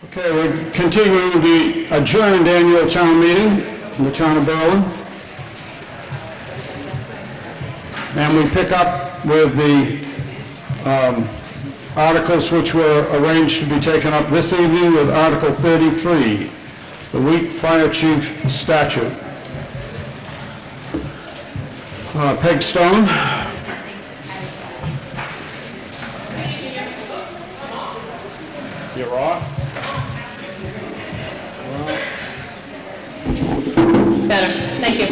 Okay, we're continuing with the adjourned annual town meeting in the town of Berlin. And we pick up with the articles which were arranged to be taken up this evening with Article 33, the Wheat Fire Chief Statute. Peg Stone. You're off. Better. Thank you.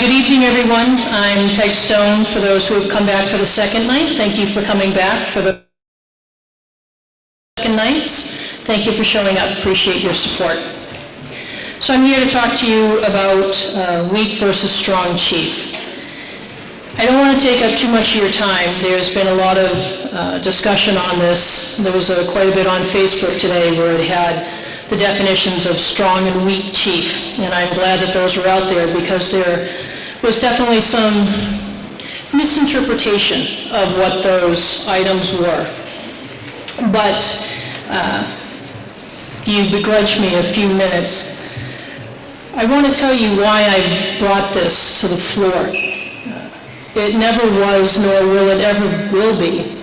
Good evening, everyone. I'm Peg Stone. For those who have come back for the second night, thank you for coming back for the second nights. Thank you for showing up. Appreciate your support. So I'm here to talk to you about weak versus strong chief. I don't want to take up too much of your time. There's been a lot of discussion on this. There was quite a bit on Facebook today where it had the definitions of strong and weak chief, and I'm glad that those are out there because there was definitely some misinterpretation of what those items were. But you begrudged me a few minutes. I want to tell you why I brought this to the floor. It never was, nor will it ever will be,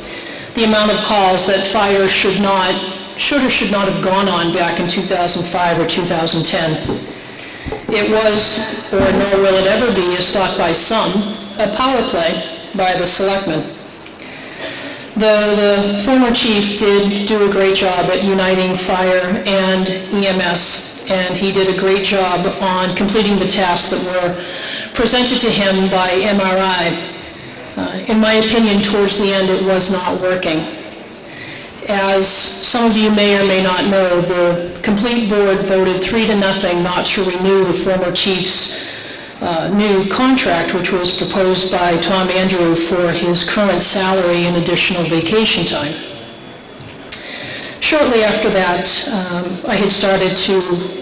the amount of calls that fire should or should not have gone on back in 2005 or 2010. It was, or nor will it ever be, as thought by some, a power play by the selectmen. The former chief did do a great job at uniting fire and EMS, and he did a great job on completing the tasks that were presented to him by MRI. In my opinion, towards the end, it was not working. As some of you may or may not know, the complete board voted 3-0 not to renew the former chief's new contract, which was proposed by Tom Andrew for his current salary and additional vacation time. Shortly after that, I had started to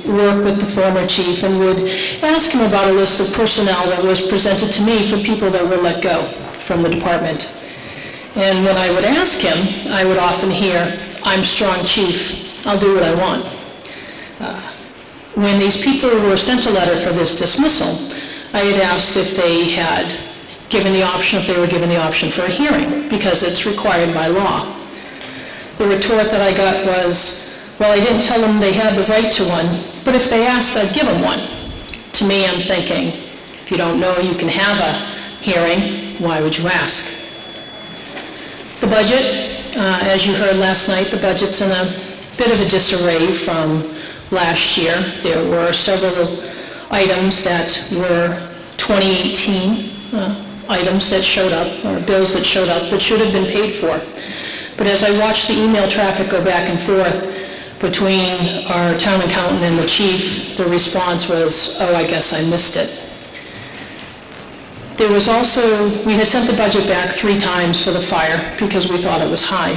work with the former chief and would ask him about a list of personnel that was presented to me for people that were let go from the department. And when I would ask him, I would often hear, "I'm strong chief, I'll do what I want." When these people were sent a letter for this dismissal, I had asked if they had given the option, if they were given the option for a hearing, because it's required by law. The retort that I got was, well, I didn't tell them they had the right to one, but if they asked, I'd give them one. To me, I'm thinking, if you don't know you can have a hearing, why would you ask? The budget, as you heard last night, the budget's in a bit of a disarray from last year. There were several items that were 2018 items that showed up, or bills that showed up that should have been paid for. But as I watched the email traffic go back and forth between our town accountant and the chief, the response was, "Oh, I guess I missed it." There was also, we had sent the budget back 3 times for the fire because we thought it was high.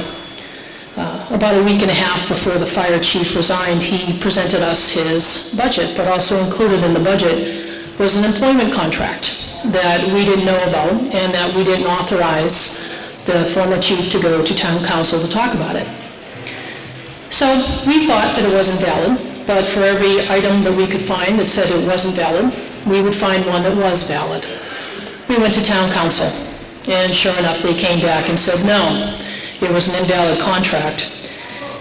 About a week and a half before the fire chief resigned, he presented us his budget, but also included in the budget was an employment contract that we didn't know about and that we didn't authorize the former chief to go to town council to talk about it. So we thought that it wasn't valid, but for every item that we could find that said it wasn't valid, we would find one that was valid. We went to town council, and sure enough, they came back and said, no, it was an invalid contract.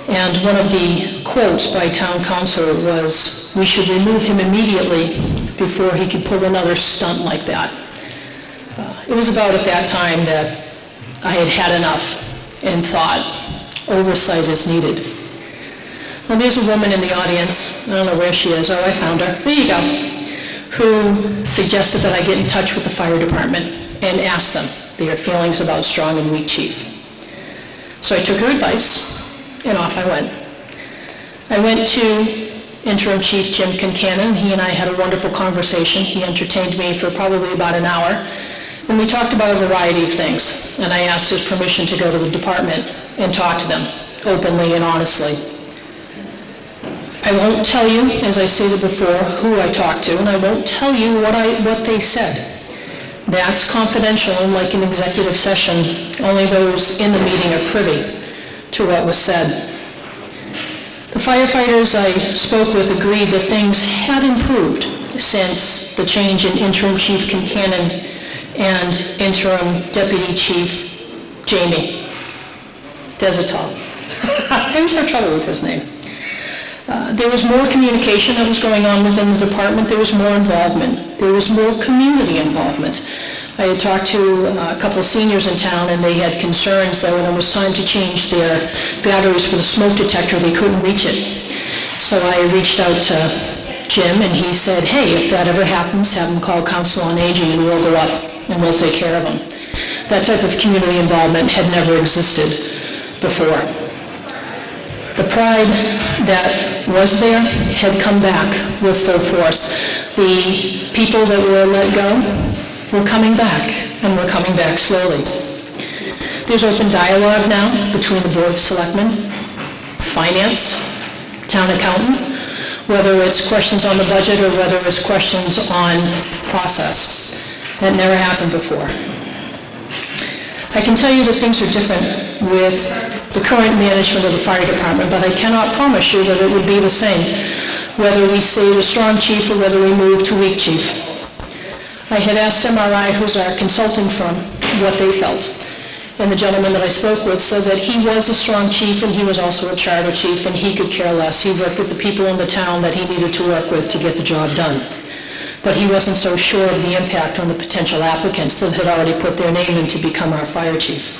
And one of the quotes by town council was, we should remove him immediately before he could pull another stunt like that. It was about at that time that I had had enough and thought, oversight is needed. Well, there's a woman in the audience, I don't know where she is, oh, I found her, there you go, who suggested that I get in touch with the fire department and ask them their feelings about strong and weak chief. So I took her advice, and off I went. I went to Interim Chief Jim Concannon. He and I had a wonderful conversation. He entertained me for probably about an hour, and we talked about a variety of things, and I asked his permission to go to the department and talk to them openly and honestly. I won't tell you, as I stated before, who I talked to, and I won't tell you what they said. That's confidential, and like an executive session, only those in the meeting are privy to what was said. The firefighters I spoke with agreed that things had improved since the change in interim Chief Kincannon and interim Deputy Chief Jamie Desertol. I always have trouble with his name. There was more communication that was going on within the department. There was more involvement. There was more community involvement. I had talked to a couple of seniors in town, and they had concerns that when it was time to change their batteries for the smoke detector, they couldn't reach it. So I reached out to Jim, and he said, hey, if that ever happens, have them call Council on Aging, and we'll go up, and we'll take care of them. That type of community involvement had never existed before. The pride that was there had come back with full force. The people that were let go were coming back, and were coming back slowly. There's open dialogue now between the Board of Selectmen, Finance, Town Accountant, whether it's questions on the budget or whether it's questions on process. That never happened before. I can tell you that things are different with the current management of the fire department, but I cannot promise you that it would be the same, whether we stay with strong chief or whether we move to weak chief. I had asked MRI, who's our consulting firm, what they felt. And the gentleman that I spoke with said that he was a strong chief and he was also a charter chief and he could care less. He worked with the people in the town that he needed to work with to get the job done. But he wasn't so sure of the impact on the potential applicants that had already put their name in to become our fire chief.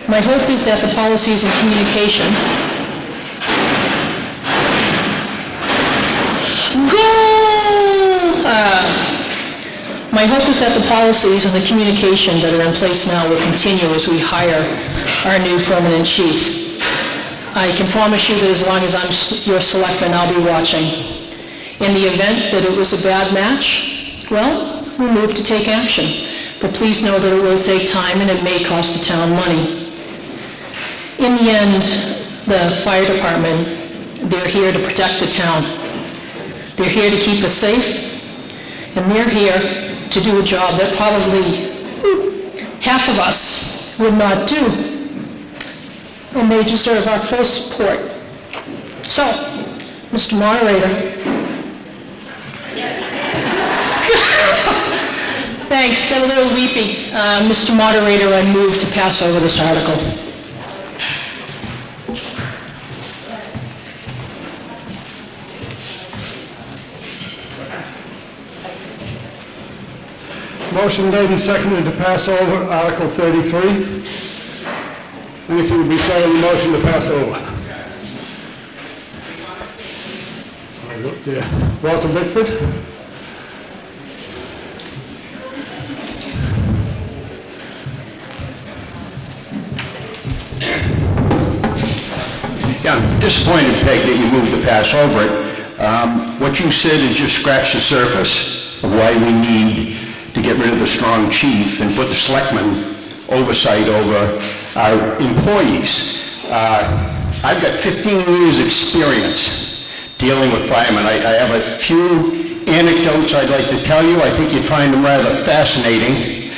My hope is that the policies and communication My hope is that the policies and the communication that are in place now will continue as we hire our new permanent chief. I can promise you that as long as I'm your selectman, I'll be watching. In the event that it was a bad match, well, we'll move to take action. But please know that it will take time and it may cost the town money. In the end, the fire department, they're here to protect the town. They're here to keep us safe, and they're here to do a job that probably half of us would not do. And they deserve our full support. So, Mr. Moderator. Thanks, got a little weepy. Mr. Moderator, I move to pass over this article. Motion made and seconded to pass over Article 33. Anything to be said on the motion to pass over? Walter Bickford. Yeah, I'm disappointed, Peg, that you moved to pass over it. What you said is just scratch the surface of why we need to get rid of the strong chief and put the selectmen oversight over our employees. I've got 15 years' experience dealing with firemen. I have a few anecdotes I'd like to tell you. I think you'd find them rather fascinating.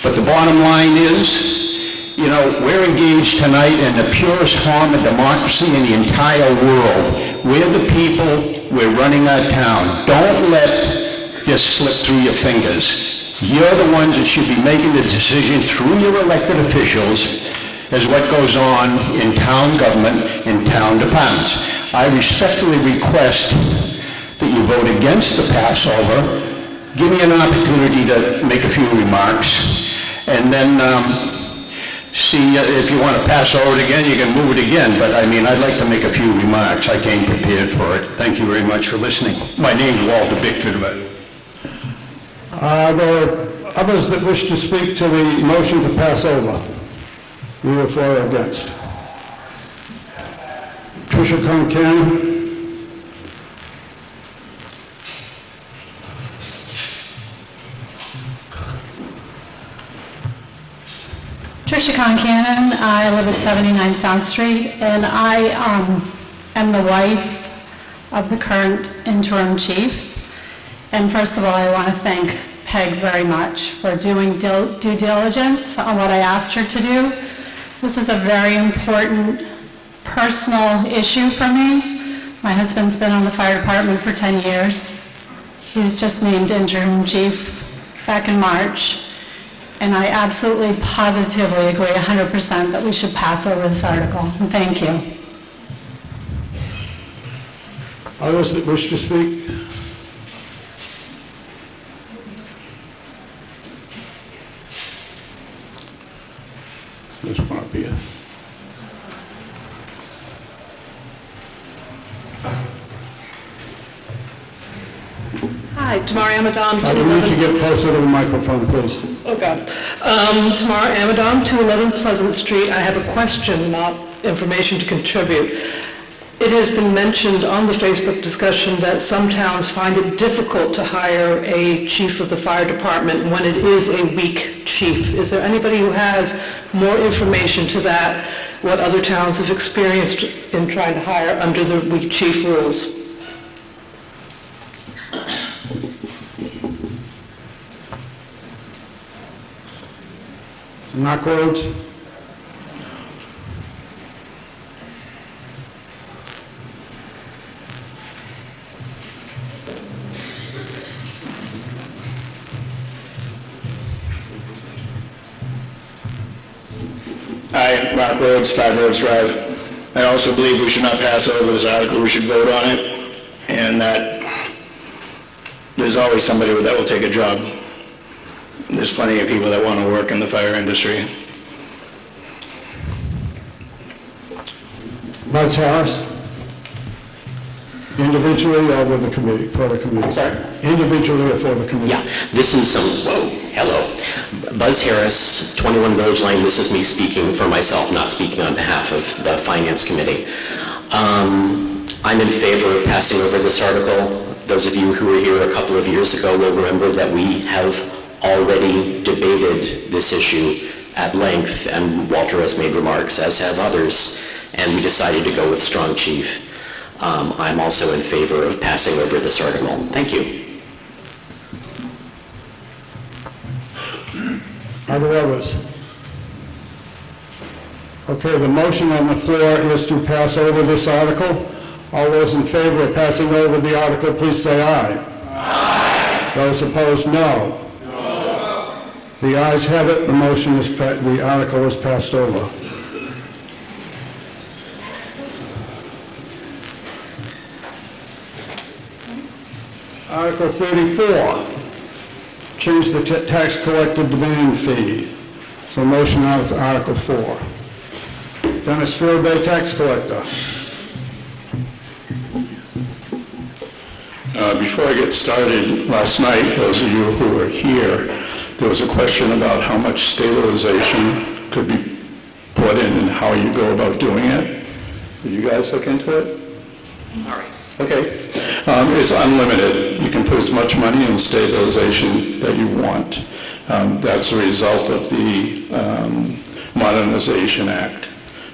But the bottom line is, you know, we're engaged tonight in the purest form of democracy in the entire world. We're the people, we're running our town. Don't let this slip through your fingers. You're the ones that should be making the decision through your elected officials as what goes on in town government, in town departments. I respectfully request that you vote against the passover. Give me an opportunity to make a few remarks, and then see if you want to pass over it again, you can move it again. But I mean, I'd like to make a few remarks. I came prepared for it. Thank you very much for listening. My name's Walter Bickford. Are there others that wish to speak to the motion to pass over? Either for or against? Tricia Concan. Tricia Concannon. I live at 79 South Street, and I am the wife of the current interim chief. And first of all, I want to thank Peg very much for doing due diligence on what I asked her to do. This is a very important personal issue for me. My husband's been on the fire department for 10 years. He was just named interim chief back in March. And I absolutely, positively agree 100% that we should pass over this article. And thank you. Others that wish to speak? This one up here. Hi, Tamara Amadon, I need to 211... get closer to the microphone, please. Oh, God. Tamara Amadon, 211 Pleasant Street. I have a question, not information to contribute. It has been mentioned on the Facebook discussion that some towns find it difficult to hire a chief of the fire department when it is a weak chief. Is there anybody who has more information to that, what other towns have experienced in trying to hire under the weak chief rules? Knock Roads? Hi, Mark Rhodes, 5 Rhodes Drive. I also believe we should not pass over this article, we should vote on it, and that there's always somebody that will take a job. There's plenty of people that want to work in the fire industry. Buzz Harris? Individually or with the committee, for the committee? Sorry? Individually or for the committee? Yeah, this is hello. Buzz Harris, 21 Village Lane, this is me speaking for myself, not speaking on behalf of the Finance Committee. I'm in favor of passing over this article. Those of you who were here a couple of years ago will remember that we have already debated this issue at length, and Walter has made remarks, as have others, and we decided to go with strong chief. I'm also in favor of passing over this article. Thank you. Are there others? Okay, the motion on the floor is to pass over this article. All those in favor of passing over the article, please say aye. Aye. Those opposed, no. No. The ayes have it. The motion is, the article is passed over. Article 34, change the tax collector demand fee. So motion out of Article 4. Dennis Fairbank, tax collector. Before I get started, last night, those of you who were here, there was a question about how much stabilization could be put in and how you go about doing it. Did you guys look into it? Sorry. Okay. It's unlimited. You can put as much money in stabilization that you want. That's a result of the Modernization Act.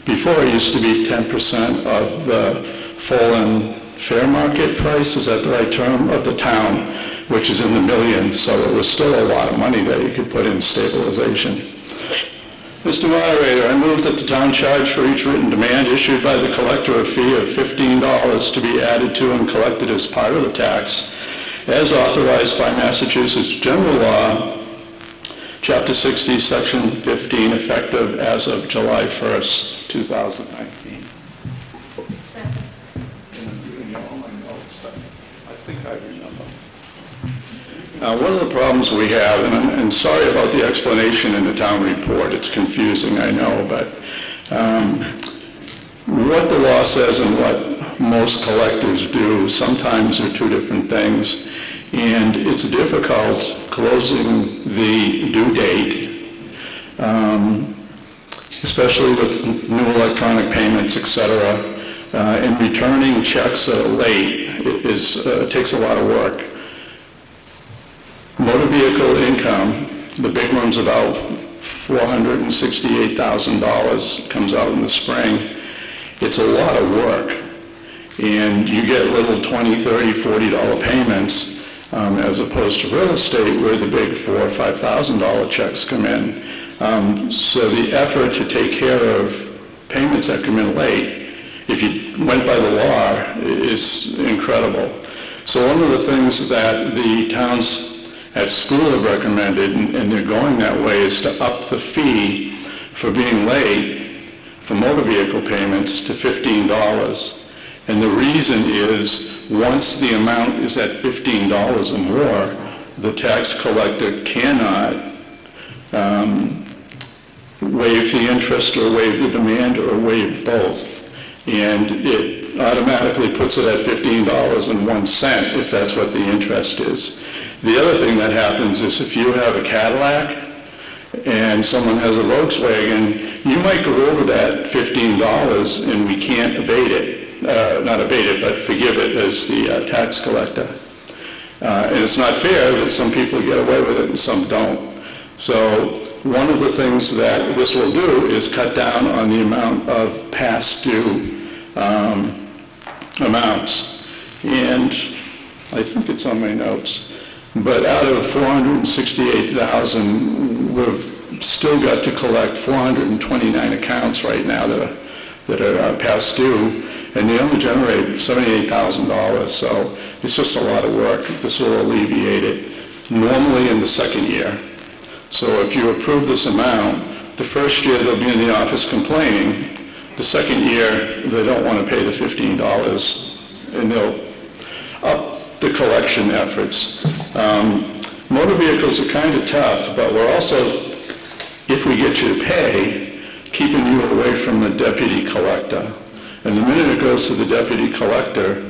Before, it used to be 10% of the fallen fair market price, is that the right term, of the town, which is in the millions, so it was still a lot of money that you could put in stabilization. Mr. Moderator, I move that the town charge for each written demand issued by the collector a fee of $15 to be added to and collected as part of the tax, as authorized by Massachusetts General Law, Chapter 60, Section 15, effective as of July 1st, 2019. One of the problems we have, and sorry about the explanation in the town report, it's confusing, I know, but what the law says and what most collectors do sometimes are two different things, and it's difficult closing the due date, especially with new electronic payments, etc., and returning checks that are late takes a lot of work. Motor vehicle income, the big one's about $468,000, comes out in the spring. It's a lot of work. And you get little $20, $30, $40 payments, as opposed to real estate where the big $4,000 or $5,000 checks come in. So the effort to take care of payments that come in late if you went by the law, is incredible. So one of the things that the towns at school have recommended, and they're going that way, is to up the fee for being late for motor vehicle payments to $15. And the reason is, once the amount is at $15 or more, the tax collector cannot waive the interest or waive the demand or waive both. And it automatically puts it at $15.01 if that's what the interest is. The other thing that happens is if you have a Cadillac and someone has a Volkswagen, you might go over that $15 and we can't abate it, not abate it, but forgive it as the tax collector. And it's not fair that some people get away with it and some don't. So one of the things that this will do is cut down on the amount of past due amounts. And I think it's on my notes. But out of 468,000, we've still got to collect 429 accounts right now that are past due, and they only generate $78,000. So it's just a lot of work. This will alleviate it normally in the second year. So if you approve this amount, the first year they'll be in the office complaining. The second year, they don't want to pay the $15, and they'll up the collection efforts. Motor vehicles are kind of tough, but we're also, if we get you to pay, keeping you away from the deputy collector. And the minute it goes to the deputy collector,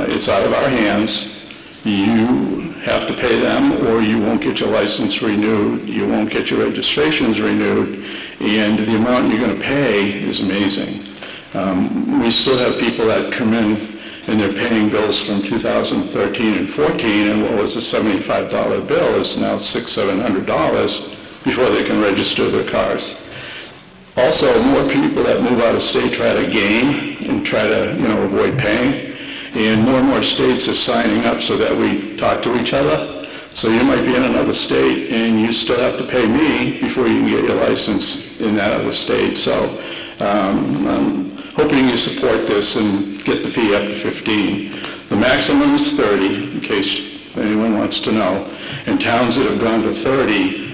it's out of our hands. You have to pay them, or you won't get your license renewed, you won't get your registrations renewed, and the amount you're going to pay is amazing. We still have people that come in and they're paying bills from 2013 and 14, and what was a $75 bill is now $600-700 before they can register their cars. Also, more people that move out of state try to game and try to, avoid paying. And more states are signing up so that we talk to each other. So you might be in another state and you still have to pay me before you can get your license in that other state. So I'm hoping you support this and get the fee up to 15. The maximum is 30, in case anyone wants to know. And towns that have gone to 30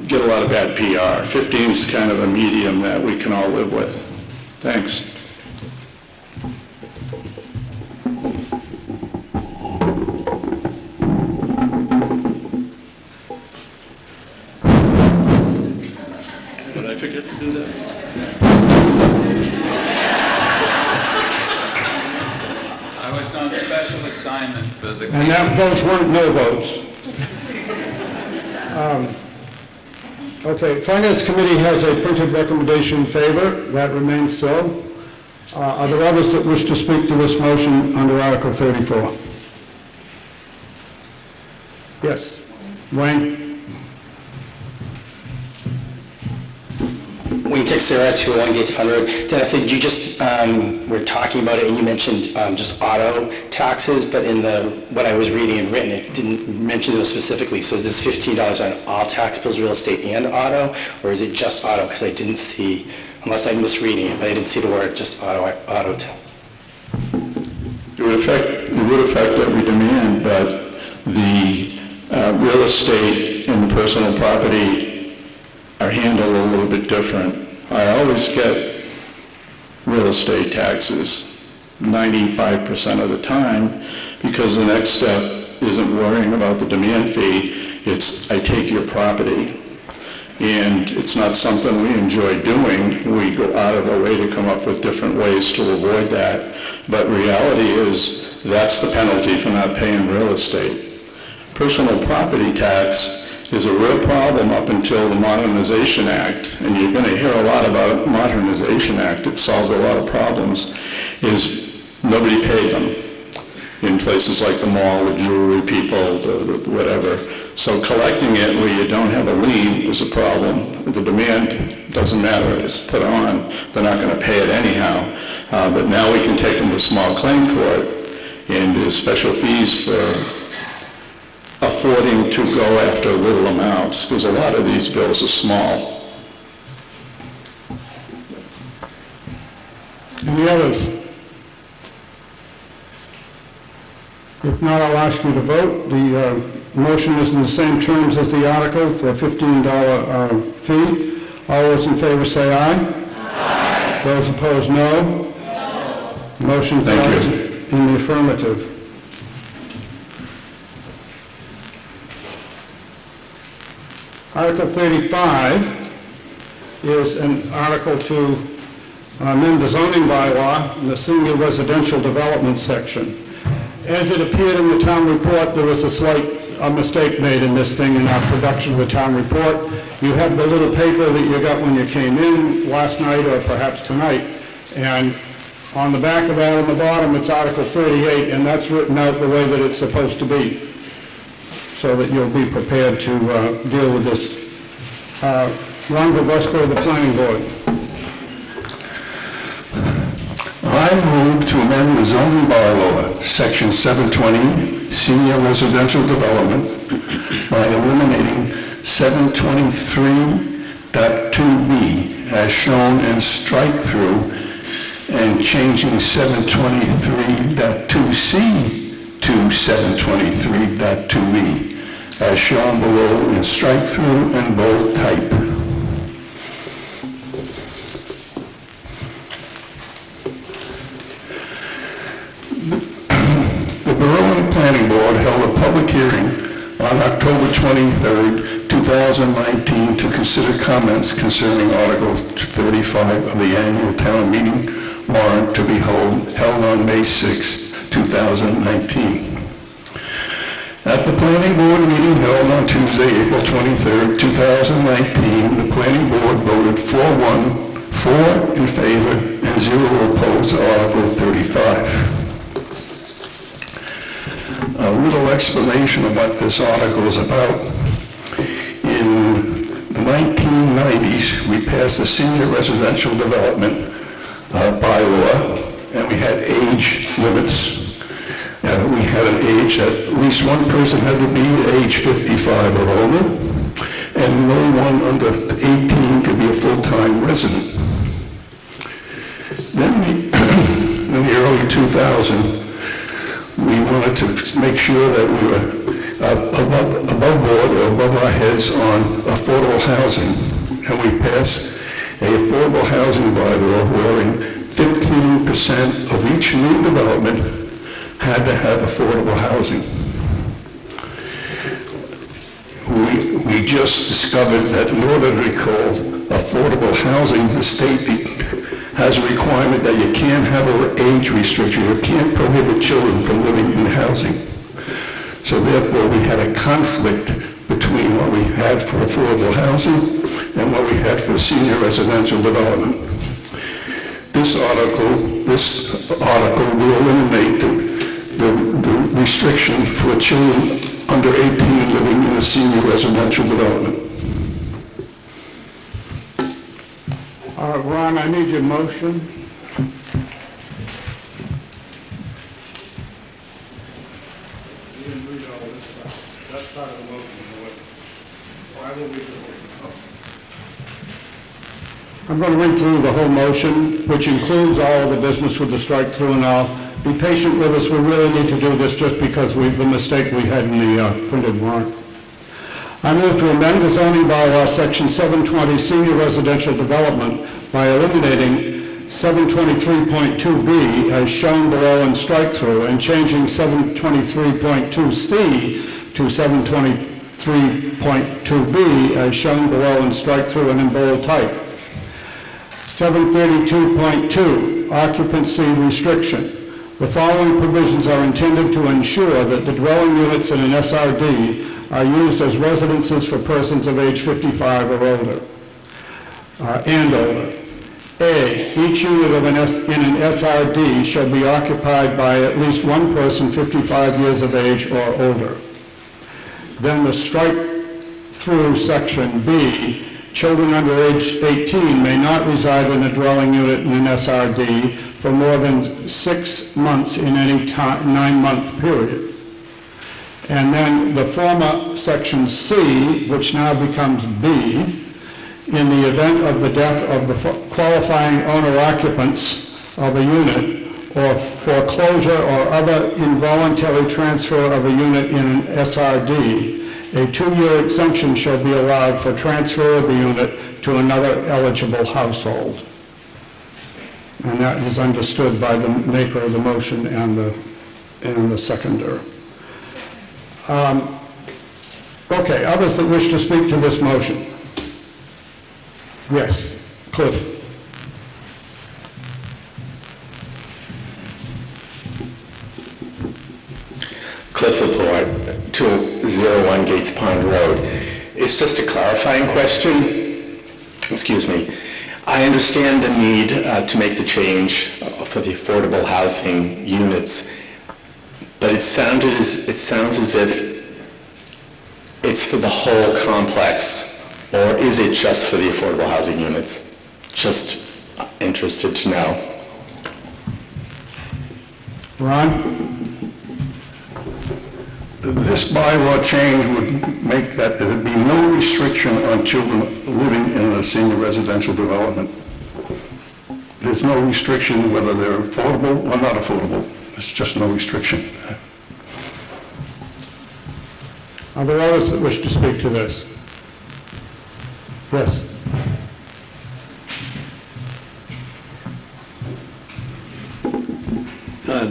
get a lot of bad PR. 15 is kind of a medium that we can all live with. Thanks. Did I forget to do that? I was on special assignment for the... And those weren't no votes. Okay, Finance Committee has a printed recommendation in favor. That remains so. Are there others that wish to speak to this motion under Article 34? Yes. Wayne? Wayne Texera, 201 Gates Pond Road. Dennis, you just were talking about it, and you mentioned just auto taxes, but in what I was reading and written, it didn't mention those specifically. So is this $15 on all tax bills, real estate, and auto, or is it just auto? Because I didn't see, unless I'm misreading it, but I didn't see the word just auto tax. It would affect every demand, but the real estate and personal property are handled a little bit different. I always get real estate taxes 95% of the time, because the next step isn't worrying about the demand fee, it's I take your property. And it's not something we enjoy doing. We go out of our way to come up with different ways to avoid that. But reality is that's the penalty for not paying real estate. Personal property tax is a real problem up until the Modernization Act, and you're going to hear a lot about Modernization Act. It solved a lot of problems, is nobody paid them in places like the mall, the jewelry people, the whatever. So collecting it where you don't have a lien is a problem. The demand doesn't matter, it's put on. They're not going to pay it anyhow. But now we can take them to small claim court, and there's special fees for affording to go after little amounts, because a lot of these bills are small. Any others? If not, I'll ask you to vote. The motion is in the same terms as the article for a $15 fee. All those in favor say aye. Aye. Those opposed, no. No. Motion carries in the affirmative. Article 35 is an article to amend the zoning bylaw in the senior residential development section. As it appeared in the town report, there was a slight mistake made in this thing in our production of the town report. You have the little paper that you got when you came in last night or perhaps tonight, and on the back of that on the bottom, it's Article 38, and that's written out the way that it's supposed to be, so that you'll be prepared to deal with this. Ron Gavosco of the Planning Board. I move to amend the zoning bylaw, Section 720, Senior Residential Development, by eliminating 723.2B as shown in strike-through and changing 723.2C to 723.2B as shown below in strike-through and bold type. The Berlin Planning Board held a public hearing on October 23rd, 2019 to consider comments concerning Article 35 of the annual town meeting warrant to be held on May 6, 2019. At the Planning Board meeting held on Tuesday, April 23rd, 2019, the Planning Board voted 4-1, 4 in favor, and 0 opposed to Article 35. A little explanation of what this article is about. In the 1990s, we passed the Senior Residential Development bylaw, and we had age limits. We had an age that at least one person had to be age 55 or older, and no one under 18 could be a full-time resident. Then in the early 2000s, we wanted to make sure that we were above board or above our heads on affordable housing. And we passed a affordable housing bylaw wherein 15% of each new development had to have affordable housing. We just discovered that in order to be called affordable housing, the state has a requirement that you can't have an age restriction. You can't prohibit children from living in housing. So therefore, we had a conflict between what we had for affordable housing and what we had for senior residential development. This article will eliminate the restriction for children under 18 living in a senior residential development. Ron, I need your motion. You didn't read all this stuff. That's part of the motion. Why will we do it? I'm going to read through the whole motion, which includes all of the business with the strike-through, and I'll be patient with us. We really need to do this just because the mistake we had in the printed warrant. I move to amend the zoning bylaw, Section 720, Senior Residential Development, by eliminating 723.2B as shown below in strike-through and changing 723.2C to 723.2B as shown below in strike-through and in bold type. 732.2, occupancy restriction. The following provisions are intended to ensure that the dwelling units in an SRD are used as residences for persons of age 55 or older, and older. A, each unit in an SRD shall be occupied by at least one person 55 years of age or older. Then the strike-through section B, children under age 18 may not reside in a dwelling unit in an SRD for more than 6 months in any 9-month period. And then the former section C, which now becomes B, in the event of the death of the qualifying owner-occupants of a unit or foreclosure or other involuntary transfer of a unit in an SRD, a 2-year exemption shall be allowed for transfer of the unit to another eligible household. And that is understood by the maker of the motion and the seconder. Okay, others that wish to speak to this motion? Yes, Cliff. Cliff Laporte, 201 Gates Pond Road. It's just a clarifying question. Excuse me. I understand the need to make the change for the affordable housing units, but it sounds as if it's for the whole complex, or is it just for the affordable housing units? Just interested to know. Ron? This bylaw change would make that there would be no restriction on children living in a senior residential development. There's no restriction whether they're affordable or not affordable. There's just no restriction. Are there others that wish to speak to this? Yes.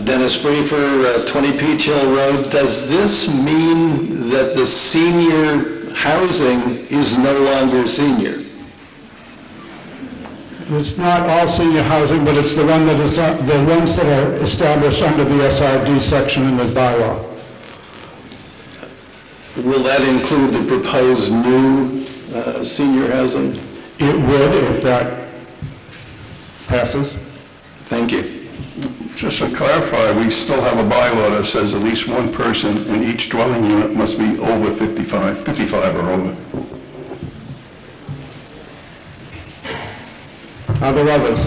Dennis Briefer, 20 Peach Hill Road. Does this mean that the senior housing is no longer senior? It's not all senior housing, but it's the one that is, the ones that are established under the SRD section in the bylaw. Will that include the proposed new senior housing? It would if that passes. Thank you. Just to clarify, we still have a bylaw that says at least one person in each dwelling unit must be over 55 or over. Are there others?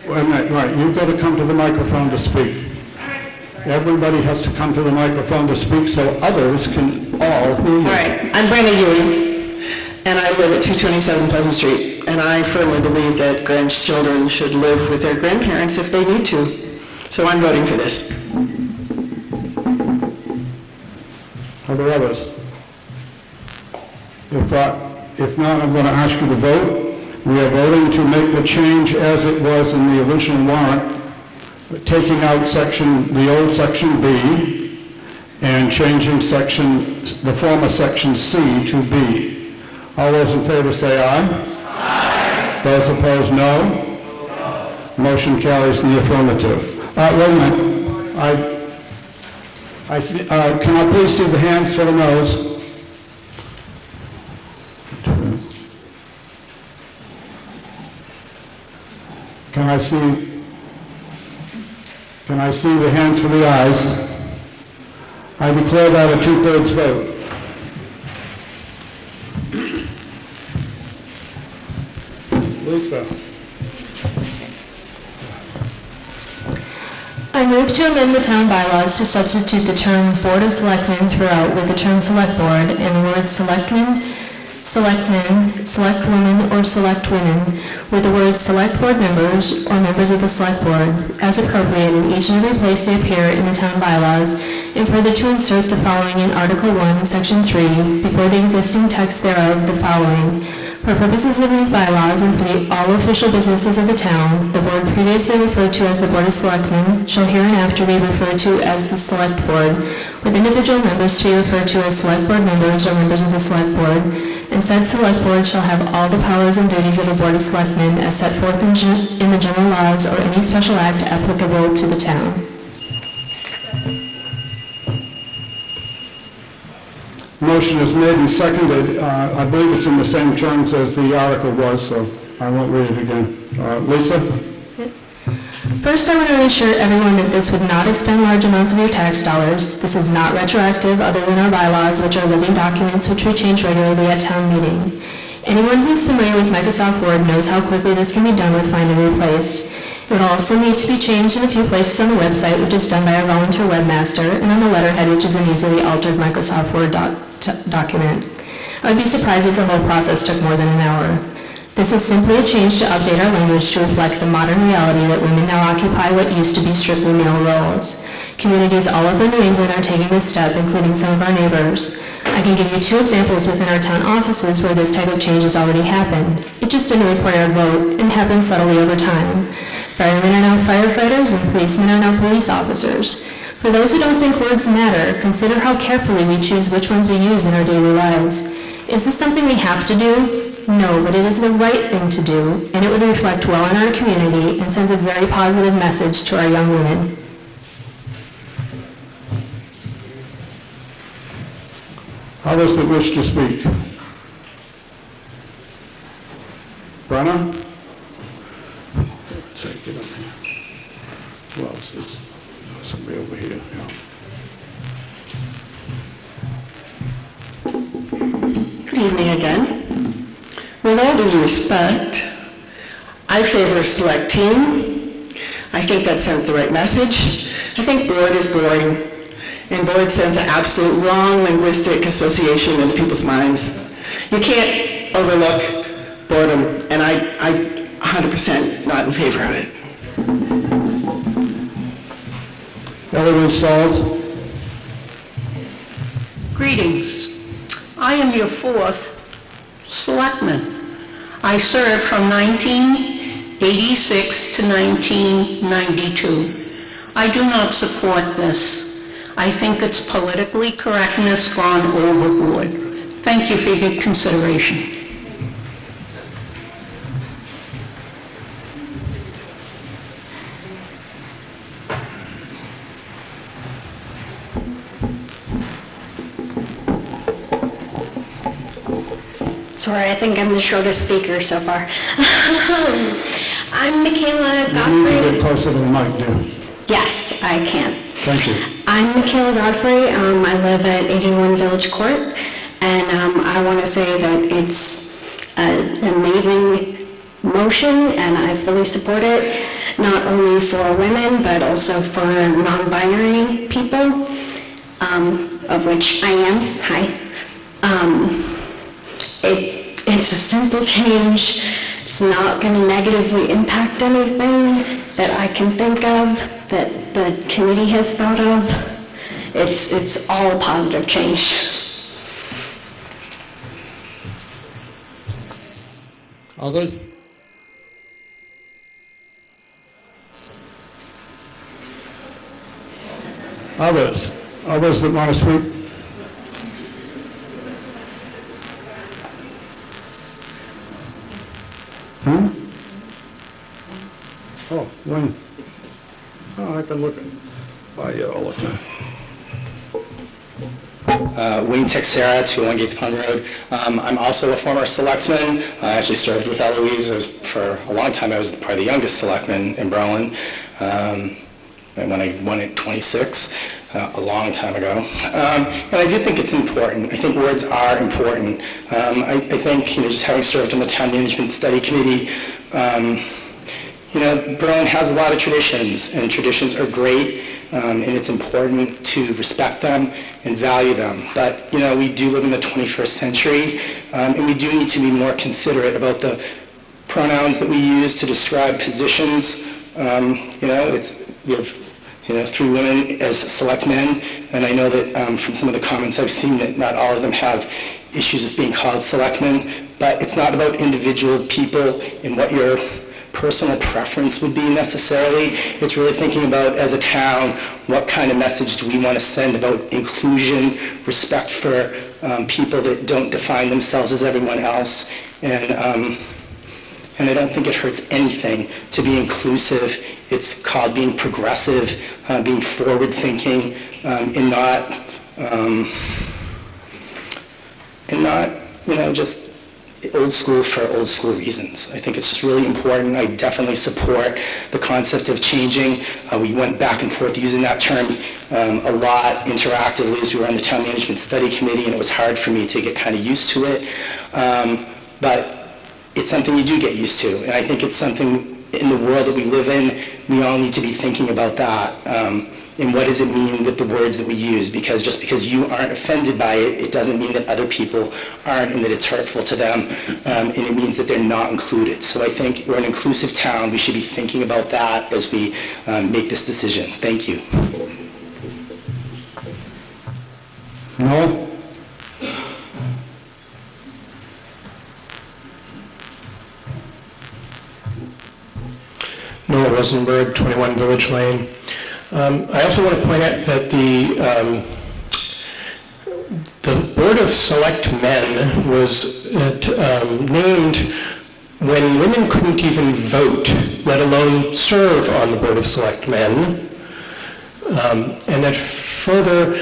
Wait a minute, right, you've got to come to the microphone to speak. Everybody has to come to the microphone to speak so others can all hear you. All right, I'm Brenda Ewing, and I live at 227 Pleasant Street, and I firmly believe that grandchildren should live with their grandparents if they need to. So I'm voting for this. Are there others? If not, I'm going to ask you to vote. We are voting to make the change as it was in the original warrant, taking out the old section B and changing the former section C to B. All those in favor say aye. Aye. Those opposed, no. Motion carries in the affirmative. Wait a minute. Can I please see the hands for the noes? Can I see the hands for the ayes? I declare that a 2/3 vote. Lisa. I move to amend the town bylaws to substitute the term Board of Selectmen throughout with the term Select Board and the words Selectmen, Selectmen, Selectwoman, or Selectwomen with the words Select Board Members or Members of the Select Board as appropriate in each and every place they appear in the town bylaws, and further to insert the following in Article 1, Section 3, before the existing text thereof, the following. For purposes of these bylaws and for all official businesses of the town, the board previously referred to as the Board of Selectmen shall hereinafter be referred to as the Select Board, with individual members to be referred to as Select Board members or members of the Select Board, and said Select Board shall have all the powers and duties of a Board of Selectmen as set forth in the general laws or any special act applicable to the town. Motion is made and seconded. I believe it's in the same terms as the article was, so I won't read it again. Lisa? First, I want to assure everyone that this would not expend large amounts of your tax dollars. This is not retroactive other than our bylaws, which are living documents which we change regularly at town meeting. Anyone who is familiar with Microsoft Word knows how quickly this can be done with find and replace. It will also need to be changed in a few places on the website, which is done by our volunteer webmaster, and on the letterhead, which is an easily altered Microsoft Word document. I would be surprised if the whole process took more than an hour. This is simply a change to update our language to reflect the modern reality that women now occupy what used to be strictly male roles. Communities all over New England are taking this step, including some of our neighbors. I can give you 2 examples within our town offices where this type of change has already happened. It just didn't require a vote and happened subtly over time. Firemen are now firefighters and policemen are now police officers. For those who don't think words matter, consider how carefully we choose which ones we use in our daily lives. Is this something we have to do? No, but it is the right thing to do, and it would reflect well in our community and sends a very positive message to our young women. Others that wish to speak? Brenna? Let's see, get up here. Who else is, somebody over here, yeah. Good evening again. With all due respect, I favor a select team. I think that sends the right message. I think board is boring, and board sends an absolute wrong linguistic association into people's minds. You can't overlook boredom, and I 100% not in favor of it. Ellery Salz? Greetings. I am your 4th selectman. I served from 1986 to 1992. I do not support this. I think it's politically correctness gone overboard. Thank you for your consideration. Sorry, I think I'm the shortest speaker so far. I'm Michaela You need to Godfrey. get closer to the mic, dear. Yes, I can. Thank you. I'm Michaela Godfrey. I live at 81 Village Court, and I want to say that it's an amazing motion, and I fully support it, not only for women, but also for non-binary people, of which I am. Hi. It's a simple change. It's not going to negatively impact anything that I can think of, that the committee has thought of. It's all a positive change. Others? Others that want to speak? Oh, when? Oh, I can look at by you all the time. Wayne Texera, 201 Gates Pond Road. I'm also a former selectman. I actually served with Eloise. For a long time, I was probably the youngest selectman in Berlin. And when I won at 26, a long time ago. And I do think it's important. I think words are important. I think, just having served on the Town Management Study Committee, Berlin has a lot of traditions, and traditions are great, and it's important to respect them and value them. But, we do live in the 21st century, and we do need to be more considerate about the pronouns that we use to describe positions. We have 3 women as selectmen, and I know that from some of the comments I've seen that not all of them have issues with being called selectmen, but it's not about individual people and what your personal preference would be necessarily. It's really thinking about, as a town, what kind of message do we want to send about inclusion, respect for people that don't define themselves as everyone else, and I don't think it hurts anything to be inclusive. It's called being progressive, being forward-thinking, and not, just old school for old school reasons. I think it's just really important. I definitely support the concept of changing. We went back and forth using that term a lot interactively as we were on the Town Management Study Committee, and it was hard for me to get kind of used to it. But it's something you do get used to, and I think it's something in the world that we live in, we all need to be thinking about that. And what does it mean with the words that we use? Because just because you aren't offended by it, it doesn't mean that other people aren't and that it's hurtful to them, and it means that they're not included. So I think we're an inclusive town. We should be thinking about that as we make this decision. Thank you. No? Noah Rosenberg, 21 Village Lane. I also want to point out that the Board of Selectmen was named when women couldn't even vote, let alone serve on the Board of Selectmen. And that further,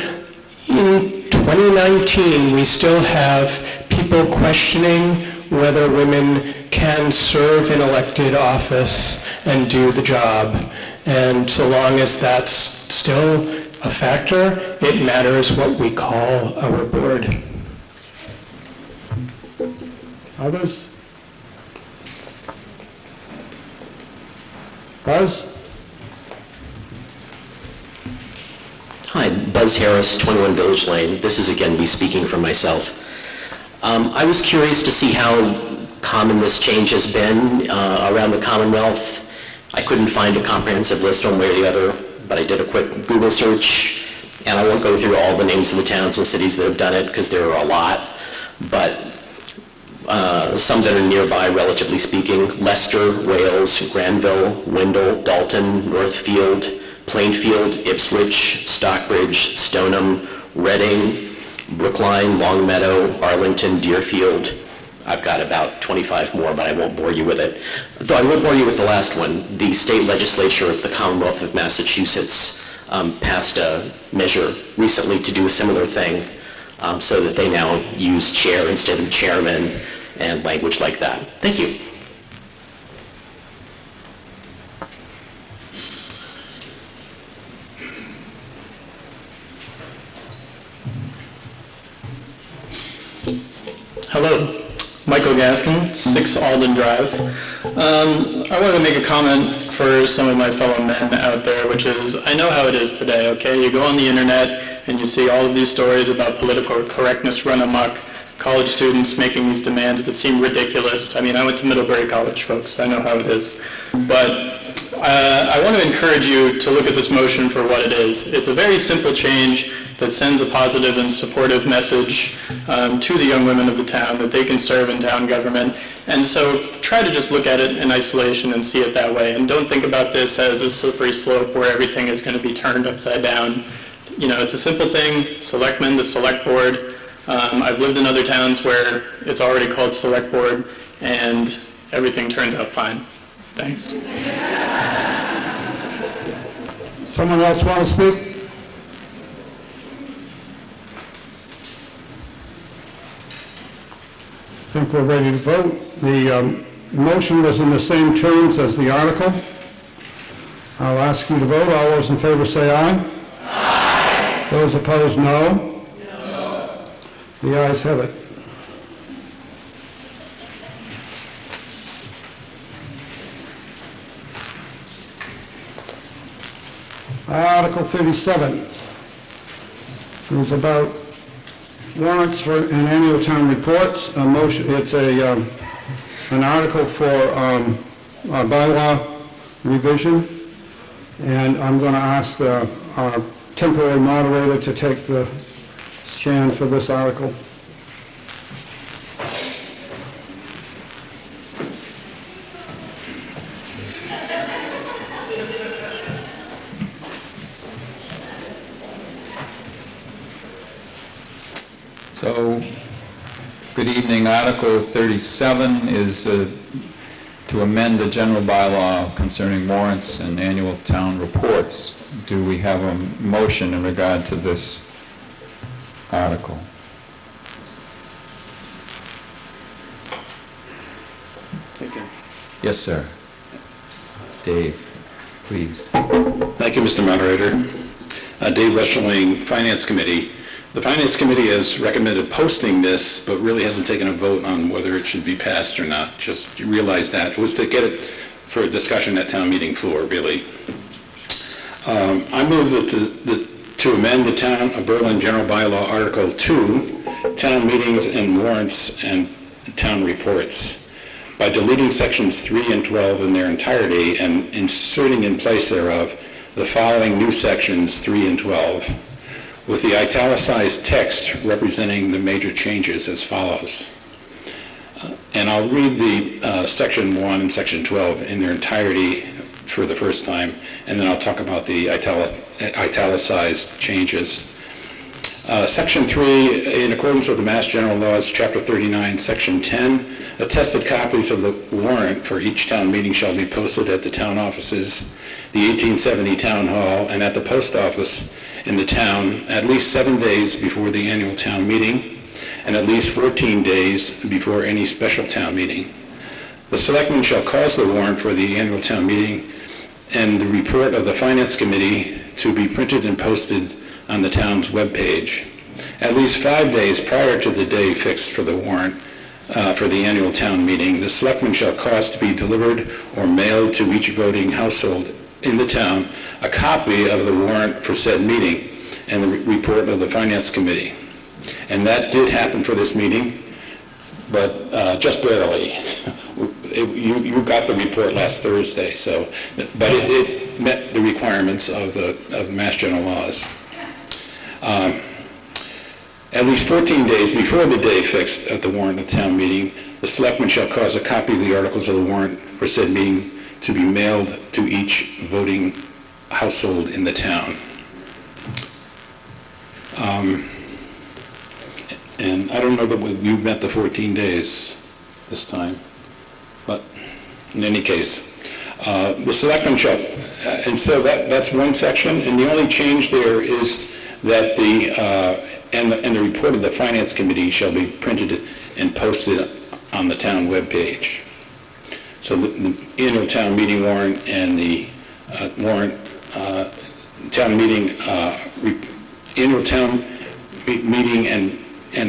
in 2019, we still have people questioning whether women can serve in elected office and do the job. And so long as that's still a factor, it matters what we call our board. Others? Buzz? Hi, Buzz Harris, 21 Village Lane. This is again me speaking for myself. I was curious to see how common this change has been around the Commonwealth. I couldn't find a comprehensive list one way or the other, but I did a quick Google search, and I won't go through all the names of the towns and cities that have done it, because there are a lot, but some that are nearby, relatively speaking: Leicester, Wales, Granville, Windle, Dalton, Northfield, Plainfield, Ipswich, Stockbridge, Stoneham, Reading, Brookline, Longmeadow, Arlington, Deerfield. I've got about 25 more, but I won't bore you with it. Though I will bore you with the last one. The state legislature of the Commonwealth of Massachusetts passed a measure recently to do a similar thing, so that they now use chair instead of chairman and language like that. Thank you. Hello, Michael Gaskin, 6 Alden Drive. I wanted to make a comment for some of my fellow men out there, which is, I know how it is today, okay? You go on the internet and you see all of these stories about political correctness run amok, college students making these demands that seem ridiculous. I mean, I went to Middlebury College, folks. I know how it is. But I want to encourage you to look at this motion for what it is. It's a very simple change that sends a positive and supportive message to the young women of the town that they can serve in town government. And so try to just look at it in isolation and see it that way. And don't think about this as a slippery slope where everything is going to be turned upside down. You know, it's a simple thing: selectmen to select board. I've lived in other towns where it's already called select board, and everything turns out fine. Thanks. Someone else want to speak? I think we're ready to vote. The motion was in the same terms as the article. I'll ask you to vote. All those in favor say aye. Aye. Those opposed, no. No. The ayes have it. Article 37 is about warrants for an annual town reports. A motion. It's an article for a bylaw revision, and I'm going to ask our temporary moderator to take the stand for this article. So, good evening. Article 37 is to amend the general bylaw concerning warrants and annual town reports. Do we have a motion in regard to this article? Thank you. Yes, sir. Dave, please. Thank you, Mr. Moderator. Dave Westerling, Finance Committee. The Finance Committee has recommended posting this, but really hasn't taken a vote on whether it should be passed or not. Just realize that. It was to get it for a discussion at town meeting floor, really. I move that to amend the Town of Berlin General Bylaw Article 2, Town Meetings and Warrants and Town Reports, by deleting sections 3 and 12 in their entirety and inserting in place thereof the following new sections 3 and 12, with the italicized text representing the major changes as follows. And I'll read the section 1 and section 12 in their entirety for the first time, and then I'll talk about the italicized changes. Section 3, in accordance with the Mass General Laws, Chapter 39, Section 10, attested copies of the warrant for each town meeting shall be posted at the town offices, the 1870 Town Hall, and at the post office in the town at least 7 days before the annual town meeting, and at least 14 days before any special town meeting. The selectmen shall cause the warrant for the annual town meeting and the report of the Finance Committee to be printed and posted on the town's webpage. At least 5 days prior to the day fixed for the warrant for the annual town meeting, the selectmen shall cause to be delivered or mailed to each voting household in the town a copy of the warrant for said meeting and the report of the Finance Committee. And that did happen for this meeting, but just barely. You got the report last Thursday, so, but it met the requirements of Mass General Laws. At least 14 days before the day fixed at the warrant of the town meeting, the selectmen shall cause a copy of the articles of the warrant for said meeting to be mailed to each voting household in the town. And I don't know that you met the 14 days this time, but in any case, the selectmen shall, and so that's one section, and the only change there is that the report of the Finance Committee shall be printed and posted on the town webpage. So the annual town meeting warrant and the town meeting, annual town meeting and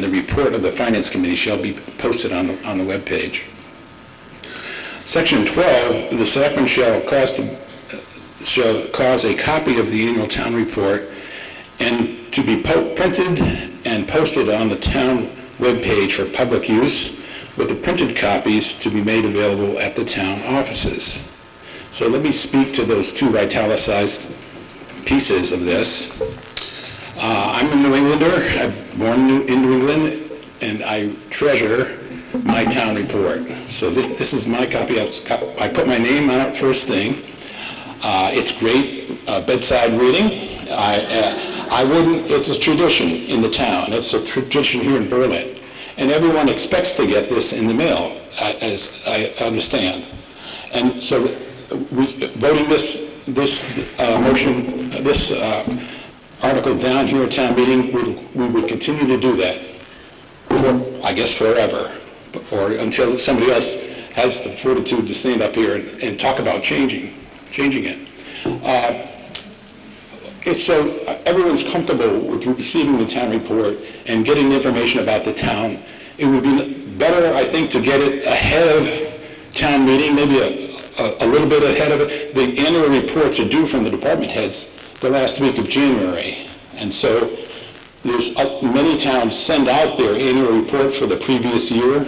the report of the Finance Committee shall be posted on the webpage. Section 12, the selectmen shall cause a copy of the annual town report and to be printed and posted on the town webpage for public use, with the printed copies to be made available at the town offices. So let me speak to those two italicized pieces of this. I'm a New Englander. I'm born in New England, and I treasure my town report. So this is my copy. I put my name on it first thing. It's great bedside reading. It's a tradition in the town. It's a tradition here in Berlin. And everyone expects to get this in the mail, as I understand. And so voting this motion, this article down here at town meeting, we would continue to do that, for, I guess, forever, or until somebody else has the fortitude to stand up here and talk about changing it. It's so everyone's comfortable with receiving the town report and getting information about the town. It would be better, I think, to get it ahead of town meeting, maybe a little bit ahead of it. The annual reports are due from the department heads the last week of January. And so there's many towns send out their annual report for the previous year.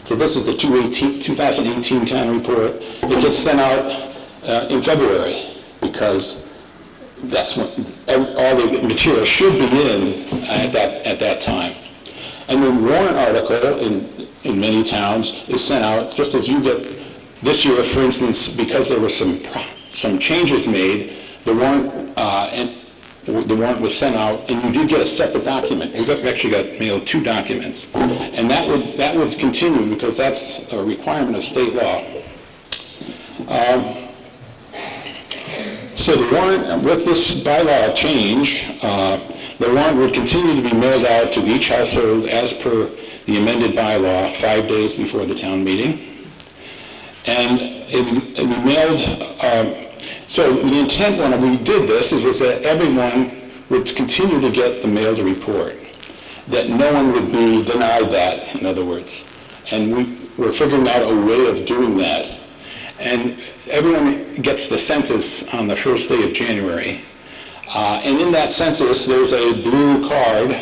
So this is the 2018 town report. It gets sent out in February because that's when all the material should be in at that time. And the warrant article in many towns is sent out just as you get this year, for instance, because there were some changes made. The warrant was sent out, and you did get a separate document. We actually got mailed 2 documents, and that would continue because that's a requirement of state law. So the warrant, with this bylaw change, the warrant would continue to be mailed out to each household as per the amended bylaw 5 days before the town meeting, and it would be mailed. So the intent when we did this was that everyone would continue to get the mailed report, that no one would be denied that, in other words. And we're figuring out a way of doing that. and everyone gets the census on the first day of January. And in that census, there's a blue card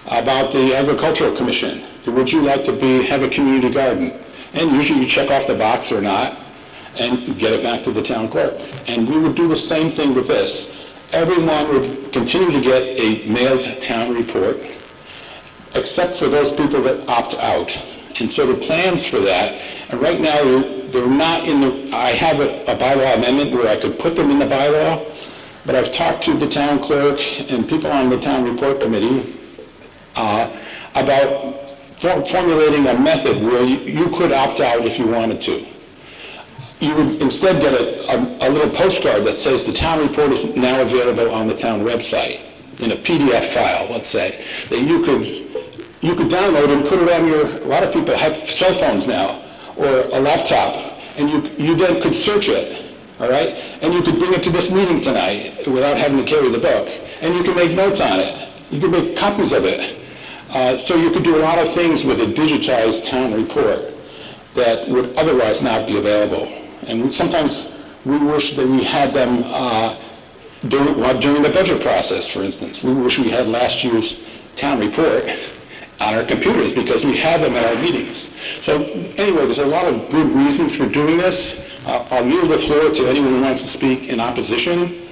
about the Agricultural Commission. Would you like to have a community garden? And usually you check off the box or not, and get it back to the town clerk. And we would do the same thing with this. Everyone would continue to get a mailed town report, except for those people that opt out. And so the plans for that, and right now, they're not in the, I have a bylaw amendment where I could put them in the bylaw, but I've talked to the town clerk and people on the town report committee about formulating a method where you could opt out if you wanted to. You would instead get a little postcard that says the town report is now available on the town website in a PDF file, let's say, that you could download and put it on a lot of people have cell phones now, or a laptop, and you then could search it, all right? And you could bring it to this meeting tonight without having to carry the book, and you can make notes on it. You can make copies of it. So you could do a lot of things with a digitized town report that would otherwise not be available. And sometimes we wish that we had them during the budget process, for instance. We wish we had last year's town report on our computers because we had them at our meetings. So anyway, there's a lot of good reasons for doing this. I'll yield the floor to anyone who wants to speak in opposition,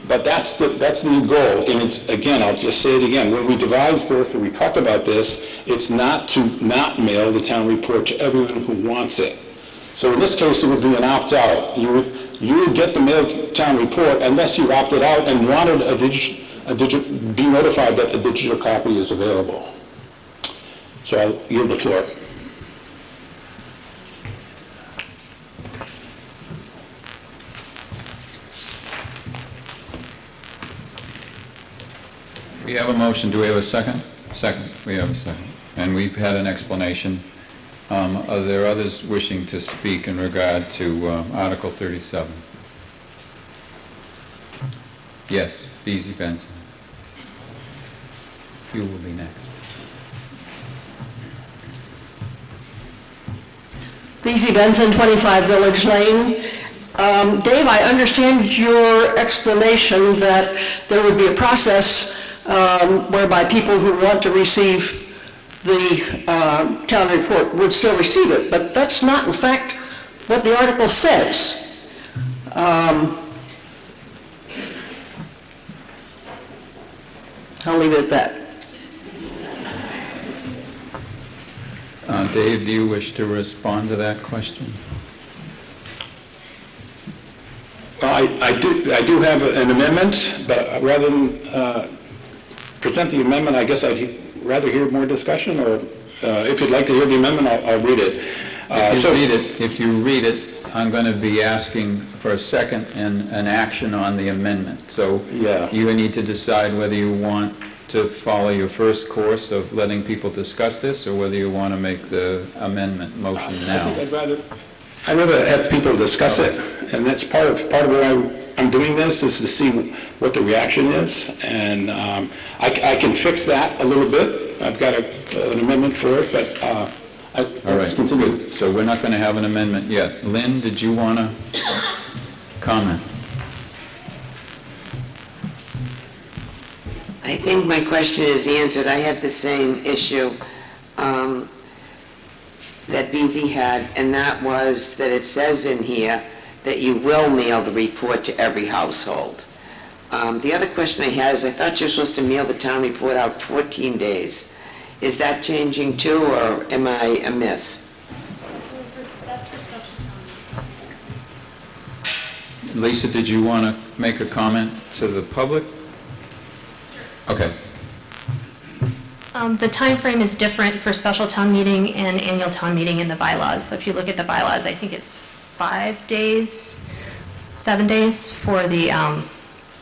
but that's the goal. And it's, again, I'll just say it again, when we devised this, and we talked about this, it's not to not mail the town report to everyone who wants it. So in this case, it would be an opt-out. You would get the mailed town report unless you opted out and wanted be notified that a digital copy is available. So I'll yield the floor. We have a motion. Do we have a second? Second. We have a second. And we've had an explanation. Are there others wishing to speak in regard to Article 37? Yes, Beezy Benson. You will be next. Beezy Benson, 25 Village Lane. Dave, I understand your explanation that there would be a process whereby people who want to receive the town report would still receive it, but that's not, in fact, what the article says. I'll leave it at that. Dave, do you wish to respond to that question? Well, I do have an amendment, but rather than present the amendment, I guess I'd rather hear more discussion, or if you'd like to hear the amendment, I'll read it. If you read it, I'm going to be asking for a second and an action on the amendment. So you need to decide whether you want to follow your first course of letting people discuss this, or whether you want to make the amendment motion now. I think I'd rather have people discuss it, and that's part of why I'm doing this, is to see what the reaction is, and I can fix that a little bit. I've got an amendment for it, but all right, good. So we're not going to have an amendment yet. Lynn, did you want to comment? I think my question is answered. I had the same issue that BZ had, and that was that it says in here that you will mail the report to every household. The other question I had is, I thought you were supposed to mail the town report out 14 days. Is that changing too, or am I amiss? Lisa, did you want to make a comment to the public? Okay. The time frame is different for special town meeting and annual town meeting in the bylaws. So if you look at the bylaws, I think it's 7 days for the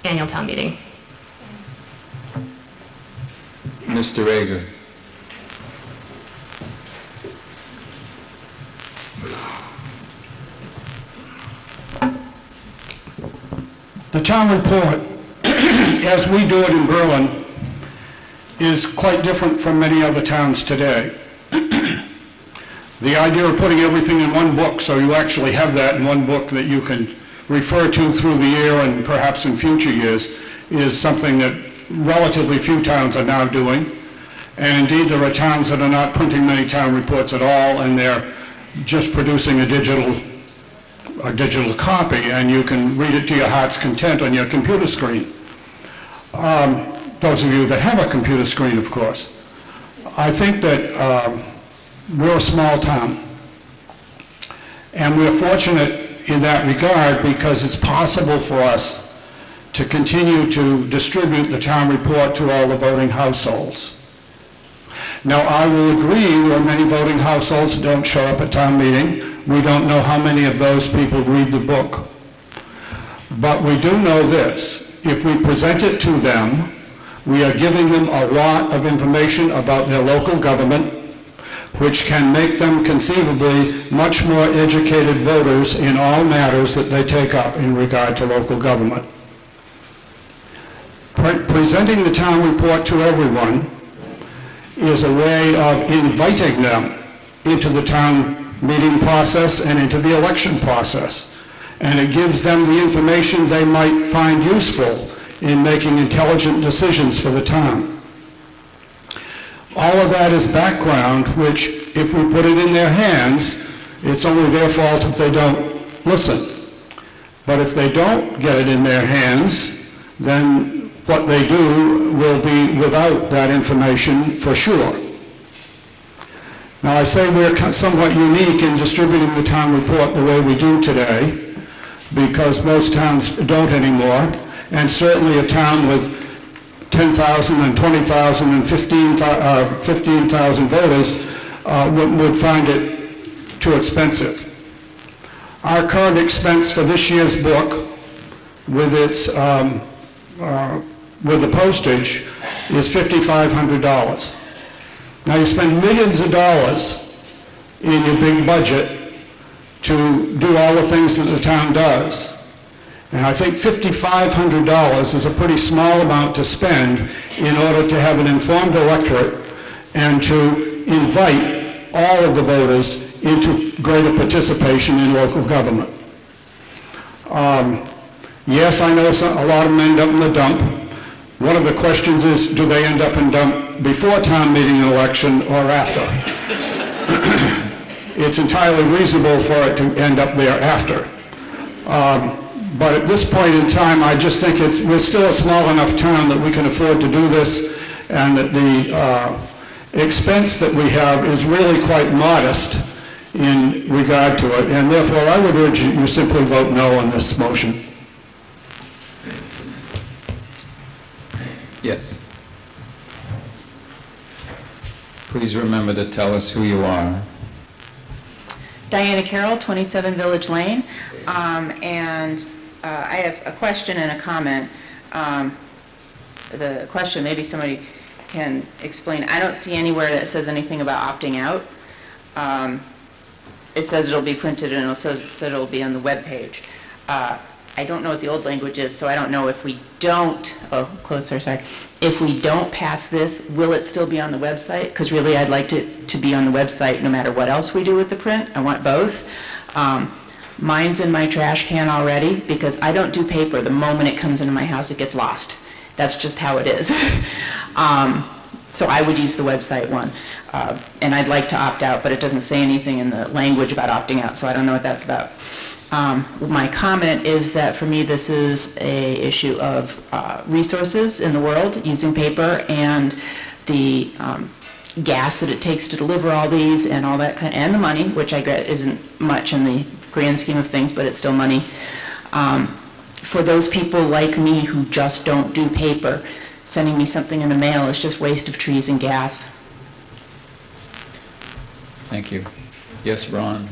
annual town meeting. Mr. Ager. The town report, as we do it in Berlin, is quite different from many other towns today. The idea of putting everything in one book, so you actually have that in one book that you can refer to through the year and perhaps in future years, is something that relatively few towns are now doing. And indeed, there are towns that are not printing many town reports at all, and they're just producing a digital copy, and you can read it to your heart's content on your computer screen. Those of you that have a computer screen, of course. I think that we're a small town, and we're fortunate in that regard because it's possible for us to continue to distribute the town report to all the voting households. Now, I will agree there are many voting households that don't show up at town meeting. We don't know how many of those people read the book. But we do know this: if we present it to them, we are giving them a lot of information about their local government, which can make them conceivably much more educated voters in all matters that they take up in regard to local government. Presenting the town report to everyone is a way of inviting them into the town meeting process and into the election process. And it gives them the information they might find useful in making intelligent decisions for the town. All of that is background, which, if we put it in their hands, it's only their fault if they don't listen. But if they don't get it in their hands, then what they do will be without that information for sure. Now, I say we're somewhat unique in distributing the town report the way we do today, because most towns don't anymore, and certainly a town with 10,000 and 20,000 and 15,000 voters would find it too expensive. Our current expense for this year's book, with its with the postage, is $5,500. Now, you spend millions of dollars in your big budget to do all the things that the town does. And I think $5,500 is a pretty small amount to spend in order to have an informed electorate and to invite all of the voters into greater participation in local government. Yes, I know a lot of them end up in the dump. One of the questions is, do they end up in dump before town meeting and election or after? It's entirely reasonable for it to end up there after. But at this point in time, I just think we're still a small enough town that we can afford to do this, and that the expense that we have is really quite modest in regard to it, and therefore I would urge you simply vote no on this motion. Yes. Please remember to tell us who you are. Diana Carroll, 27 Village Lane, and I have a question and a comment. The question, maybe somebody can explain. I don't see anywhere that says anything about opting out. It says it'll be printed and it says it'll be on the webpage. I don't know what the old language is, so I don't know if we don't, if we don't pass this, will it still be on the website? Because really I'd like it to be on the website no matter what else we do with the print. I want both. Mine's in my trash can already because I don't do paper. The moment it comes into my house, it gets lost. That's just how it is. So I would use the website one. And I'd like to opt out, but it doesn't say anything in the language about opting out, so I don't know what that's about. My comment is that for me this is a issue of resources in the world, using paper, and the gas that it takes to deliver all these and all that kind, and the money, which I get isn't much in the grand scheme of things, but it's still money. For those people like me who just don't do paper, sending me something in the mail is just waste of trees and gas. Thank you. Yes, Ron.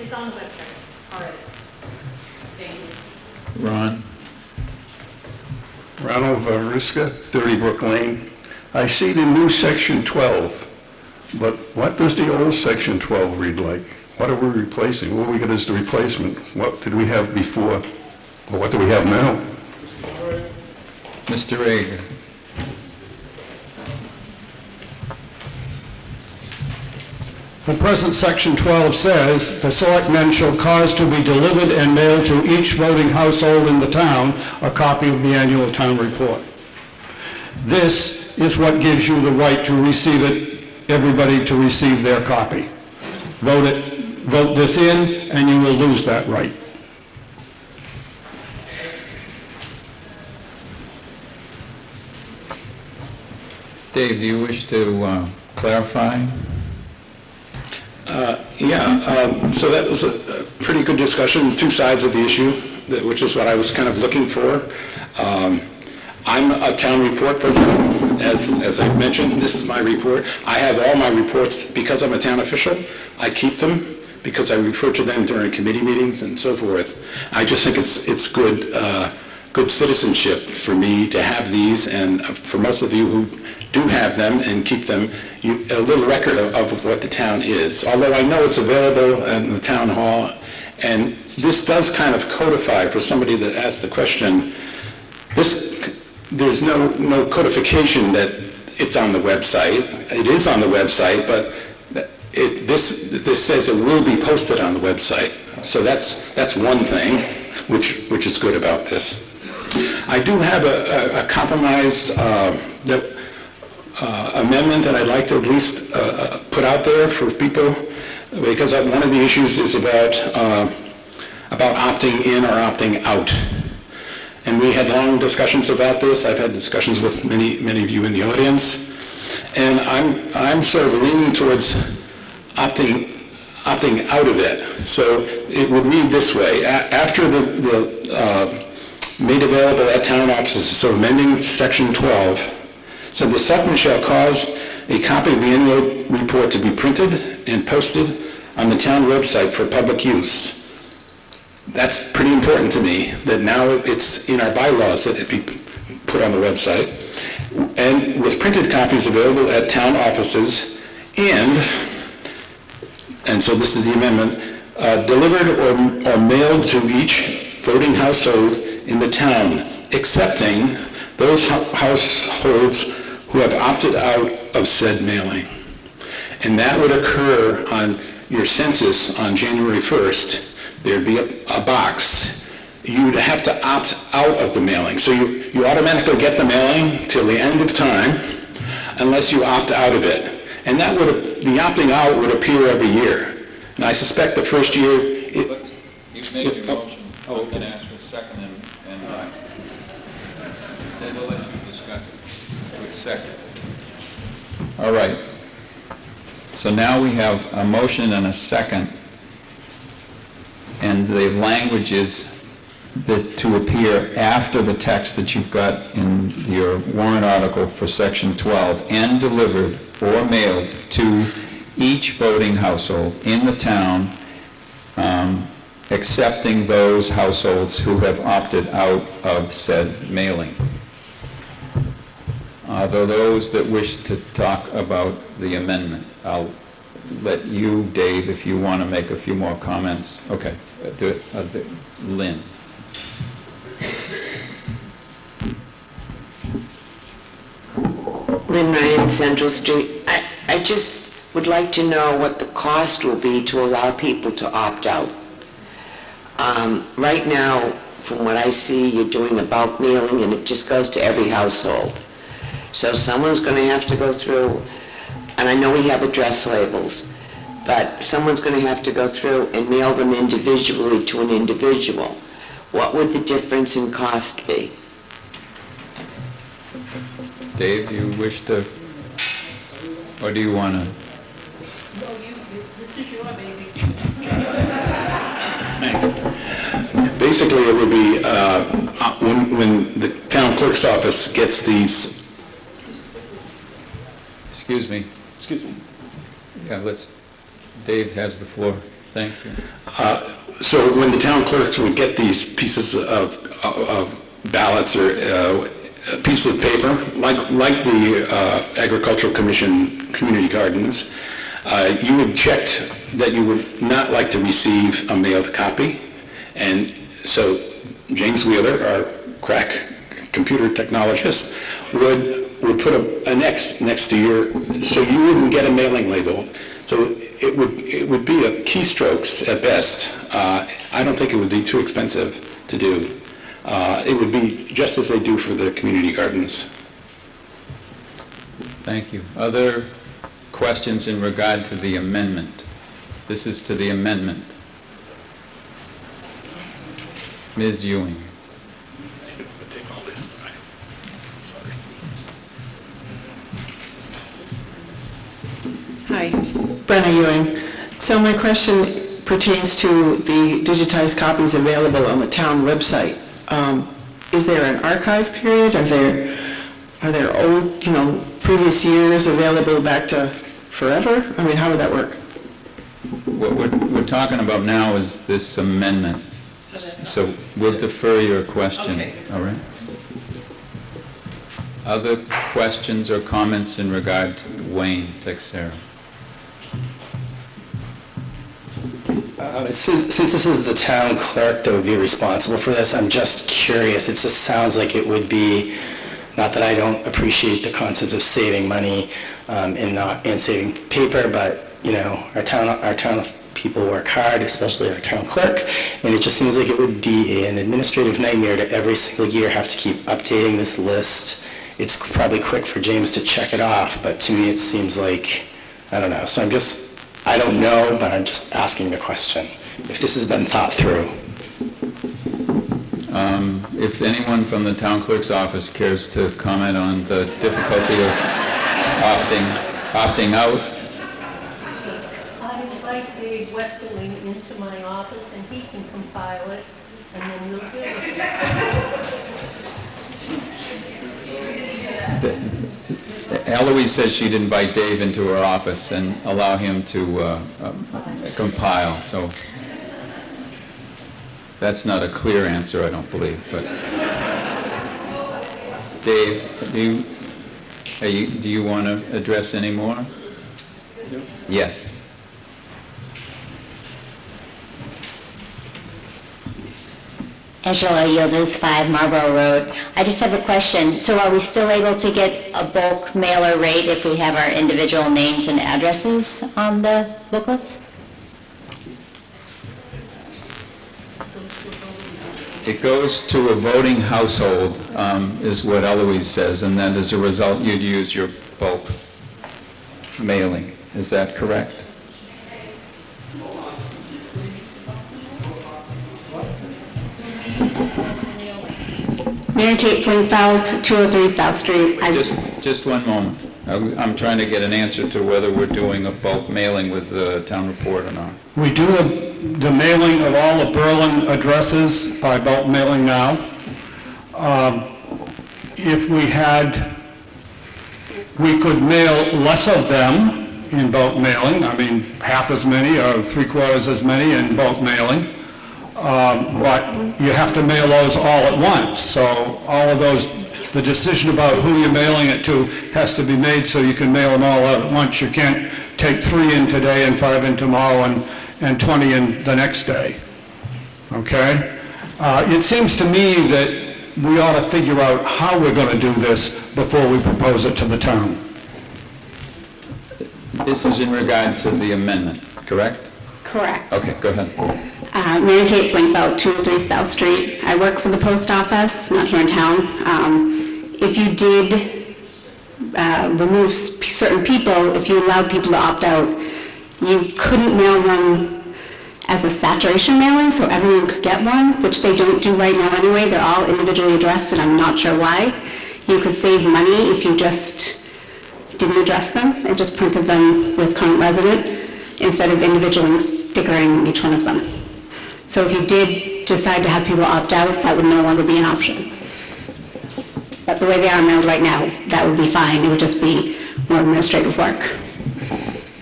It's on the website already. Thank you. Ron. Ronald Varuska, 30 Brook Lane. I see the new section 12, but what does the old section 12 read like? What are we replacing? What we get as the replacement? What did we have before? Or what do we have now? Mr. Ager. The present Section 12 says, "The selectmen shall cause to be delivered and mailed to each voting household in the town a copy of the annual town report." This is what gives you the right to receive it, everybody to receive their copy. Vote this in, and you will lose that right. Dave, do you wish to clarify? So that was a pretty good discussion, two sides of the issue, which is what I was kind of looking for. I'm a town report person, as I mentioned, this is my report. I have all my reports, because I'm a town official, I keep them, because I refer to them during committee meetings and so forth. I just think it's good citizenship for me to have these, and for most of you who do have them and keep them, a little record of what the town is. Although I know it's available in the town hall, and this does kind of codify, for somebody that asked the question, there's no codification that it's on the website. It is on the website, but this says it will be posted on the website. So that's one thing, which is good about this. I do have a compromise amendment that I'd like to at least put out there for people, because one of the issues is about opting in or opting out. And we had long discussions about this. I've had discussions with many of you in the audience, and I'm sort of leaning towards opting out of it. So it would read this way: after the made available at town offices, so amending section 12, so the selectmen shall cause a copy of the annual report to be printed and posted on the town website for public use. That's pretty important to me, that now it's in our bylaws that it be put on the website, and with printed copies available at town offices, and so this is the amendment, delivered or mailed to each voting household in the town, excepting those households who have opted out of said mailing. And that would occur on your census on January 1st. There'd be a box. You'd have to opt out of the mailing. So you automatically get the mailing till the end of time unless you opt out of it. And the opting out would appear every year. And I suspect the first year... You've made your motion. We can ask for a second, and then we'll let you discuss it. Quick second. All right. So now we have a motion and a second. And the language is to appear after the text that you've got in your warrant article for section 12, and delivered or mailed to each voting household in the town, excepting those households who have opted out of said mailing. Are there those that wish to talk about the amendment? I'll let you, Dave, if you want to make a few more comments. Okay. Lynn. Lynn Ryan, Central Street. I just would like to know what the cost will be to allow people to opt out. Right now, from what I see, you're doing a bulk mailing, and it just goes to every household. So someone's going to have to go through, and I know we have address labels, but someone's going to have to go through and mail them individually to an individual. What would the difference in cost be? Dave, do you wish to, or do you want to? This is your baby. Thanks. Basically, it would be when the town clerk's office gets these... Excuse me. Yeah, Dave has the floor. Thank you. So when the town clerks would get these pieces of ballots or pieces of paper, like the Agricultural Commission community gardens, you would check that you would not like to receive a mailed copy. And so James Wheeler, our crack computer technologist, would put an X next to so you wouldn't get a mailing label. So it would be a keystrokes at best. I don't think it would be too expensive to do. It would be just as they do for the community gardens. Thank you. Other questions in regard to the amendment? This is to the amendment. Ms. Ewing. Hi, Brenna Ewing. So my question pertains to the digitized copies available on the town website. Is there an archive period? Are there old, previous years available back to forever? I mean, how would that work? What we're talking about now is this amendment. So we'll defer your question. Okay. All right? Other questions or comments in regard to Wayne Texera? Since this is the town clerk that would be responsible for this, I'm just curious. It just sounds like it would be, not that I don't appreciate the concept of saving money and saving paper, but our town people work hard, especially our town clerk, and it just seems like it would be an administrative nightmare to every single year have to keep updating this list. It's probably quick for James to check it off, but to me it seems like, I don't know. So I don't know, but I'm just asking the question, if this has been thought through. If anyone from the town clerk's office cares to comment on the difficulty of opting out. I invite Dave Westerling into my office and he can compile it and then we'll deal with it. Eloise says she'd invite Dave into her office and allow him to compile, so that's not a clear answer, I don't believe, but Dave, do you want to address any more? Yes. Angela Yildiz, 5 Marlborough Road. I just have a question. So are we still able to get a bulk mailer rate if we have our individual names and addresses on the booklets? It goes to a voting household, is what Eloise says, and then as a result, you'd use your bulk mailing. Is that correct? Mary Kate Flingfeld, 203 South Street. Just one moment. I'm trying to get an answer to whether we're doing a bulk mailing with the town report or not. We do the mailing of all the Berlin addresses by bulk mailing now. If we could mail less of them in bulk mailing, I mean, half as many or 3/4 as many in bulk mailing. But you have to mail those all at once. So all of those, the decision about who you're mailing it to has to be made so you can mail them all out at once. You can't take 3 in today and 5 in tomorrow and 20 in the next day. Okay? It seems to me that we ought to figure out how we're going to do this before we propose it to the town. This is in regard to the amendment, correct? Correct. Okay, go ahead. Mary Kate Flingfeld, 203 South Street. I work for the post office, not here in town. If you did remove certain people, if you allowed people to opt out, you couldn't mail them as a saturation mailing, so everyone could get one, which they don't do right now anyway. They're all individually addressed, and I'm not sure why. You could save money if you just didn't address them and just printed them with current resident instead of individually stickering each one of them. So if you did decide to have people opt out, that would no longer be an option. But the way they are mailed right now, that would be fine. It would just be more administrative work.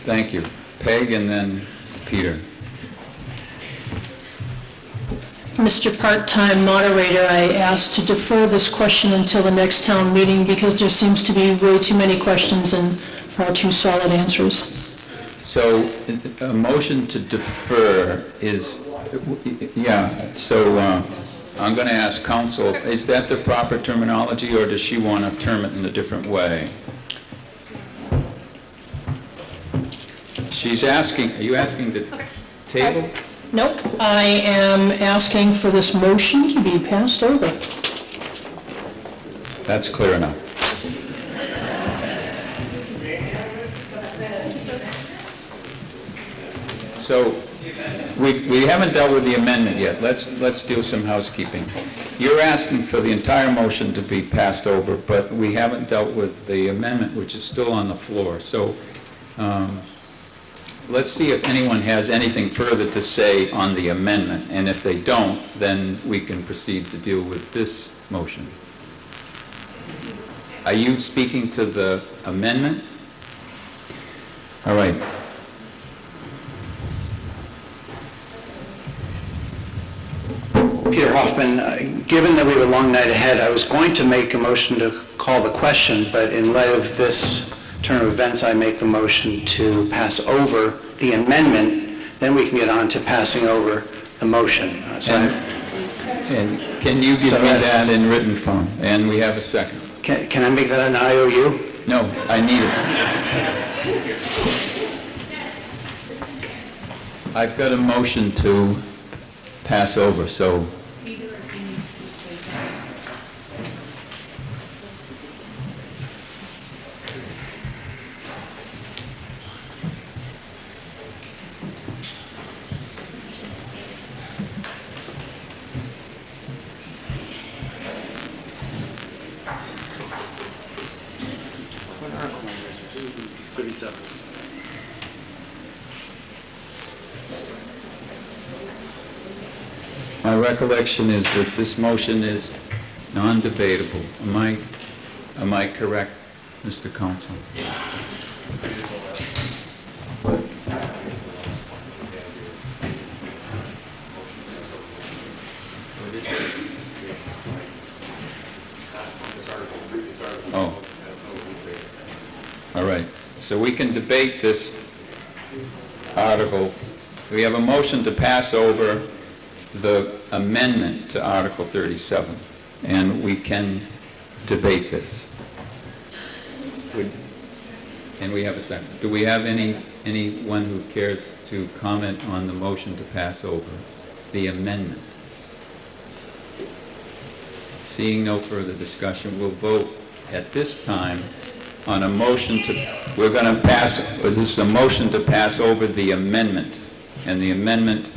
Thank you. Peg and then Peter. Mr. Part-Time Moderator, I asked to defer this question until the next town meeting because there seems to be way too many questions and far too solid answers. So a motion to defer is, I'm going to ask counsel, is that the proper terminology or does she want to term it in a different way? She's asking, are you asking to table? Nope, I am asking for this motion to be passed over. That's clear enough. So, we haven't dealt with the amendment yet. Let's do some housekeeping. You're asking for the entire motion to be passed over, but we haven't dealt with the amendment, which is still on the floor. So, let's see if anyone has anything further to say on the amendment, and if they don't, then we can proceed to deal with this motion. Are you speaking to the amendment? All right. Peter Hoffman, given that we have a long night ahead, I was going to make a motion to call the question, but in light of this turn of events, I make the motion to pass over the amendment, then we can get on to passing over the motion. And can you give me that in written form? And we have a second. Can I make that an IOU? No, I need it. I've got a motion to pass over, so... My recollection is that this motion is non-debatable. Am I correct, Mr. Counsel? Oh. All right. So we can debate this article. We have a motion to pass over the amendment to Article 37, and we can debate this. And we have a second. Do we have anyone who cares to comment on the motion to pass over the amendment? Seeing no further discussion, we'll vote at this time on a motion to, we're going to pass, was this a motion to pass over the amendment? And the amendment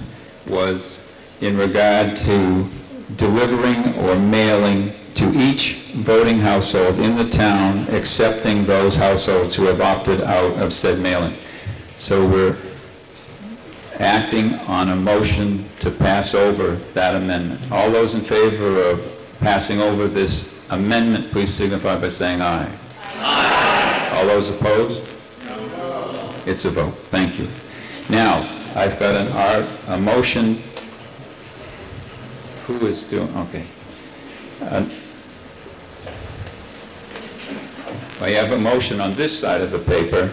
was in regard to delivering or mailing to each voting household in the town, excepting those households who have opted out of said mailing. So we're acting on a motion to pass over that amendment. All those in favor of passing over this amendment, please signify by saying aye. Aye. All those opposed? No. It's a vote. Thank you. Now, I've got a motion. Who is doing, okay. I have a motion on this side of the paper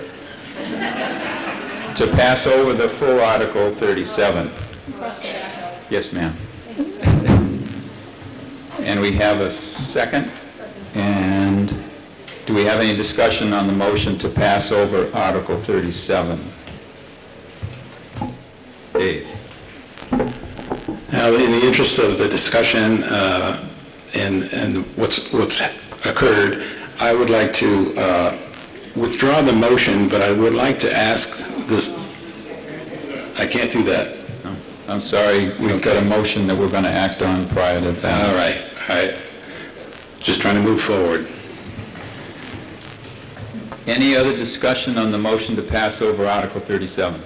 to pass over the full Article 37. Yes, ma'am. And we have a second. And do we have any discussion on the motion to pass over Article 37? Dave. Now, in the interest of the discussion and what's occurred, I would like to withdraw the motion, but I would like to ask this. I can't do that. No, I'm sorry, we've got a motion that we're going to act on prior to that. All right. Just trying to move forward. Any other discussion on the motion to pass over Article 37?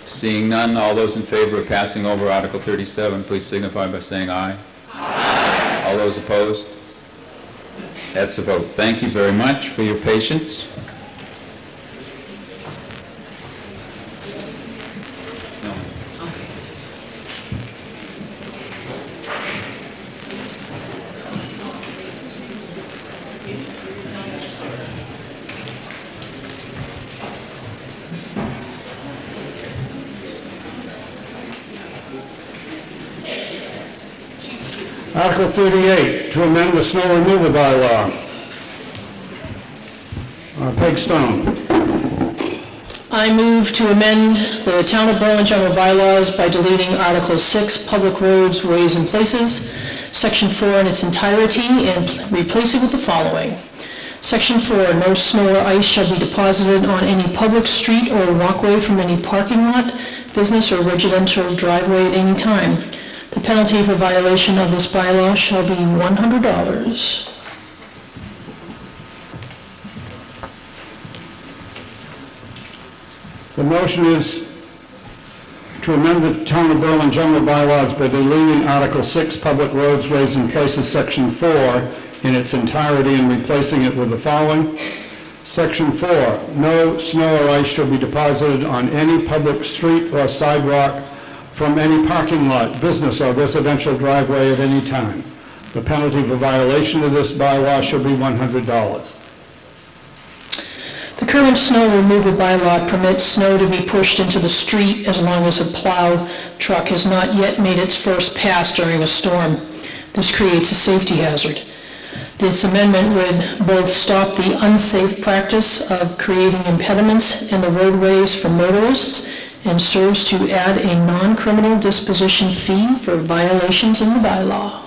Seeing none, all those in favor of passing over Article 37, please signify by saying aye. Aye. All those opposed? That's a vote. Thank you very much for your patience. Article 38, to amend the snow removal bylaw. Peg Stone. I move to amend the Town of Berlin general bylaws by deleting Article 6, Public Roads, Ways and Places, Section 4 in its entirety, and replace it with the following. Section 4, no snow or ice shall be deposited on any public street or walkway from any parking lot, business, or residential driveway at any time. The penalty for violation of this bylaw shall be $100. The motion is to amend the Town of Berlin general bylaws by deleting Article 6, Public Roads, Ways and Places, Section 4 in its entirety and replacing it with the following. Section 4, no snow or ice shall be deposited on any public street or sidewalk from any parking lot, business, or residential driveway at any time. The penalty for violation of this bylaw shall be $100. The current snow removal bylaw permits snow to be pushed into the street as long as a plow truck has not yet made its first pass during a storm. This creates a safety hazard. This amendment would both stop the unsafe practice of creating impediments in the roadways for motorists and serves to add a non-criminal disposition fee for violations in the bylaw.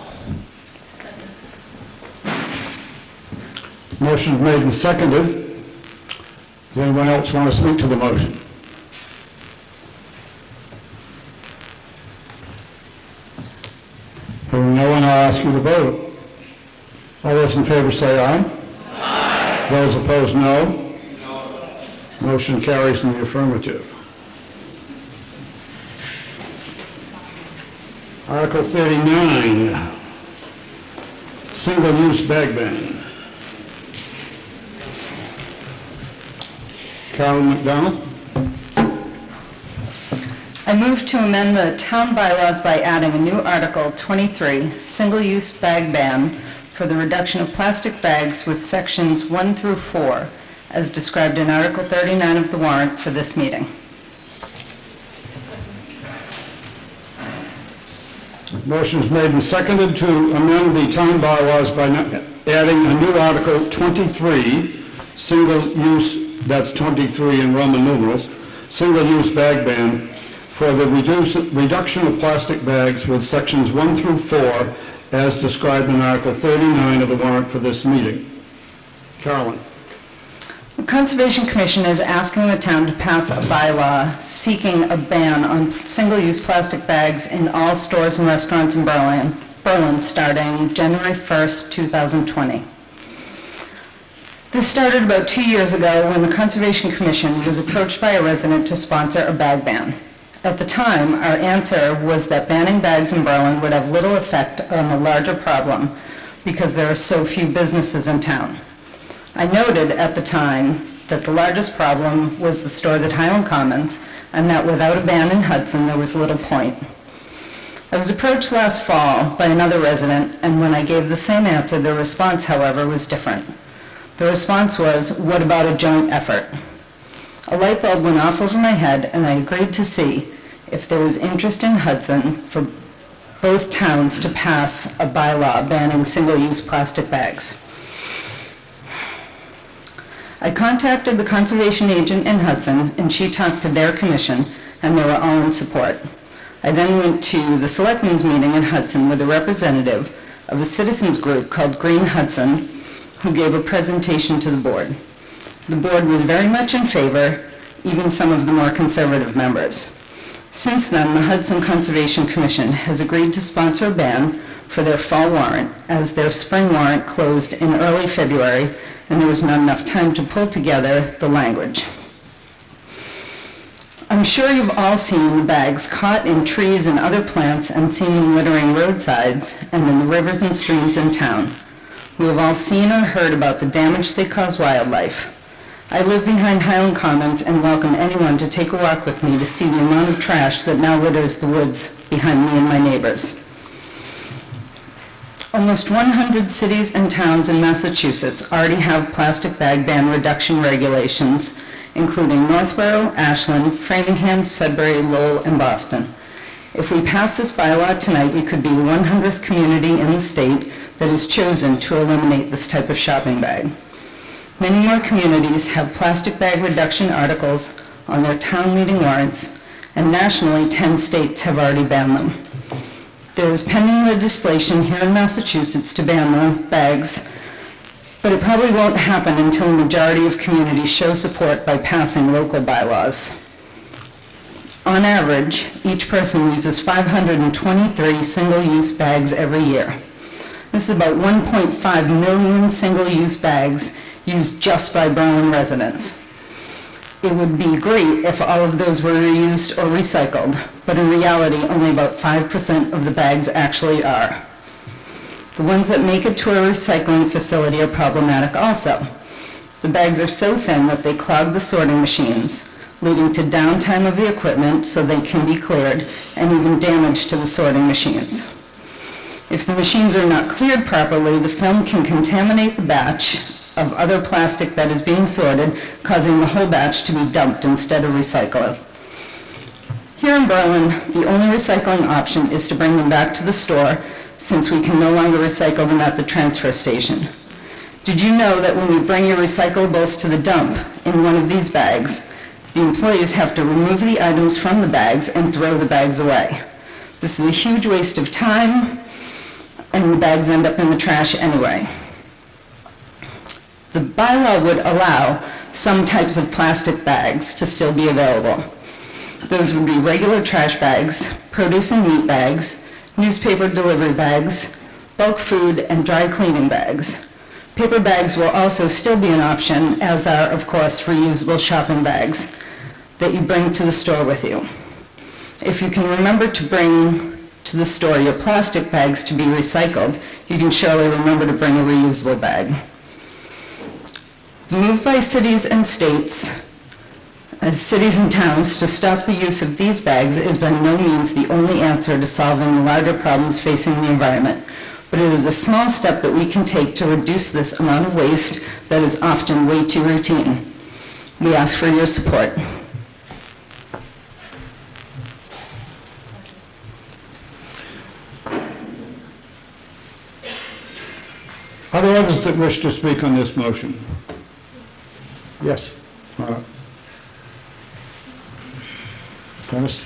Motion made and seconded. Does anyone else want to speak to the motion? Hearing no one, I'll ask you to vote. All those in favor say aye. Aye. Those opposed, no. No. Motion carries in the affirmative. Article 39, single-use bag ban. Carolyn McDonald. I move to amend the town bylaws by adding a new Article 23, single-use bag ban for the reduction of plastic bags with sections 1 through 4, as described in Article 39 of the warrant for this meeting. Motion is made and seconded to amend the town bylaws by adding a new Article 23, single-use, that's 23 in Roman numerals, single-use bag ban for the reduction of plastic bags with sections 1 through 4 as described in Article 39 of the warrant for this meeting. Carolyn. The Conservation Commission is asking the town to pass a bylaw seeking a ban on single-use plastic bags in all stores and restaurants in Berlin starting January 1st, 2020. This started about 2 years ago when the Conservation Commission was approached by a resident to sponsor a bag ban. At the time, our answer was that banning bags in Berlin would have little effect on the larger problem because there are so few businesses in town. I noted at the time that the largest problem was the stores at Highland Commons and that without a ban in Hudson, there was little point. I was approached last fall by another resident, and when I gave the same answer, the response, however, was different. The response was, "What about a joint effort?" A light bulb went off over my head, and I agreed to see if there was interest in Hudson for both towns to pass a bylaw banning single-use plastic bags. I contacted the conservation agent in Hudson, and she talked to their commission, and they were all in support. I then went to the selectmen's meeting in Hudson with a representative of a citizens group called Green Hudson, who gave a presentation to the board. The board was very much in favor, even some of the more conservative members. Since then, the Hudson Conservation Commission has agreed to sponsor a ban for their fall warrant, as their spring warrant closed in early February, and there was not enough time to pull together the language. I'm sure you've all seen the bags caught in trees and other plants and seen them littering roadsides and in the rivers and streams in town. We have all seen or heard about the damage they cause wildlife. I live behind Highland Commons and welcome anyone to take a walk with me to see the amount of trash that now litters the woods behind me and my neighbors. Almost 100 cities and towns in Massachusetts already have plastic bag ban reduction regulations, including Northborough, Ashland, Framingham, Sudbury, Lowell, and Boston. If we pass this bylaw tonight, we could be the 100th community in the state that has chosen to eliminate this type of shopping bag. Many more communities have plastic bag reduction articles on their town meeting warrants, and nationally, 10 states have already banned them. There is pending legislation here in Massachusetts to ban the bags, but it probably won't happen until a majority of communities show support by passing local bylaws. On average, each person uses 523 single-use bags every year. This is about 1.5 million single-use bags used just by Berlin residents. It would be great if all of those were reused or recycled, but in reality, only about 5% of the bags actually are. The ones that make it to a recycling facility are problematic also. The bags are so thin that they clog the sorting machines, leading to downtime of the equipment so they can be cleared, and even damage to the sorting machines. If the machines are not cleared properly, the film can contaminate the batch of other plastic that is being sorted, causing the whole batch to be dumped instead of recycled. Here in Berlin, the only recycling option is to bring them back to the store, since we can no longer recycle them at the transfer station. Did you know that when you bring your recyclables to the dump in one of these bags, the employees have to remove the items from the bags and throw the bags away? This is a huge waste of time, and the bags end up in the trash anyway. The bylaw would allow some types of plastic bags to still be available. Those would be regular trash bags, produce and meat bags, newspaper delivery bags, bulk food, and dry cleaning bags. Paper bags will also still be an option, as are, of course, reusable shopping bags that you bring to the store with you. If you can remember to bring to the store your plastic bags to be recycled, you can surely remember to bring a reusable bag. The move by cities and states, cities and towns to stop the use of these bags is by no means the only answer to solving the larger problems facing the environment, but it is a small step that we can take to reduce this amount of waste that is often way too routine. We ask for your support. Are there others that wish to speak on this motion? Yes. Dennis?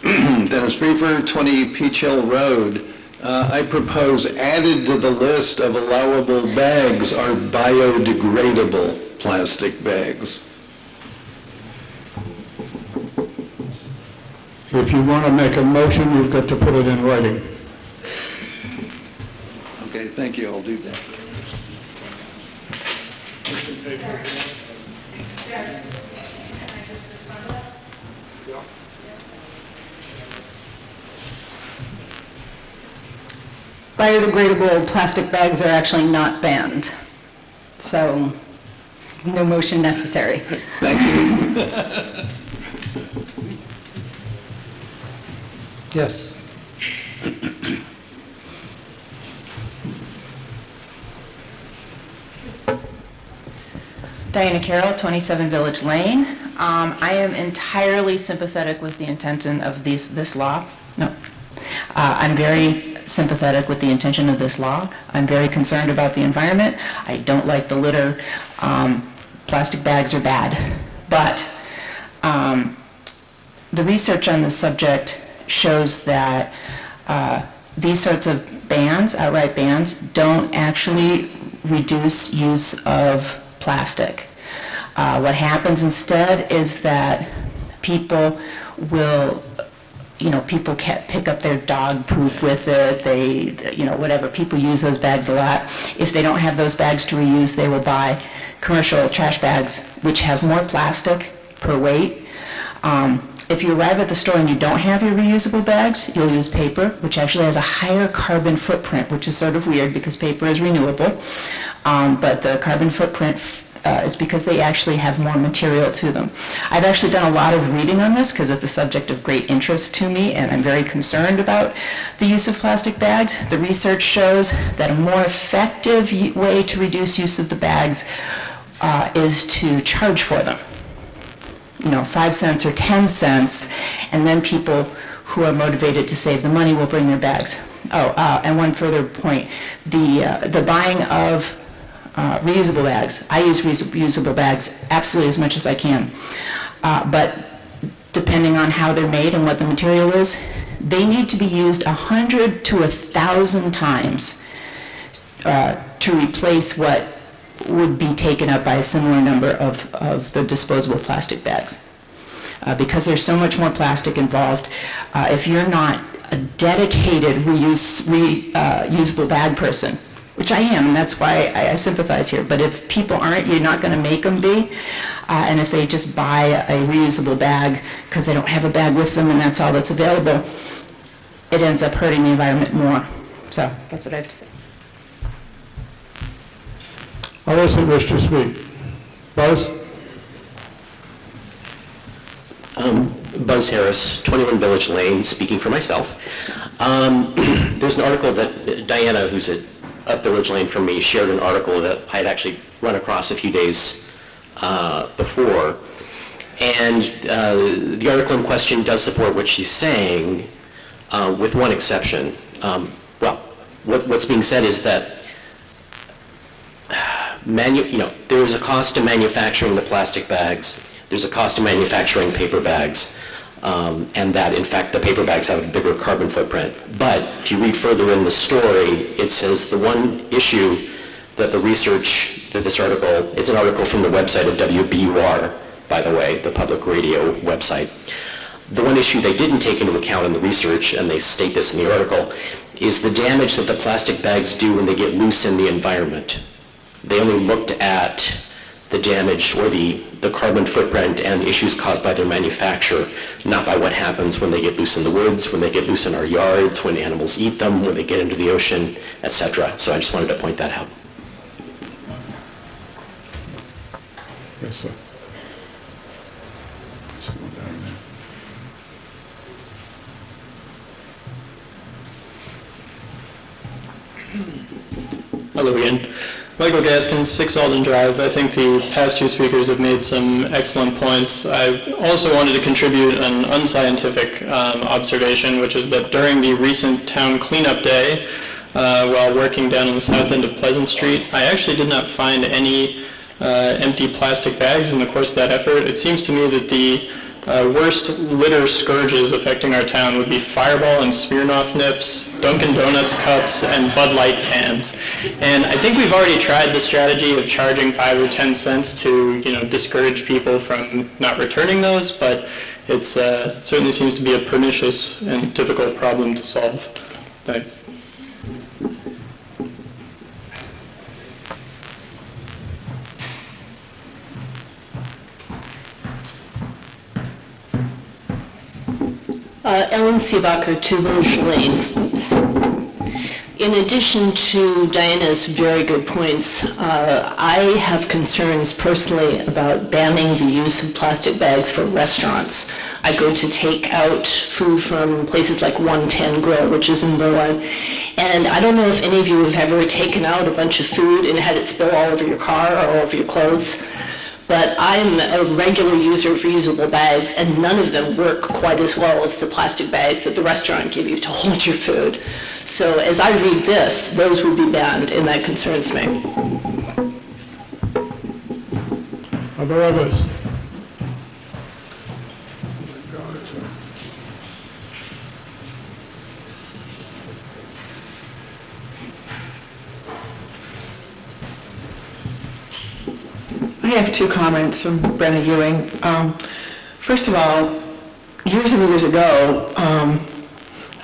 Dennis Briefer, 20 Peach Hill Road. I propose added to the list of allowable bags are biodegradable plastic bags. If you want to make a motion, you've got to put it in writing. Okay, thank you, I'll do that. Biodegradable plastic bags are actually not banned, so no motion necessary. Thank you. Yes. Diana Carroll, 27 Village Lane. I am entirely sympathetic with the intention of this law. No. I'm very sympathetic with the intention of this law. I'm very concerned about the environment. I don't like the litter. Plastic bags are bad. But the research on this subject shows that these sorts of bans, outright bans, don't actually reduce use of plastic. What happens instead is that people will, people can't pick up their dog poop with it, whatever, people use those bags a lot. If they don't have those bags to reuse, they will buy commercial trash bags, which have more plastic per weight. If you arrive at the store and you don't have your reusable bags, you'll use paper, which actually has a higher carbon footprint, which is sort of weird because paper is renewable. But the carbon footprint is because they actually have more material to them. I've actually done a lot of reading on this because it's a subject of great interest to me, and I'm very concerned about the use of plastic bags. The research shows that a more effective way to reduce use of the bags is to charge for them. 5 cents or 10 cents, and then people who are motivated to save the money will bring their bags. And one further point, the buying of reusable bags. I use reusable bags absolutely as much as I can. But depending on how they're made and what the material is, they need to be used 100 to 1,000 times to replace what would be taken up by a similar number of the disposable plastic bags. Because there's so much more plastic involved, if you're not a dedicated reusable bag person, which I am, and that's why I sympathize here, but if people aren't, you're not going to make them be. And if they just buy a reusable bag because they don't have a bag with them and that's all that's available, it ends up hurting the environment more. So that's what I have to say. Others that wish to speak? Buzz? Buzz Harris, 21 Village Lane, speaking for myself. There's an article that Diana, who's up Village Lane from me, shared an article that I had actually run across a few days before. And the article in question does support what she's saying, with one exception. What's being said is that there's a cost to manufacturing the plastic bags. There's a cost to manufacturing paper bags, and that, in fact, the paper bags have a bigger carbon footprint. But if you read further in the story, it says the one issue that the research, that this article, it's an article from the website of WBUR, by the way, the public radio website. The one issue they didn't take into account in the research, and they state this in the article, is the damage that the plastic bags do when they get loose in the environment. They only looked at the damage or the carbon footprint and issues caused by their manufacture, not by what happens when they get loose in the woods, when they get loose in our yards, when animals eat them, when they get into the ocean, etc. So I just wanted to point that out. Yes, sir. Someone down there. Hello again. Michael Gaskins, 6 Alden Drive. I think the past two speakers have made some excellent points. I also wanted to contribute an unscientific observation, which is that during the recent town cleanup day, while working down on the south end of Pleasant Street, I actually did not find any empty plastic bags in the course of that effort. It seems to me that the worst litter scourges affecting our town would be Fireball and Smirnoff nips, Dunkin' Donuts cups, and Bud Light cans. And I think we've already tried the strategy of charging 5 or 10 cents to, discourage people from not returning those, but it certainly seems to be a pernicious and difficult problem to solve. Thanks. Ellen Seebacher, 2 Village Lane. Oops. In addition to Diana's very good points, I have concerns personally about banning the use of plastic bags for restaurants. I go to take out food from places like 110 Grill, which is in Berlin, and I don't know if any of you have ever taken out a bunch of food and had it spill all over your car or all over your clothes. But I'm a regular user of reusable bags, and none of them work quite as well as the plastic bags that the restaurant give you to hold your food. So as I read this, those would be banned, and that concerns me. Are there others? I have 2 comments. I'm Brenna Ewing. First of all, years and years ago,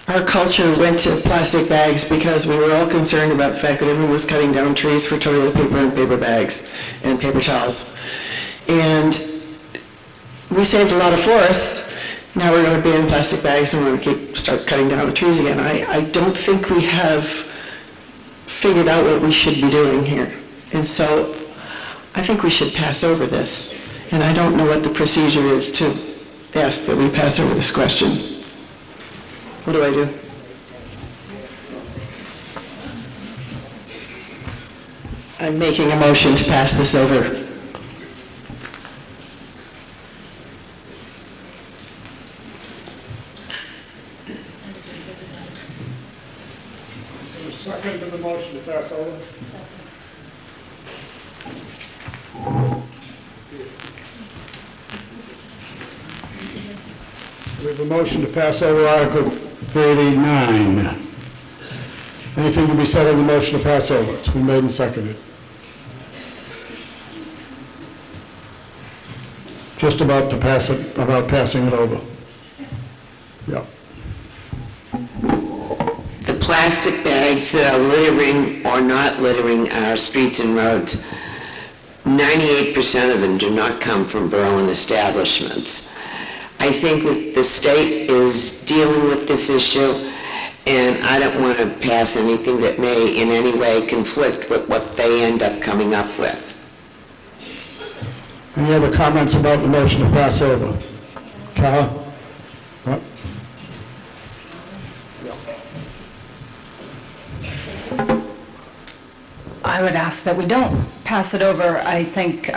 our culture went to plastic bags because we were all concerned about the fact that everyone was cutting down trees for toilet paper and paper bags and paper towels. And we saved a lot of forests. Now we're going to ban plastic bags and we're going to start cutting down the trees again. I don't think we have figured out what we should be doing here. And so I think we should pass over this, and I don't know what the procedure is to ask that we pass over this question. What do I do? I'm making a motion to pass this over. Second to the motion to pass over. We have a motion to pass over Article 39. Anything to be said on the motion to pass over? It's been made and seconded. Just about to pass it, about passing it over. Yeah. The plastic bags that are littering or not littering our streets and roads, 98% of them do not come from Berlin establishments. I think that the state is dealing with this issue, and I don't want to pass anything that may in any way conflict with what they end up coming up with. Any other comments about the motion to pass over? Carol? What? I would ask that we don't pass it over. I think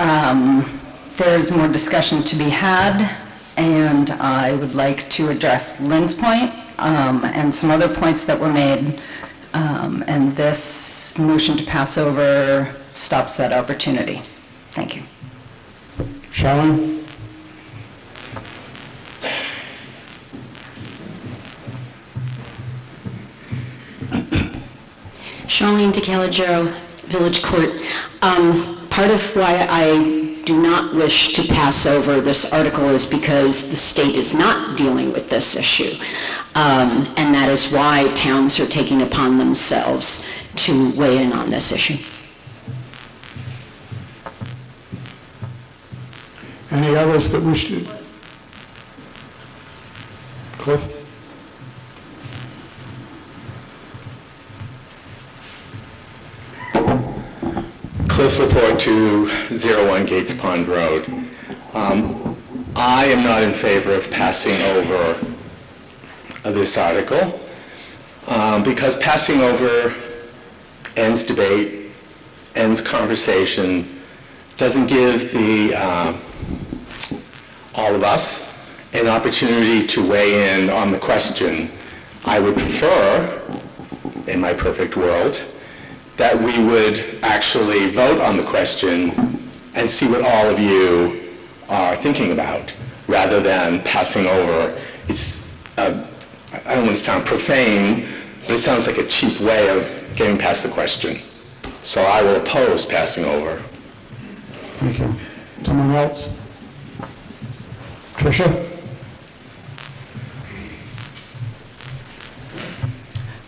there's more discussion to be had, and I would like to address Lynn's point and some other points that were made, and this motion to pass over stops that opportunity. Thank you. Sharon? Charlene DeCalagero, Village Court. Part of why I do not wish to pass over this article is because the state is not dealing with this issue. And that is why towns are taking upon themselves to weigh in on this issue. Any others that wish to? Cliff? Cliff Laporte to 01 Gates Pond Road. I am not in favor of passing over this article because passing over ends debate, ends conversation, doesn't give all of us an opportunity to weigh in on the question. I would prefer, in my perfect world, that we would actually vote on the question and see what all of you are thinking about, rather than passing over. It's, I don't want to sound profane, but it sounds like a cheap way of getting past the question. So I will oppose passing over. Thank you. Someone else? Tricia?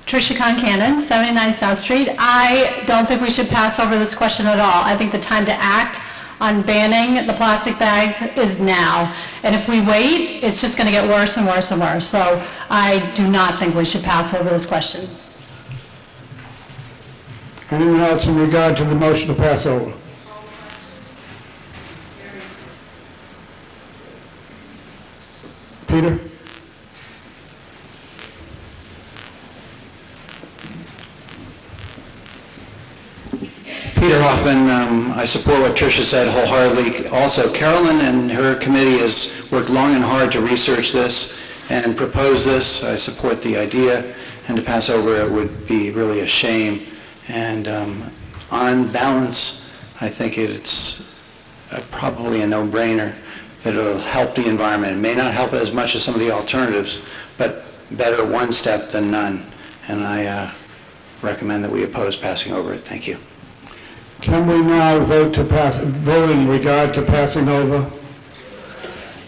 Tricia Concanon, 79 South Street. I don't think we should pass over this question at all. I think the time to act on banning the plastic bags is now. And if we wait, it's just going to get worse and worse and worse. So I do not think we should pass over this question. Anyone else in regard to the motion to pass over? Peter? Peter Hoffman, I support what Tricia said wholeheartedly. Also, Carolyn and her committee has worked long and hard to research this and propose this. I support the idea, and to pass over it would be really a shame. And on balance, I think it's probably a no-brainer that it'll help the environment. It may not help as much as some of the alternatives, but better one step than none. And I recommend that we oppose passing over it. Thank you. Can we now vote in regard to passing over?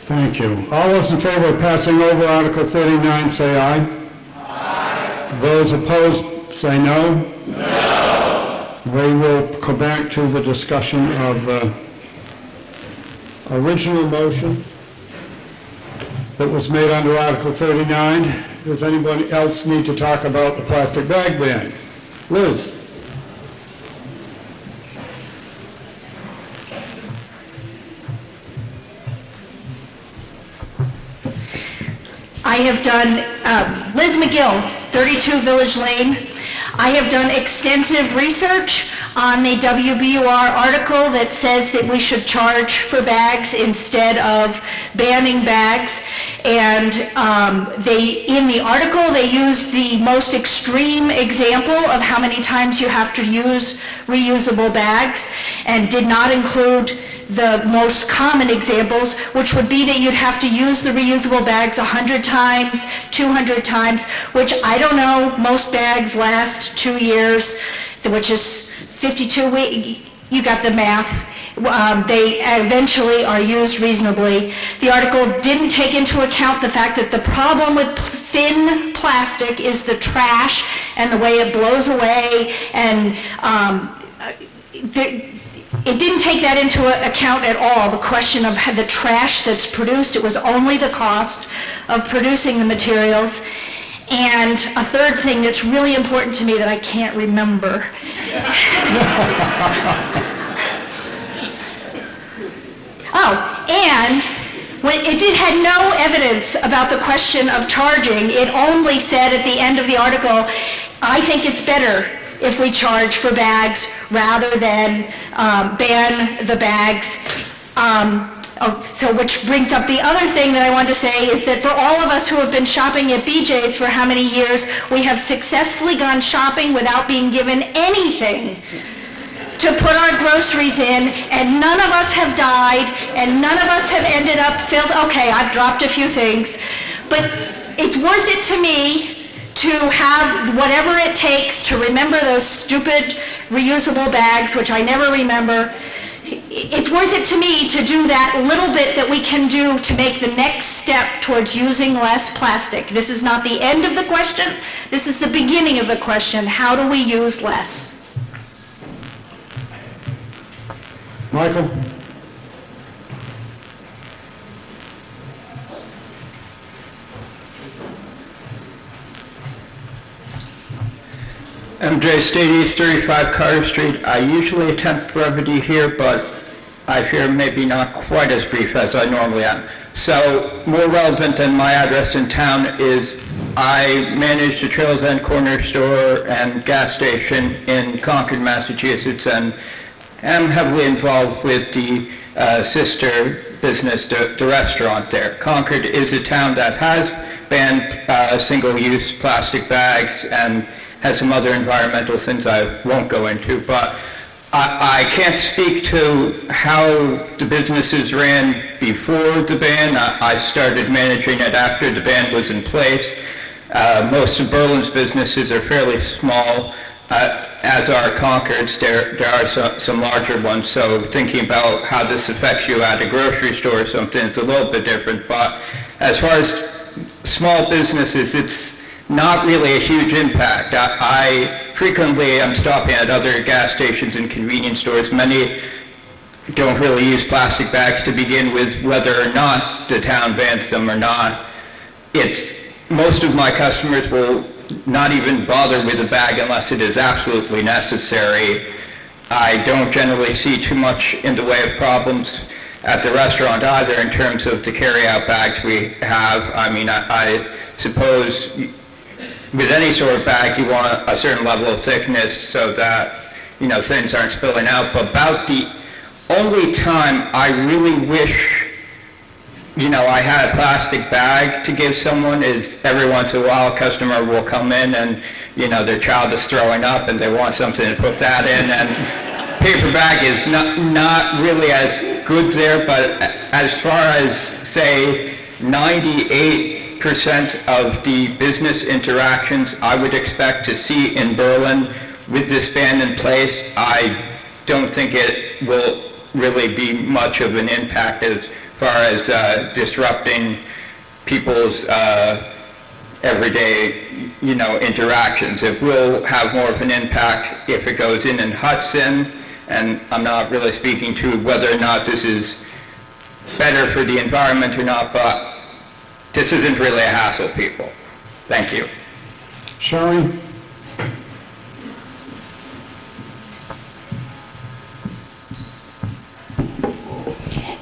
Thank you. All those in favor of passing over Article 39, say aye. Aye. Those opposed, say no. No. We will go back to the discussion of the original motion that was made under Article 39. Does anybody else need to talk about the plastic bag ban? Liz? I have done, Liz McGill, 32 Village Lane. I have done extensive research on the WBUR article that says that we should charge for bags instead of banning bags. And in the article, they used the most extreme example of how many times you have to use reusable bags and did not include the most common examples, which would be that you'd have to use the reusable bags 100 times, 200 times, which I don't know, most bags last 2 years, which is 52 weeks, you got the math. They eventually are used reasonably. The article didn't take into account the fact that the problem with thin plastic is the trash and the way it blows away, and it didn't take that into account at all, the question of the trash that's produced. It was only the cost of producing the materials. And a third thing that's really important to me that I can't remember. And when it had no evidence about the question of charging. It only said at the end of the article, I think it's better if we charge for bags rather than ban the bags. So which brings up the other thing that I want to say is that for all of us who have been shopping at BJ's for how many years, we have successfully gone shopping without being given anything to put our groceries in, and none of us have died, and none of us have ended up filled. Okay, I've dropped a few things, but it's worth it to me to have whatever it takes to remember those stupid reusable bags, which I never remember. It's worth it to me to do that little bit that we can do to make the next step towards using less plastic. This is not the end of the question. This is the beginning of the question. How do we use less? Michael? MJ State East 35 Carter Street. I usually attempt brevity here, but I fear maybe not quite as brief as I normally am. So more relevant than my address in town is I manage the Trails End Corner Store and gas station in Concord, Massachusetts, and am heavily involved with the sister business, the restaurant there. Concord is a town that has banned single-use plastic bags and has some other environmental things I won't go into, but I can't speak to how the businesses ran before the ban. I started managing it after the ban was in place. Most of Berlin's businesses are fairly small, as are Concord's. There are some larger ones, so thinking about how this affects you at a grocery store or something is a little bit different, but as far as small businesses, it's not really a huge impact. I frequently am stopping at other gas stations and convenience stores. Many don't really use plastic bags to begin with, whether or not the town bans them or not. Most of my customers will not even bother with a bag unless it is absolutely necessary. I don't generally see too much in the way of problems at the restaurant either in terms of the carry-out bags we have. I mean, I suppose with any sort of bag, you want a certain level of thickness so that, things aren't spilling out. But about the only time I really wish, I had a plastic bag to give someone is every once in a while a customer will come in and, their child is throwing up and they want something to put that in. And paper bag is not really as good there, but as far as, say, 98% of the business interactions I would expect to see in Berlin with this ban in place, I don't think it will really be much of an impact as far as disrupting people's everyday, interactions. It will have more of an impact if it goes in Hudson, and I'm not really speaking to whether or not this is better for the environment or not, but this isn't really a hassle, people. Thank you. Shirley?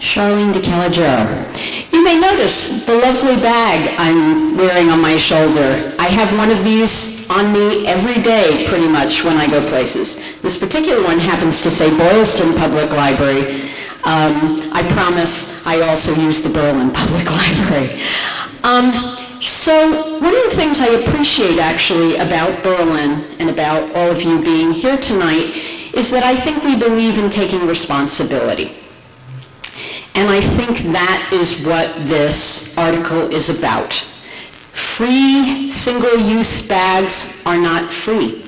Charlene DeCalagero. You may notice the lovely bag I'm wearing on my shoulder. I have one of these on me every day, pretty much, when I go places. This particular one happens to say Boylston Public Library. I promise I also use the Berlin Public Library. So one of the things I appreciate actually about Berlin and about all of you being here tonight is that I think we believe in taking responsibility. And I think that is what this article is about. Free single-use bags are not free.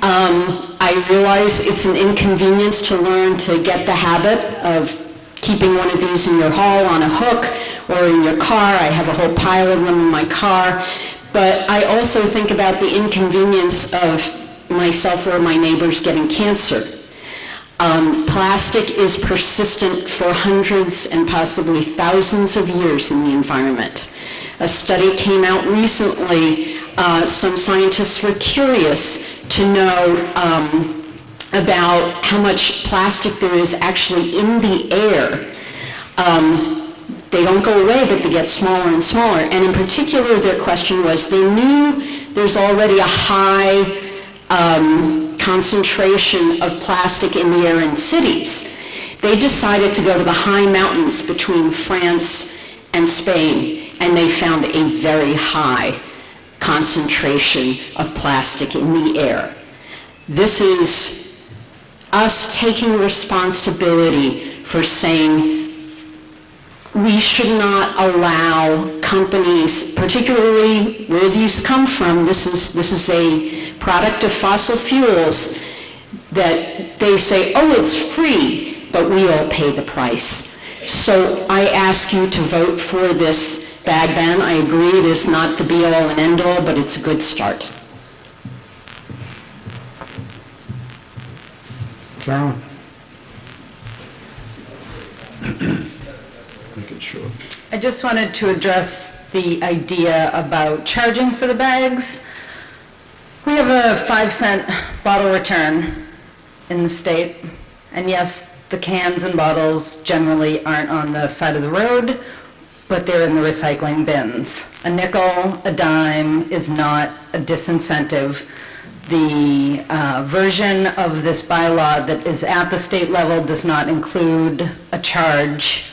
I realize it's an inconvenience to learn to get the habit of keeping one of these in your hall on a hook or in your car. I have a whole pile of them in my car. But I also think about the inconvenience of myself or my neighbors getting cancer. Plastic is persistent for hundreds and possibly thousands of years in the environment. A study came out recently. Some scientists were curious to know about how much plastic there is actually in the air. They don't go away, but they get smaller and smaller. And in particular, their question was, they knew there's already a high concentration of plastic in the air in cities. They decided to go to the high mountains between France and Spain, and they found a very high concentration of plastic in the air. This is us taking responsibility for saying we should not allow companies, particularly where these come from, this is a product of fossil fuels, that they say, oh, it's free, but we all pay the price. So I ask you to vote for this bag ban. I agree it is not the be-all and end-all, but it's a good start. Karen? Make it short. I just wanted to address the idea about charging for the bags. We have a 5-cent bottle return in the state, and yes, the cans and bottles generally aren't on the side of the road, but they're in the recycling bins. A nickel, a dime is not a disincentive. The version of this bylaw that is at the state level does not include a charge.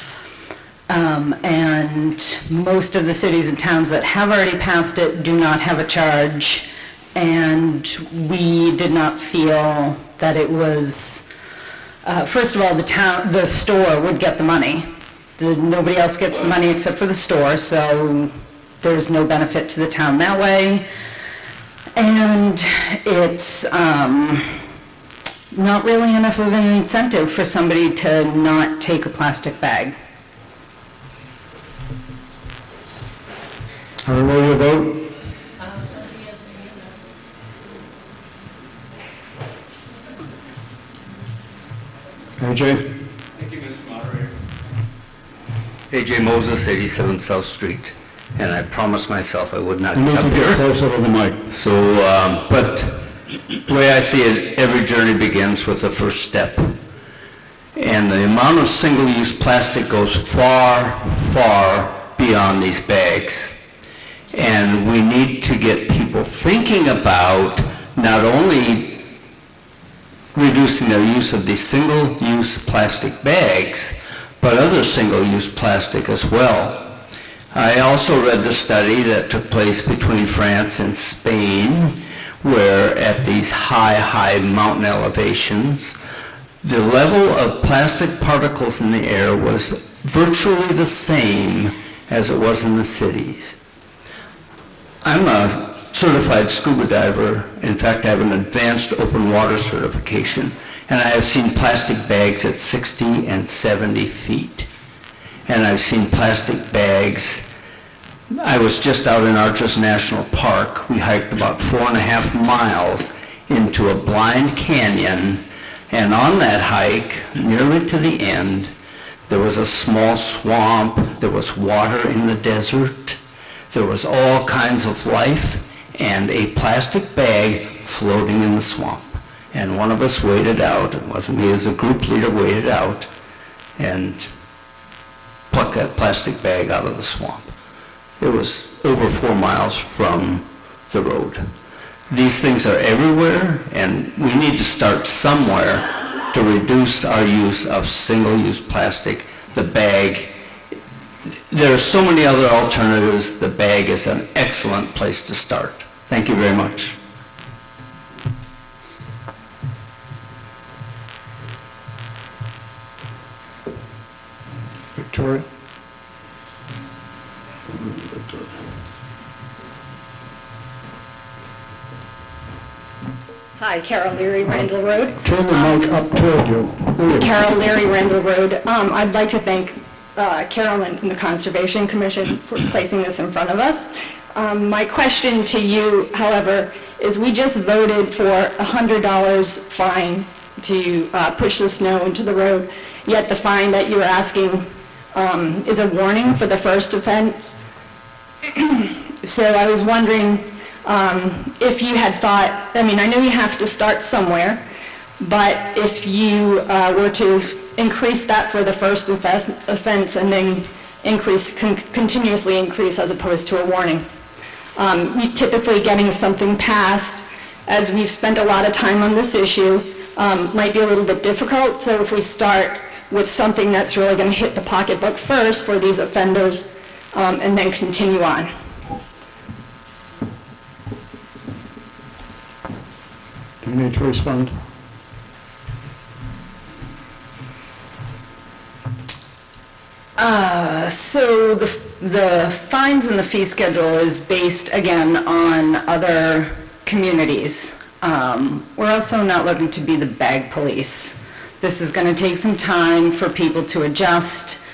And most of the cities and towns that have already passed it do not have a charge. And we did not feel that it was, first of all, the store would get the money. Nobody else gets the money except for the store, so there's no benefit to the town that way. And it's not really enough of an incentive for somebody to not take a plastic bag. How will you vote? AJ? Thank you, Mr. Moderator. AJ Moses, 87 South Street, and I promised myself I would not You need get to up get here. closer to the mic. So, but the way I see it, every journey begins with the first step. And the amount of single-use plastic goes far, far beyond these bags. And we need to get people thinking about not only reducing their use of these single-use plastic bags, but other single-use plastic as well. I also read the study that took place between France and Spain, where at these high mountain elevations, the level of plastic particles in the air was virtually the same as it was in the cities. I'm a certified scuba diver. In fact, I have an advanced open water certification, and I have seen plastic bags at 60 and 70 feet. And I've seen plastic bags. I was just out in Arches National Park. We hiked about 4.5 miles into a blind canyon, and on that hike, nearly to the end, there was a small swamp, there was water in the desert, there was all kinds of life, and a plastic bag floating in the swamp. And one of us waded out, it wasn't me, as a group leader waded out, and plucked that plastic bag out of the swamp. It was over 4 miles from the road. These things are everywhere, and we need to start somewhere to reduce our use of single-use plastic. The bag, there are so many other alternatives. The bag is an excellent place to start. Thank you very much. Victoria? Hi, Carol Leary, Randall Road. Turn the mic up toward you. Carol Leary, Randall Road. I'd like to thank Carolyn and the Conservation Commission for placing this in front of us. My question to you, however, is we just voted for $100 fine to push the snow into the road, yet the fine that you're asking is a warning for the first offense. So I was wondering if you had thought, I mean, I know you have to start somewhere, but if you were to increase that for the first offense and then continuously increase as opposed to a warning. Typically getting something passed, as we've spent a lot of time on this issue, might be a little bit difficult. So if we start with something that's really going to hit the pocketbook first for these offenders and then continue on. Do you need to respond? So the fines and the fee schedule is based, again, on other communities. We're also not looking to be the bag police. This is going to take some time for people to adjust.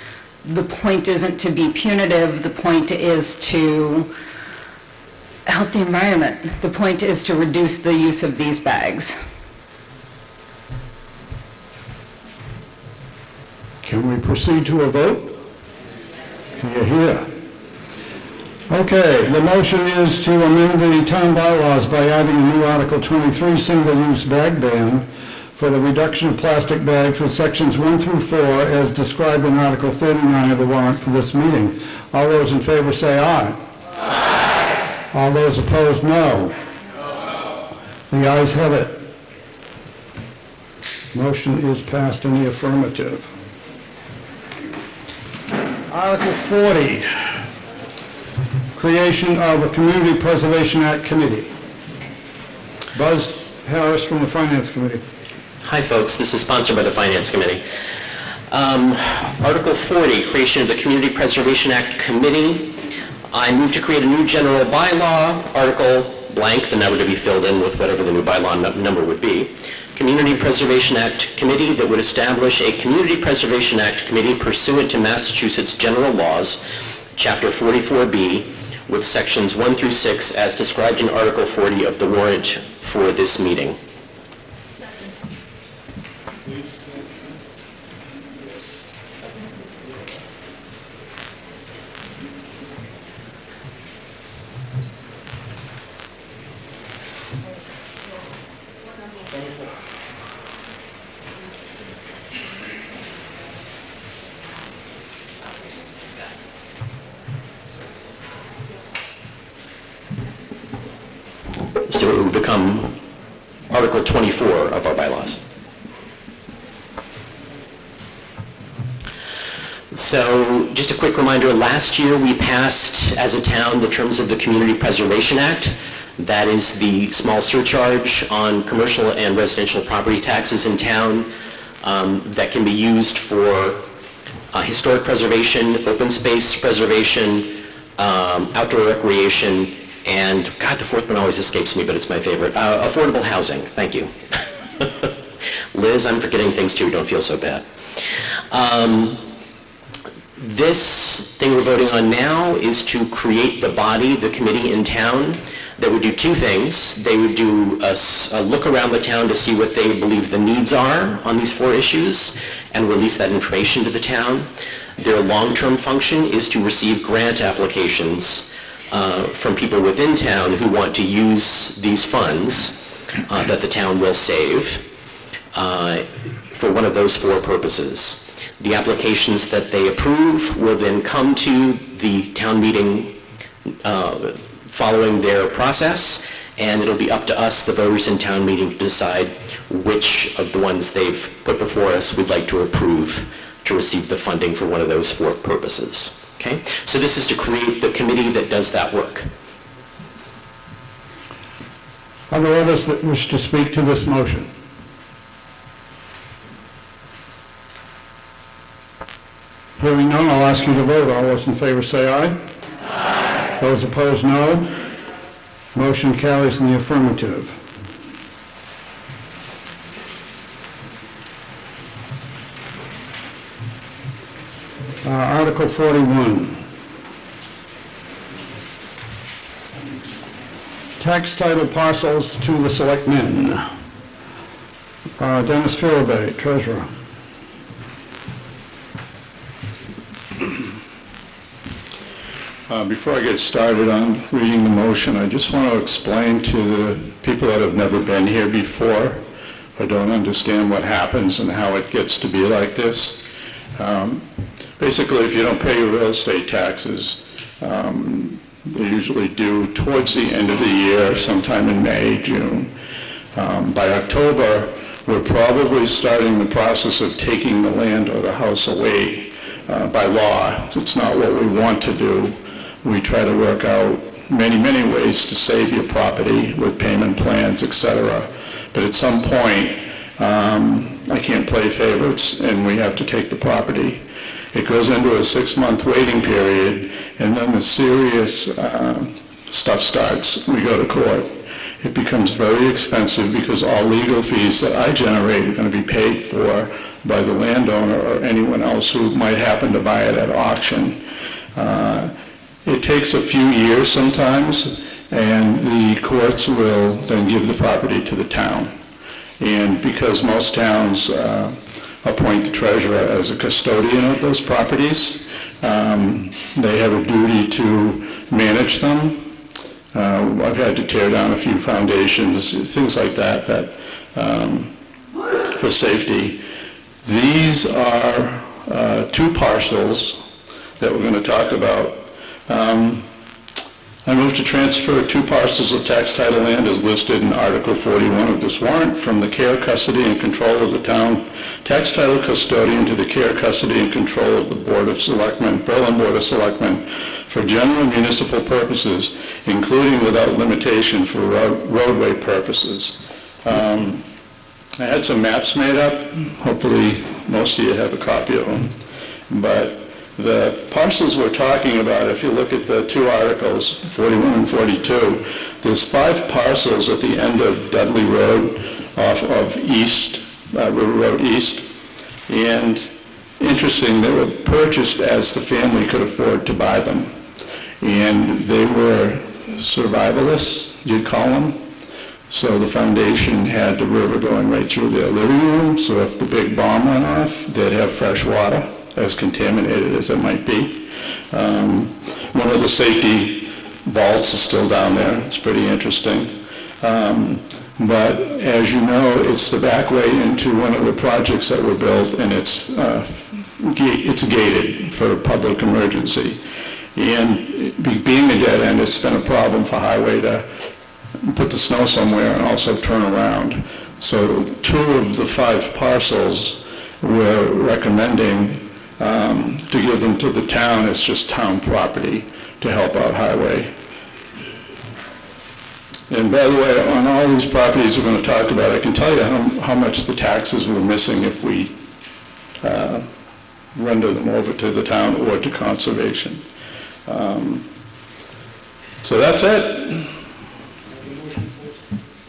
The point isn't to be punitive. The point is to help the environment. The point is to reduce the use of these bags. Can we proceed to a vote? Can you hear? Okay, the motion is to amend the town bylaws by adding a new Article 23 single-use bag ban for the reduction of plastic bags with sections 1 through 4 as described in Article 39 of the warrant for this meeting. All those in favor say aye. Aye. All those opposed, no. No. The ayes have it. Motion is passed in the affirmative. Article 40, creation of a Community Preservation Act Committee. Buzz Harris from the Finance Committee. Hi, folks. This is sponsored by the Finance Committee. Article 40, creation of the Community Preservation Act Committee. I move to create a new general bylaw, Article blank, then that would be filled in with whatever the new bylaw number would be. Community Preservation Act Committee that would establish a Community Preservation Act Committee pursuant to Massachusetts General Laws, Chapter 44B, with sections 1 through 6 as described in Article 40 of the warrant for this meeting. So it would become Article 24 of our bylaws. So just a quick reminder, last year we passed as a town the terms of the Community Preservation Act. That is the small surcharge on commercial and residential property taxes in town that can be used for historic preservation, open space preservation, outdoor recreation, and, God, the fourth one always escapes me, but it's my favorite. Affordable housing. Thank you. Liz, I'm forgetting things too. Don't feel so bad. This thing we're voting on now is to create the body, the committee in town, that would do two things. They would do a look around the town to see what they believe the needs are on these 4 issues and release that information to the town. Their long-term function is to receive grant applications from people within town who want to use these funds that the town will save for one of those 4 purposes. The applications that they approve will then come to the town meeting following their process, and it'll be up to us, the voters in town meeting, to decide which of the ones they've put before us we'd like to approve to receive the funding for one of those 4 purposes. Okay? So this is to create the committee that does that work. Are there others that wish to speak to this motion? Hearing none, I'll ask you to vote. All those in favor say aye. Aye. Those opposed, no. Motion carries in the affirmative. Article 41. Tax title parcels to the selectmen. Dennis Philibay, Treasurer. Before I get started on reading the motion, I just want to explain to the people that have never been here before or don't understand what happens and how it gets to be like this. Basically, if you don't pay your real estate taxes, they're usually due towards the end of the year, sometime in May, June. By October, we're probably starting the process of taking the land or the house away by law. It's not what we want to do. We try to work out many, many ways to save your property with payment plans, etc. But at some point, I can't play favorites, and we have to take the property. It goes into a 6-month waiting period, and then the serious stuff starts. We go to court. It becomes very expensive because all legal fees that I generate are going to be paid for by the landowner or anyone else who might happen to buy it at auction. It takes a few years sometimes, and the courts will then give the property to the town. And because most towns appoint the treasurer as a custodian of those properties, they have a duty to manage them. I've had to tear down a few foundations, things like that, for safety. These are 2 parcels that we're going to talk about. I move to transfer 2 parcels of tax title land as listed in Article 41 of this warrant from the care, custody, and control of the town tax title custodian to the care, custody, and control of the Board of Selectmen, Berlin Board of Selectmen, for general municipal purposes, including without limitation for roadway purposes. I had some maps made up. Hopefully, most of you have a copy of them. But the parcels we're talking about, if you look at the 2 articles, 41 and 42, there's 5 parcels at the end of Dudley Road off of River Road East. And interesting, they were purchased as the family could afford to buy them. And they were survivalists, you'd call them. So the foundation had the river going right through their living room, so if the big bomb went off, they'd have fresh water, as contaminated as it might be. One of the safety vaults is still down there. It's pretty interesting. But as you know, it's the back way into one of the projects that were built, and it's gated for public emergency. And being a dead end, it's been a problem for highway to put the snow somewhere and also turn around. So 2 of the 5 parcels we're recommending to give them to the town as just town property to help out highway. And by the way, on all these properties we're going to talk about, I can tell you how much the taxes were missing if we render them over to the town or to conservation. So that's it.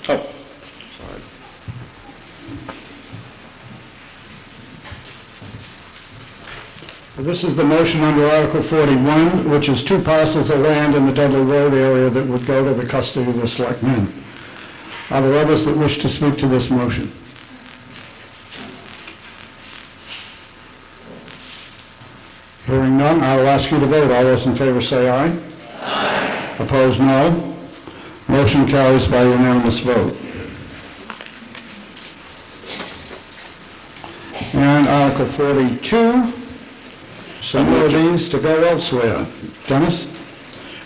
Oh, sorry. This is the motion under Article 41, which is 2 parcels of land in the Dudley Road area that would go to the custody of the selectmen. Are there others that wish to speak to this motion? Hearing none, I'll ask you to vote. All those in favor say aye. Aye. Opposed, no. Motion carries by unanimous vote. And Article 42, similar to these to go elsewhere. Dennis?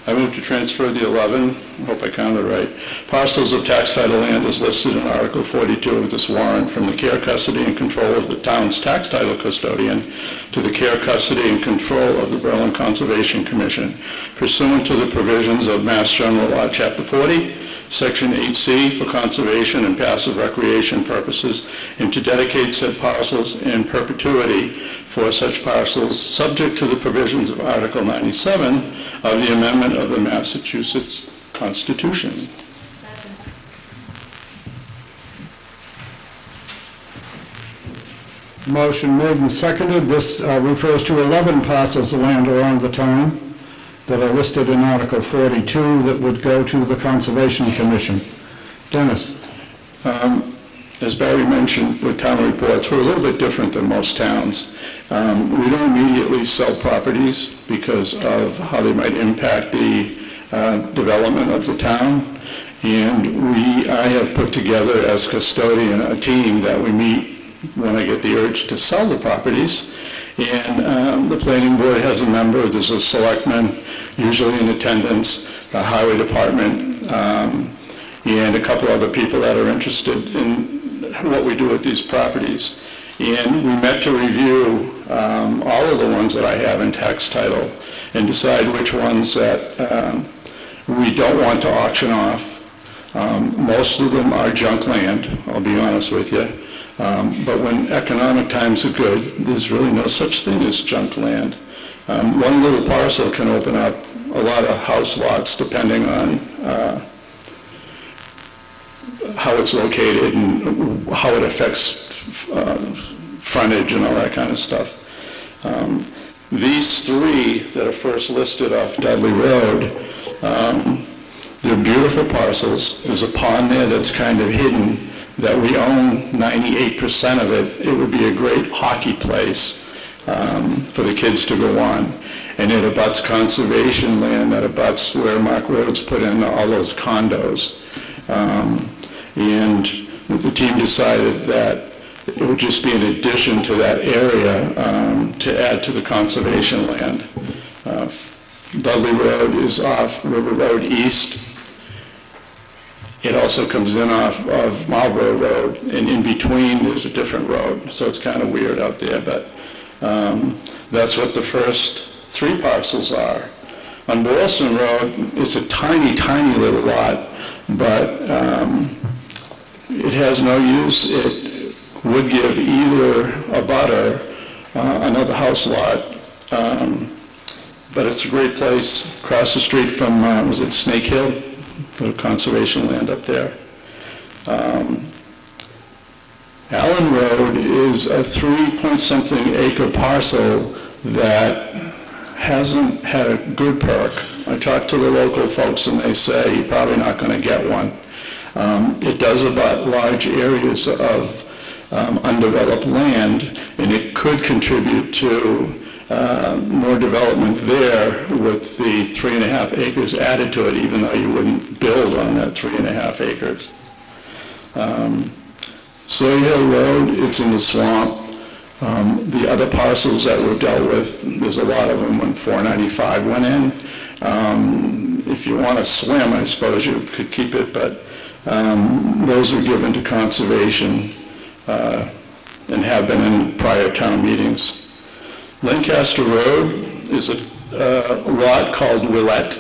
I move to transfer the 11, I hope I counted right, parcels of tax title land as listed in Article 42 of this warrant from the care, custody, and control of the town's tax title custodian to the care, custody, and control of the Berlin Conservation Commission pursuant to the provisions of Mass General Law, Chapter 40, Section 8C for conservation and passive recreation purposes, and to dedicate said parcels in perpetuity for such parcels, subject to the provisions of Article 97 of the amendment of the Massachusetts Constitution. Motion made and seconded. This refers to 11 parcels of land around the town that are listed in Article 42 that would go to the Conservation Commission. Dennis? As Barry mentioned with town reports, we're a little bit different than most towns. We don't immediately sell properties because of how they might impact the development of the town. And I have put together as custodian a team that we meet when I get the urge to sell the properties. And the planning board has a member, there's a selectman, usually in attendance, the highway department, and a couple other people that are interested in what we do with these properties. And we met to review all of the ones that I have in tax title and decide which ones that we don't want to auction off. Most of them are junk land, I'll be honest with you. But when economic times are good, there's really no such thing as junk land. One little parcel can open up a lot of house lots depending on how it's located and how it affects frontage and all that kind of stuff. These three that are first listed off Dudley Road, they're beautiful parcels. There's a pond there that's kind of hidden that we own 98% of it. It would be a great hockey place for the kids to go on. And it abuts conservation land that abuts where Mark Rhodes put in all those condos. And the team decided that it would just be an addition to that area to add to the conservation land. Dudley Road is off River Road East. It also comes in off of Marlborough Road, and in between there's a different road, so it's kind of weird out there, but that's what the first three parcels are. On Boylston Road, it's a tiny, tiny little lot, but it has no use. It would give either a butter another house lot, but it's a great place across the street from, was it Snake Hill? The conservation land up there. Allen Road is a 3-point-something acre parcel that hasn't had a good perk. I talked to the local folks and they say you're probably not going to get one. It does abut large areas of undeveloped land, and it could contribute to more development there with the 3.5 acres added to it, even though you wouldn't build on that 3.5 acres. Sawyer Hill Road, it's in the swamp. The other parcels that were dealt with, there's a lot of them when 495 went in. If you want to swim, I suppose you could keep it, but those were given to conservation and have been in prior town meetings. Lancaster Road is a lot called Willette,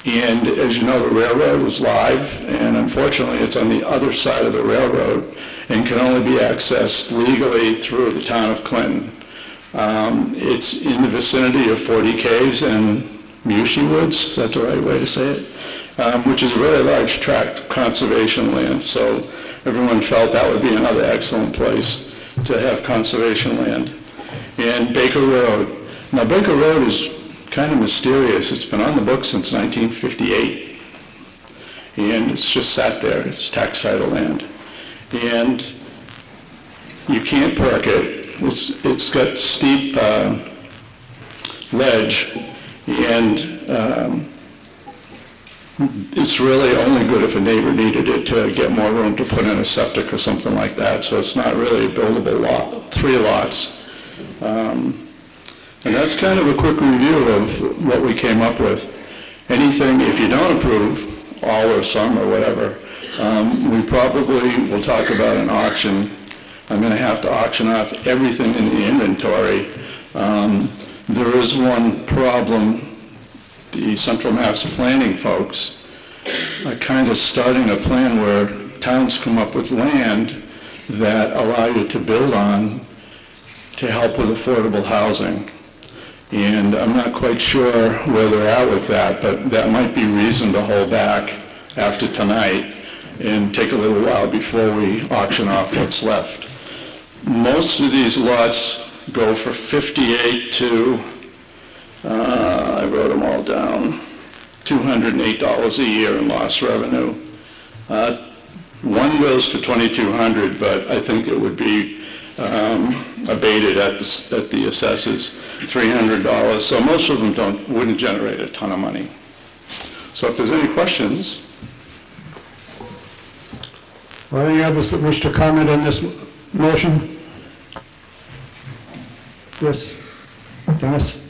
and as you know, the railroad is live, and unfortunately it's on the other side of the railroad and can only be accessed legally through the town of Clinton. It's in the vicinity of 40 Caves and Mushi Woods, is that the right way to say it? Which is a very large tract of conservation land, so everyone felt that would be another excellent place to have conservation land. And Baker Road. Now, Baker Road is kind of mysterious. It's been on the books since 1958. And it's just sat there. It's tax title land. And you can't perk it. It's got steep ledge, and it's really only good if a neighbor needed it to get more room to put in a septic or something like that. So it's not really a buildable lot, 3 lots. And that's kind of a quick review of what we came up with. Anything, if you don't approve, all or some or whatever, we probably will talk about an auction. I'm going to have to auction off everything in the inventory. There is one problem. The Central Mass Planning folks are kind of starting a plan where towns come up with land that allow you to build on to help with affordable housing. And I'm not quite sure where they're at with that, but that might be reason to hold back after tonight and take a little while before we auction off what's left. Most of these lots go for 58 to, I wrote them all down, $208 a year in lost revenue. One goes for $2,200, but I think it would be abated at the assessors, $300. So most of them wouldn't generate a ton of money. So if there's any questions. Are there any others that wish to comment on this motion? Yes, Dennis?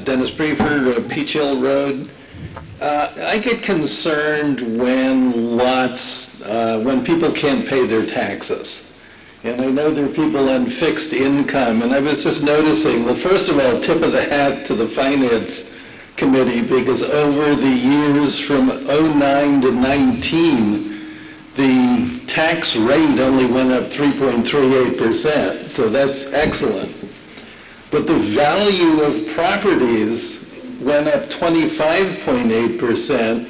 Dennis Briefer, Peach Hill Road. I get concerned when when people can't pay their taxes. And I know there are people on fixed income, and I was just noticing, well, first of all, tip of the hat to the Finance Committee, because over the years from '09 to '19, the tax rate only went up 3.38%, so that's excellent. But the value of properties went up 25.8%,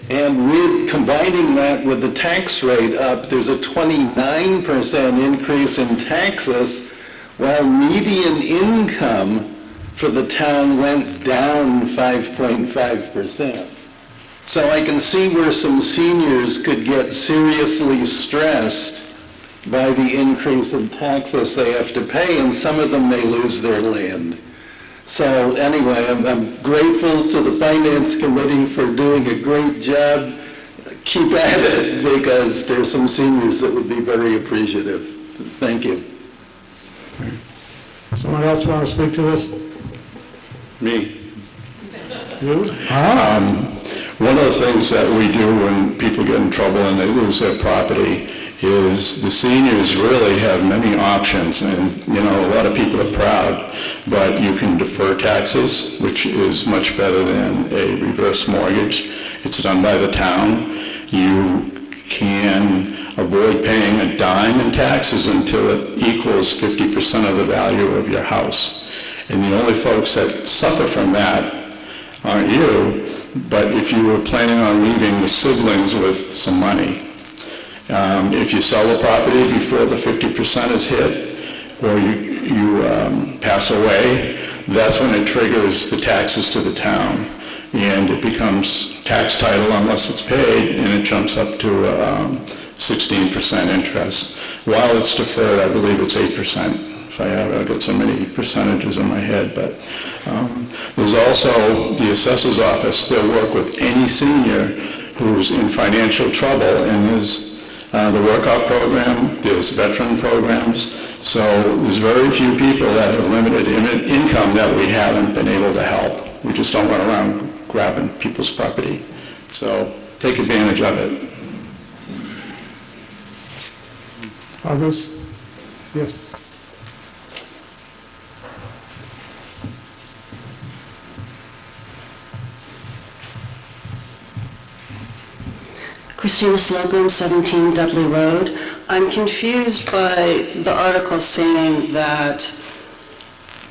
and with combining that with the tax rate up, there's a 29% increase in taxes, while median income for the town went down 5.5%. So I can see where some seniors could get seriously stressed by the increase in taxes they have to pay, and some of them may lose their land. So anyway, I'm grateful to the Finance Committee for doing a great job. Keep at it, because there's some seniors that would be very appreciative. Thank you. Someone else want to speak to this? Me. You? One of the things that we do when people get in trouble and they lose their property is the seniors really have many options, and a lot of people are proud, but you can defer taxes, which is much better than a reverse mortgage. It's done by the town. You can avoid paying a dime in taxes until it equals 50% of the value of your house. And the only folks that suffer from that aren't you, but if you were planning on leaving the siblings with some money. If you sell the property before the 50% is hit, or you pass away, that's when it triggers the taxes to the town, and it becomes tax title unless it's paid, and it jumps up to 16% interest. While it's deferred, I believe it's 8%. I've got so many percentages in my head, but there's also the assessor's office. They'll work with any senior who's in financial trouble, and there's the workout program, there's veteran programs, so there's very few people that have limited income that we haven't been able to help. We just don't run around grabbing people's property, so take advantage of it. Others? Yes. Christina Slocum, 17 Dudley Road. I'm confused by the article saying that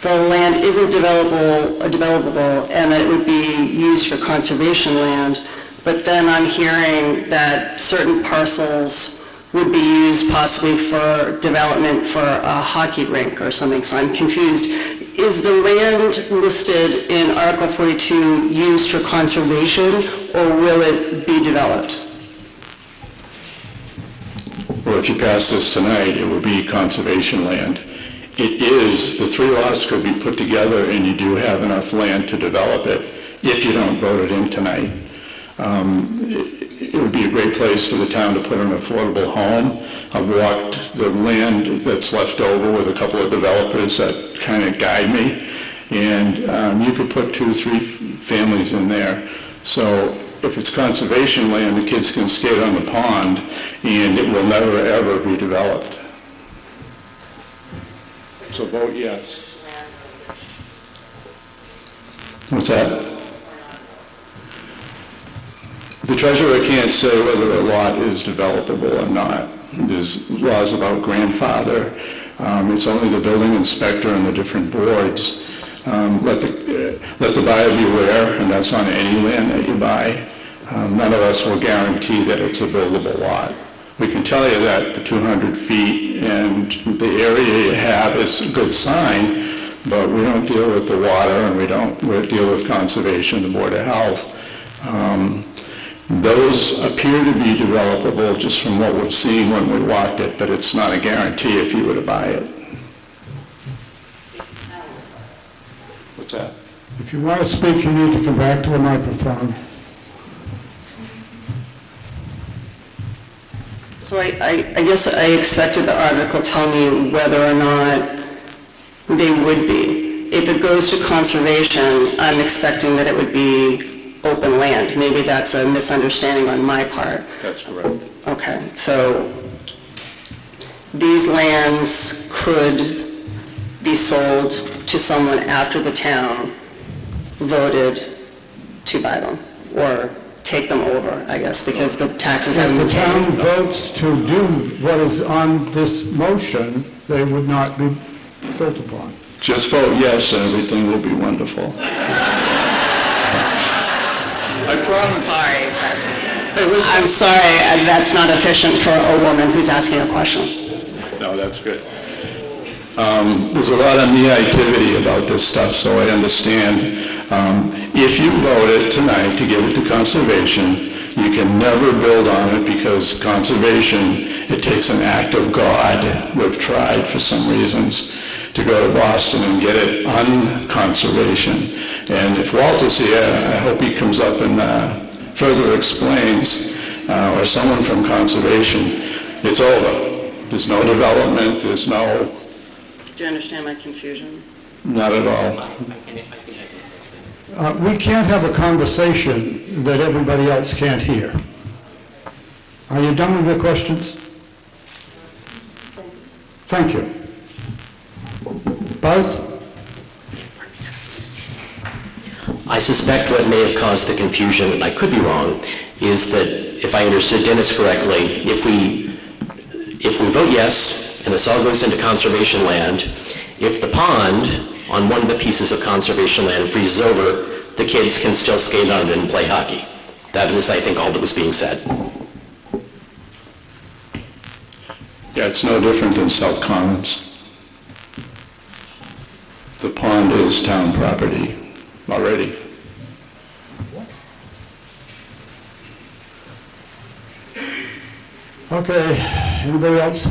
the land isn't developable and that it would be used for conservation land, but then I'm hearing that certain parcels would be used possibly for development for a hockey rink or something, so I'm confused. Is the land listed in Article 42 used for conservation, or will it be developed? Well, if you pass this tonight, it will be conservation land. It is, the three lots could be put together, and you do have enough land to develop it if you don't vote it in tonight. It would be a great place for the town to put an affordable home. I've walked the land that's left over with a couple of developers that kind of guide me, and you could put 2 or 3 families in there. So if it's conservation land, the kids can skate on the pond, and it will never, ever be developed. So vote yes. What's that? The treasurer can't say whether a lot is developable or not. There's laws about grandfather. It's only the building inspector and the different boards. Let the buyer beware, and that's on any land that you buy. None of us will guarantee that it's a buildable lot. We can tell you that the 200 feet and the area you have is a good sign, but we don't deal with the water, and we deal with conservation, the Board of Health. Those appear to be developable just from what we've seen when we walked it, but it's not a guarantee if you were to buy it. What's that? If you want to speak, you need to come back to the microphone. So I guess I expected the article tell me whether or not they would be. If it goes to conservation, I'm expecting that it would be open land. Maybe that's a misunderstanding on my part. That's correct. Okay, so these lands could be sold to someone after the town voted to buy them, or take them over, I guess, because the taxes haven't If been the town paid. votes to do what is on this motion, they would not be built upon. Just vote yes, and everything will be wonderful. I promise. Sorry. I'm sorry, that's not efficient for a woman who's asking a question. No, that's good. There's a lot of negativity about this stuff, so I understand. If you voted tonight to give it to conservation, you can never build on it because conservation, it takes an act of God. We've tried for some reasons to go to Boston and get it on conservation. And if Walter's here, I hope he comes up and further explains, or someone from conservation, it's over. There's no development, there's no... Do you understand my confusion? Not at all. We can't have a conversation that everybody else can't hear. Are you done with the questions? Thank you. Buzz? I suspect what may have caused the confusion, and I could be wrong, is that if I understood Dennis correctly, if we vote yes and this all goes into conservation land, if the pond on one of the pieces of conservation land freezes over, the kids can still skate on it and play hockey. That is, I think, all that was being said. Yeah, it's no different than South Commons. The pond is town property already. Okay, anybody else?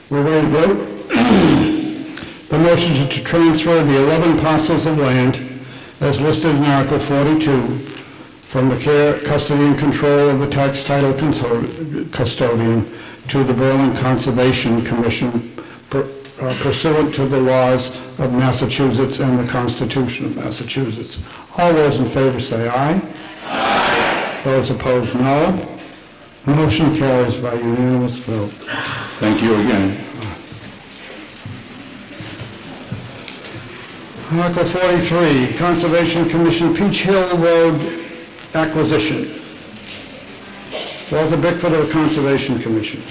We're ready to vote? The motion is to transfer the 11 parcels of land as listed in Article 42 from the care, custody, and control of the tax title custodian to the Berlin Conservation Commission pursuant to the laws of Massachusetts and the Constitution of Massachusetts. All those in favor say aye. Aye. Those opposed, no. Motion carries by unanimous vote. Thank you again. Article 43, Conservation Commission Peach Hill Road acquisition. Walter Bickford of the Conservation Commission.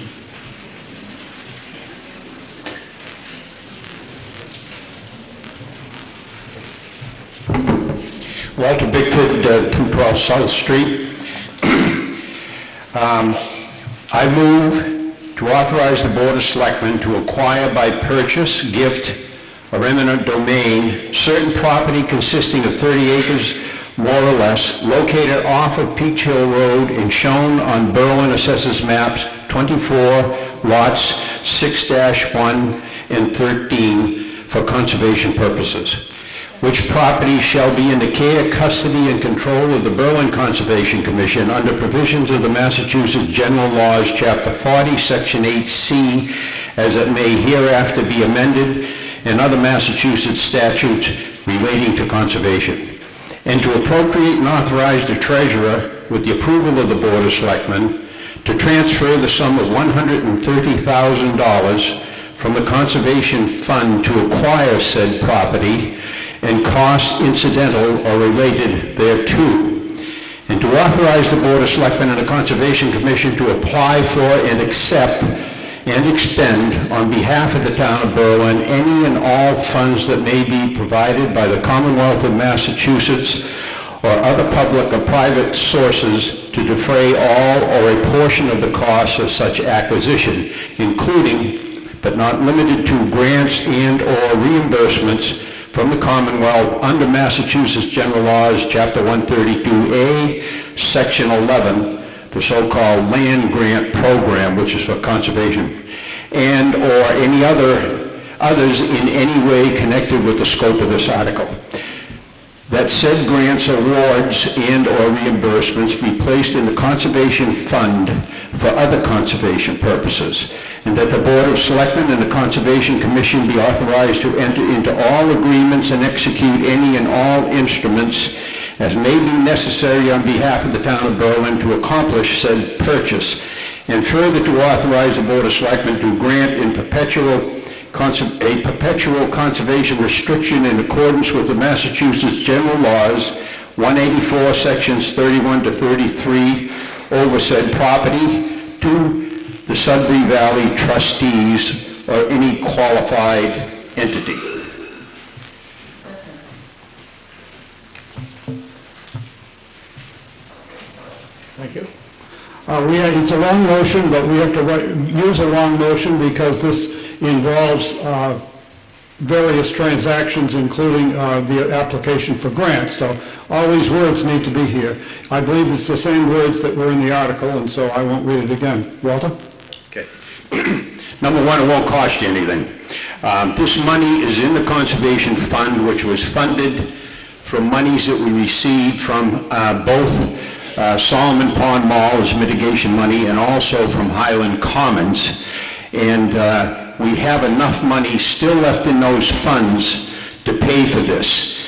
Walter Bickford, 212 South Street. I move to authorize the Board of Selectmen to acquire by purchase, gift, or eminent domain certain property consisting of 30 acres more or less located off of Peach Hill Road and shown on Berlin Assessors Maps 24, lots 6-1 and 13 for conservation purposes, which property shall be in the care, custody, and control of the Berlin Conservation Commission under provisions of the Massachusetts General Laws, Chapter 40, Section 8C, as it may hereafter be amended, and other Massachusetts statutes relating to conservation, and to appropriate and authorize the treasurer, with the approval of the Board of Selectmen, to transfer the sum of $130,000 from the Conservation Fund to acquire said property and costs incidental or related thereto, and to authorize the Board of Selectmen and the Conservation Commission to apply for and accept and expend on behalf of the town of Berlin any and all funds that may be provided by the Commonwealth of Massachusetts or other public or private sources to defray all or a portion of the costs of such acquisition, including but not limited to grants and/or reimbursements from the Commonwealth under Massachusetts General Laws, Chapter 132A, Section 11, the so-called Land Grant Program, which is for conservation, and or any others in any way connected with the scope of this article. That said grants, awards, and/or reimbursements be placed in the Conservation Fund for other conservation purposes, and that the Board of Selectmen and the Conservation Commission be authorized to enter into all agreements and execute any and all instruments as may be necessary on behalf of the town of Berlin to accomplish said purchase, and further to authorize the Board of Selectmen to grant in a perpetual conservation restriction in accordance with the Massachusetts General Laws, 184, Sections 31 to 33, over said property to the Sudbury Valley trustees or any qualified entity. Thank you. It's a long motion, but we have to use a long motion because this involves various transactions, including the application for grants. So all these words need to be here. I believe it's the same words that were in the article, and so I won't read it again. Walter? Okay. Number one, it won't cost you anything. This money is in the Conservation Fund, which was funded from monies that we received from both Solomon Pond Mall as mitigation money and also from Highland Commons. And we have enough money still left in those funds to pay for this.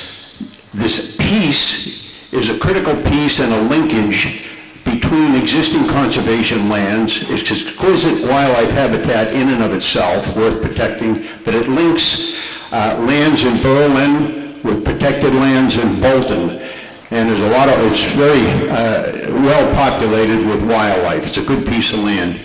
This piece is a critical piece and a linkage between existing conservation lands. It's exquisite wildlife habitat in and of itself, worth protecting, but it links lands in Berlin with protected lands in Bolton. And there's a lot of, it's very well populated with wildlife. It's a good piece of land.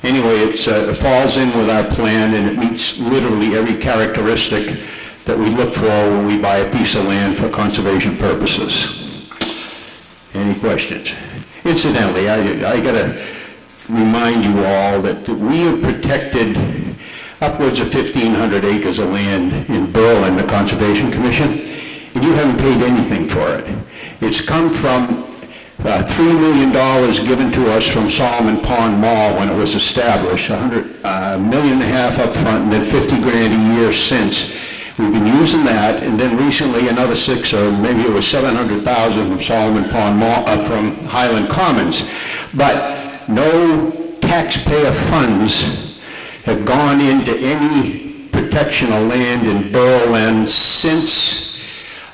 Anyway, it falls in with our plan, and it meets literally every characteristic that we look for when we buy a piece of land for conservation purposes. Any questions? Incidentally, I got to remind you all that we have protected upwards of 1,500 acres of land in Berlin, the Conservation Commission, and you haven't paid anything for it. It's come from $3 million given to us from Solomon Pond Mall when it was established, $100 million and a half up front, and then $50 grand a year since. We've been using that, and then recently another $600,000 or maybe it was $700,000 from Solomon Pond Mall, from Highland Commons. But no taxpayer funds have gone into any protection of land in Berlin since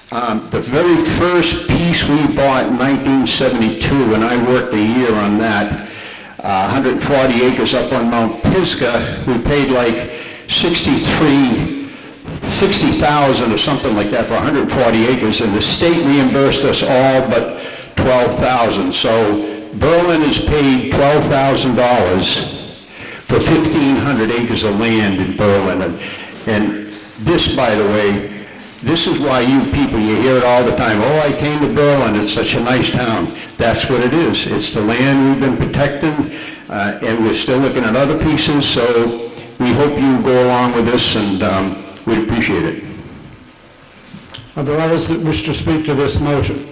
the very first piece we bought in 1972, and I worked a year on that, 140 acres up on Mount Pisgah. We paid like $60,000 or something like that for 140 acres, and the state reimbursed us all but $12,000. So Berlin has paid $12,000 for 1,500 acres of land in Berlin. And this, by the way, this is why you people, you hear it all the time, oh, I came to Berlin, it's such a nice town. That's what it is. It's the land we've been protecting, and we're still looking at other pieces, so we hope you go along with this, and we appreciate it. Are there others that wish to speak to this motion?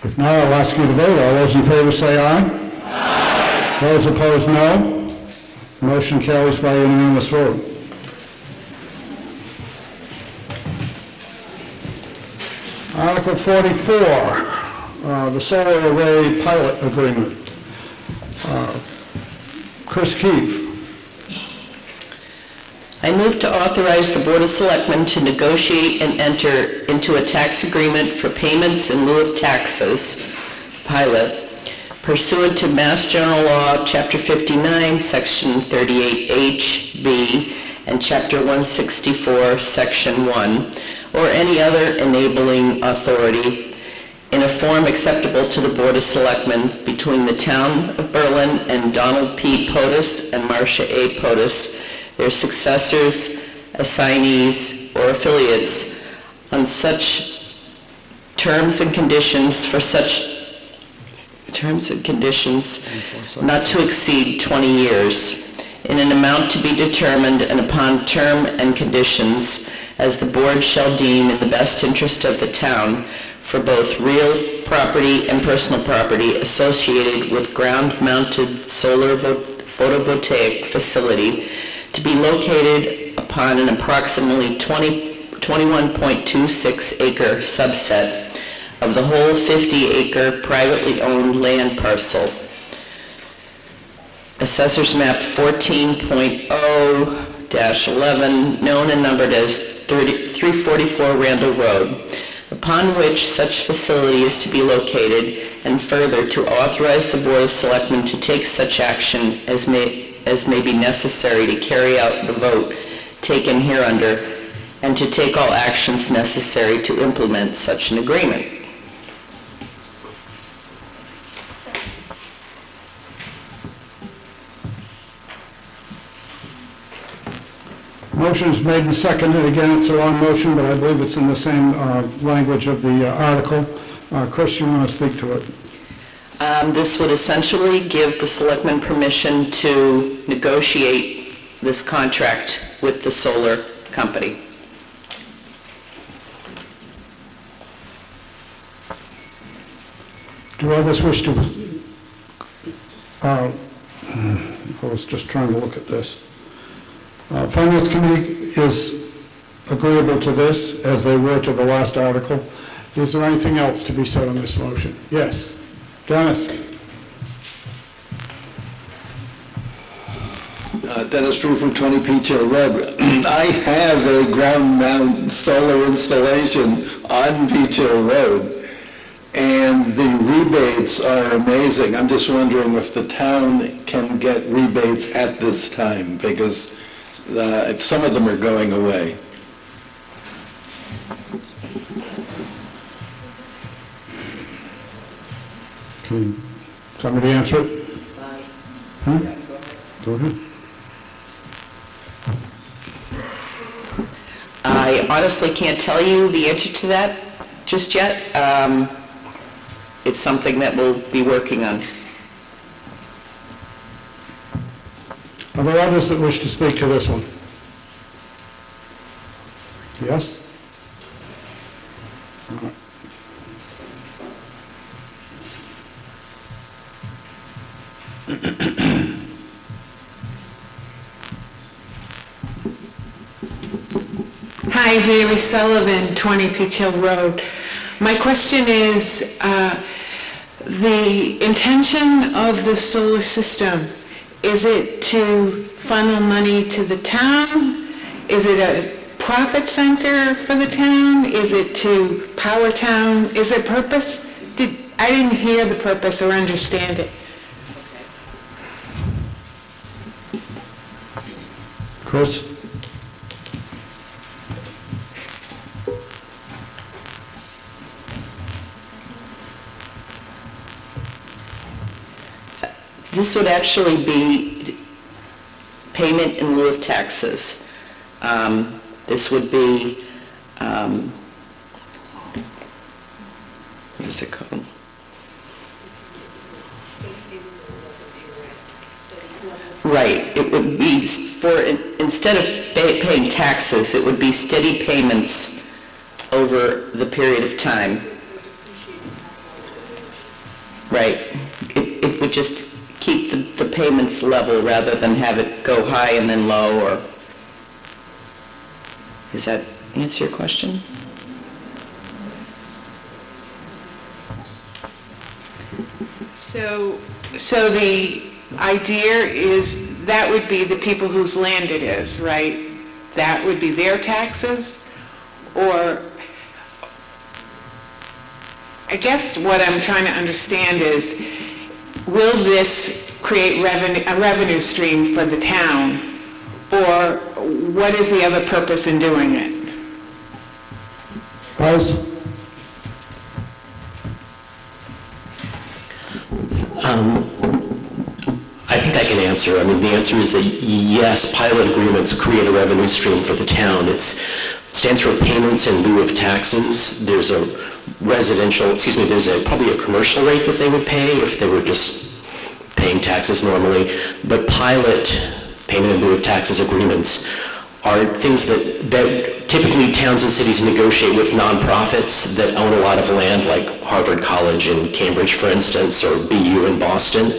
If not, I'll ask you to vote. All those in favor say aye. Aye. Those opposed, no. Motion carries by unanimous vote. Article 44, the solar array pilot agreement. Chris Keefe. I move to authorize the Board of Selectmen to negotiate and enter into a tax agreement for payments in lieu of taxes, pilot, pursuant to Mass General Law, Chapter 59, Section 38H, B, and Chapter 164, Section 1, or any other enabling authority in a form acceptable to the Board of Selectmen between the Town of Berlin and Donald P. POTUS and Marcia A. POTUS, their successors, assignees, or affiliates, on such terms and conditions not to exceed 20 years, in an amount to be determined and upon term and conditions as the board shall deem in the best interest of the town for both real property and personal property associated with ground-mounted solar photovoltaic facility to be located upon an approximately 21.26 acre subset of the whole 50-acre privately owned land parcel. Assessors Map 14.0-11, known and numbered as 344 Randall Road, upon which such facility is to be located, and further to authorize the Board of Selectmen to take such action as may be necessary to carry out the vote taken hereunder, and to take all actions necessary to implement such an agreement. Motion is made and seconded. Again, it's a long motion, but I believe it's in the same language of the article. Chris, you want to speak to it? This would essentially give the selectmen permission to negotiate this contract with the solar company. Do others wish to? I was just trying to look at this. Finance Committee is agreeable to this, as they were to the last article. Is there anything else to be said on this motion? Yes. Dennis? Dennis Drew from 20 Peach Hill Road. I have a ground mount solar installation on Peach Hill Road, and the rebates are amazing. I'm just wondering if the town can get rebates at this time, because some of them are going away. Can somebody answer it? Go ahead. I honestly can't tell you the answer to that just yet. It's something that we'll be working on. Are there others that wish to speak to this one? Yes? All right. Hi, Mary Sullivan, 20 Peach Hill Road. My question is, the intention of the solar system, is it to funnel money to the town? Is it a profit center for the town? Is it to power town? Is it purpose? I didn't hear the purpose or understand it. Chris? This would actually be payment in lieu of taxes. This would be, what is it called? Right, it would be for, instead of paying taxes, it would be steady payments over the period of time. Right, it would just keep the payments level rather than have it go high and then low, or, does that answer your question? So the idea is that would be the people whose land it is, right? That would be their taxes? Or, I guess what I'm trying to understand is, will this create a revenue stream for the town? Or what is the other purpose in doing it? Buzz? I think I can answer. I mean, the answer is that yes, pilot agreements create a revenue stream for the town. It stands for payments in lieu of taxes. There's a probably a commercial rate that they would pay if they were just paying taxes normally. But pilot payment in lieu of taxes agreements are things that typically towns and cities negotiate with nonprofits that own a lot of land, like Harvard College in Cambridge, for instance, or BU in Boston.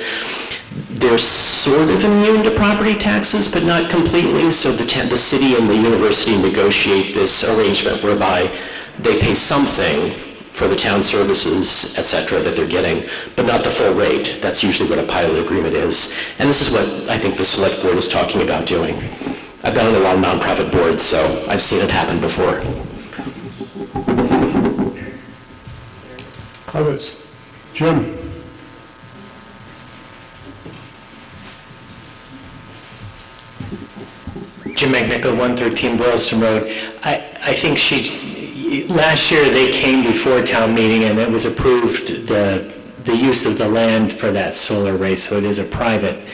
They're sort of immune to property taxes, but not completely, so the city and the university negotiate this arrangement whereby they pay something for the town services, et cetera, that they're getting, but not the full rate. That's usually what a pilot agreement is. And this is what I think the select board is talking about doing. I've been on a lot of nonprofit boards, so I've seen it happen before. Others? Jim? Jim McNichol, 113 Boylston Road. I think last year they came before town meeting and it was approved, the use of the land for that solar array, so it is a private.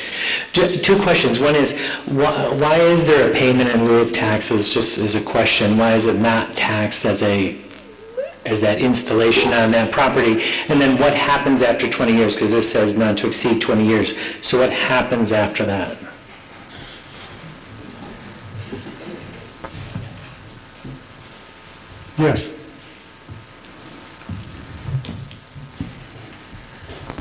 Two questions. One is, why is there a payment in lieu of taxes, just as a question? Why is it not taxed as that installation on that property? And then what happens after 20 years? Because this says not to exceed 20 years. So what happens after that? Yes.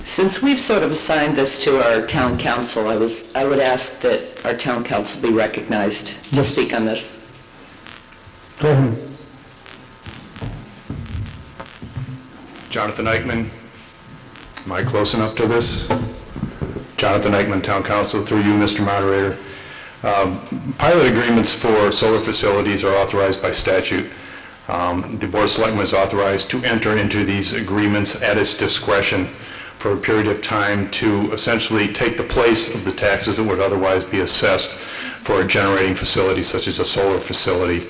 Since we've sort of assigned this to our town council, I would ask that our town council be recognized to speak on this. Go ahead. Jonathan Eichman. Am I close enough to this? Jonathan Eichman, Town Council, through you, Mr. Moderator. Pilot agreements for solar facilities are authorized by statute. The Board of Selectmen is authorized to enter into these agreements at its discretion for a period of time to essentially take the place of the taxes that would otherwise be assessed for a generating facility such as a solar facility.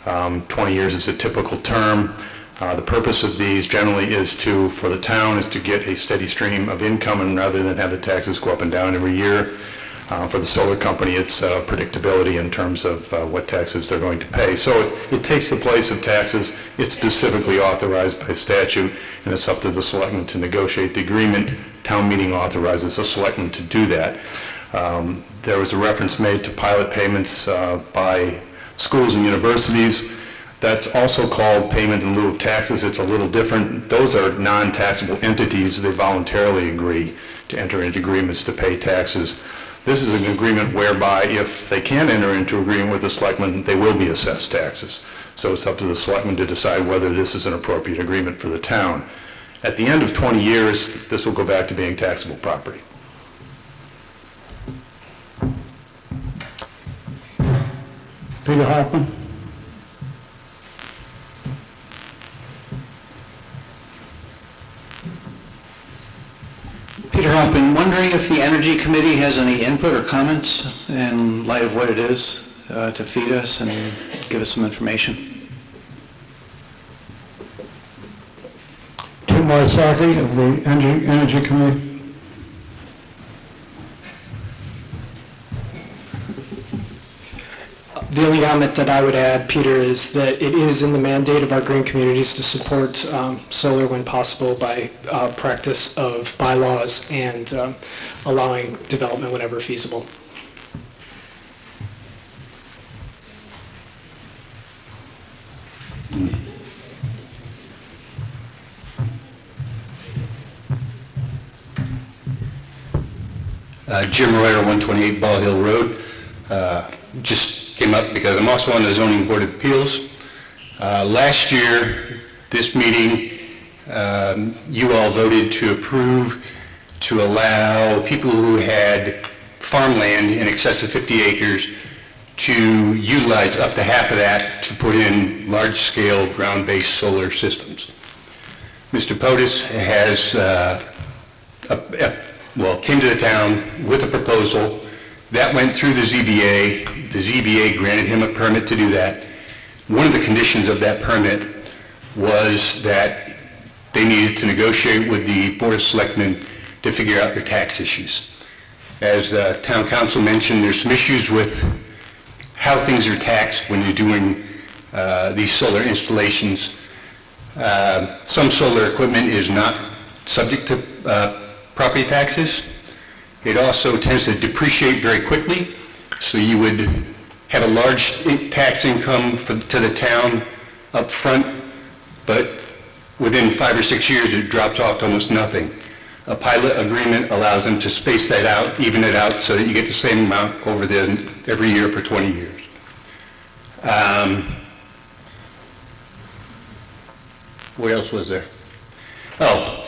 20 years is a typical term. The purpose of these generally for the town is to get a steady stream of income, and rather than have the taxes go up and down every year. For the solar company, it's predictability in terms of what taxes they're going to pay. So it takes the place of taxes. It's specifically authorized by statute, and it's up to the selectmen to negotiate the agreement. Town meeting authorizes the selectmen to do that. There was a reference made to pilot payments by schools and universities. That's also called payment in lieu of taxes. It's a little different. Those are non-taxable entities. They voluntarily agree to enter into agreements to pay taxes. This is an agreement whereby if they can enter into agreement with the selectmen, they will be assessed taxes. So it's up to the selectmen to decide whether this is an appropriate agreement for the town. At the end of 20 years, this will go back to being taxable property. Peter Hoffman? Peter Hoffman, wondering if the Energy Committee has any input or comments in light of what it is to feed us and give us some information. Tim Wysocki of the Energy Committee. The only comment that I would add, Peter, is that it is in the mandate of our green communities to support solar when possible by practice of bylaws and allowing development whenever feasible. Jim Royer, 128 Ball Hill Road. Just came up because I'm also on the Zoning Board of Appeals. Last year, this meeting, you all voted to approve to allow people who had farmland in excess of 50 acres to utilize up to half of that to put in large-scale ground-based solar systems. Mr. POTUS has came to the town with a proposal. That went through the ZBA. The ZBA granted him a permit to do that. One of the conditions of that permit was that they needed to negotiate with the Board of Selectmen to figure out their tax issues. As Town Council mentioned, there's some issues with how things are taxed when you're doing these solar installations. Some solar equipment is not subject to property taxes. It also tends to depreciate very quickly, so you would have a large tax income to the town up front, but within 5 or 6 years it drops off to almost nothing. A pilot agreement allows them to space that out, even it out, so that you get the same amount over every year for 20 years. What else was there? Oh,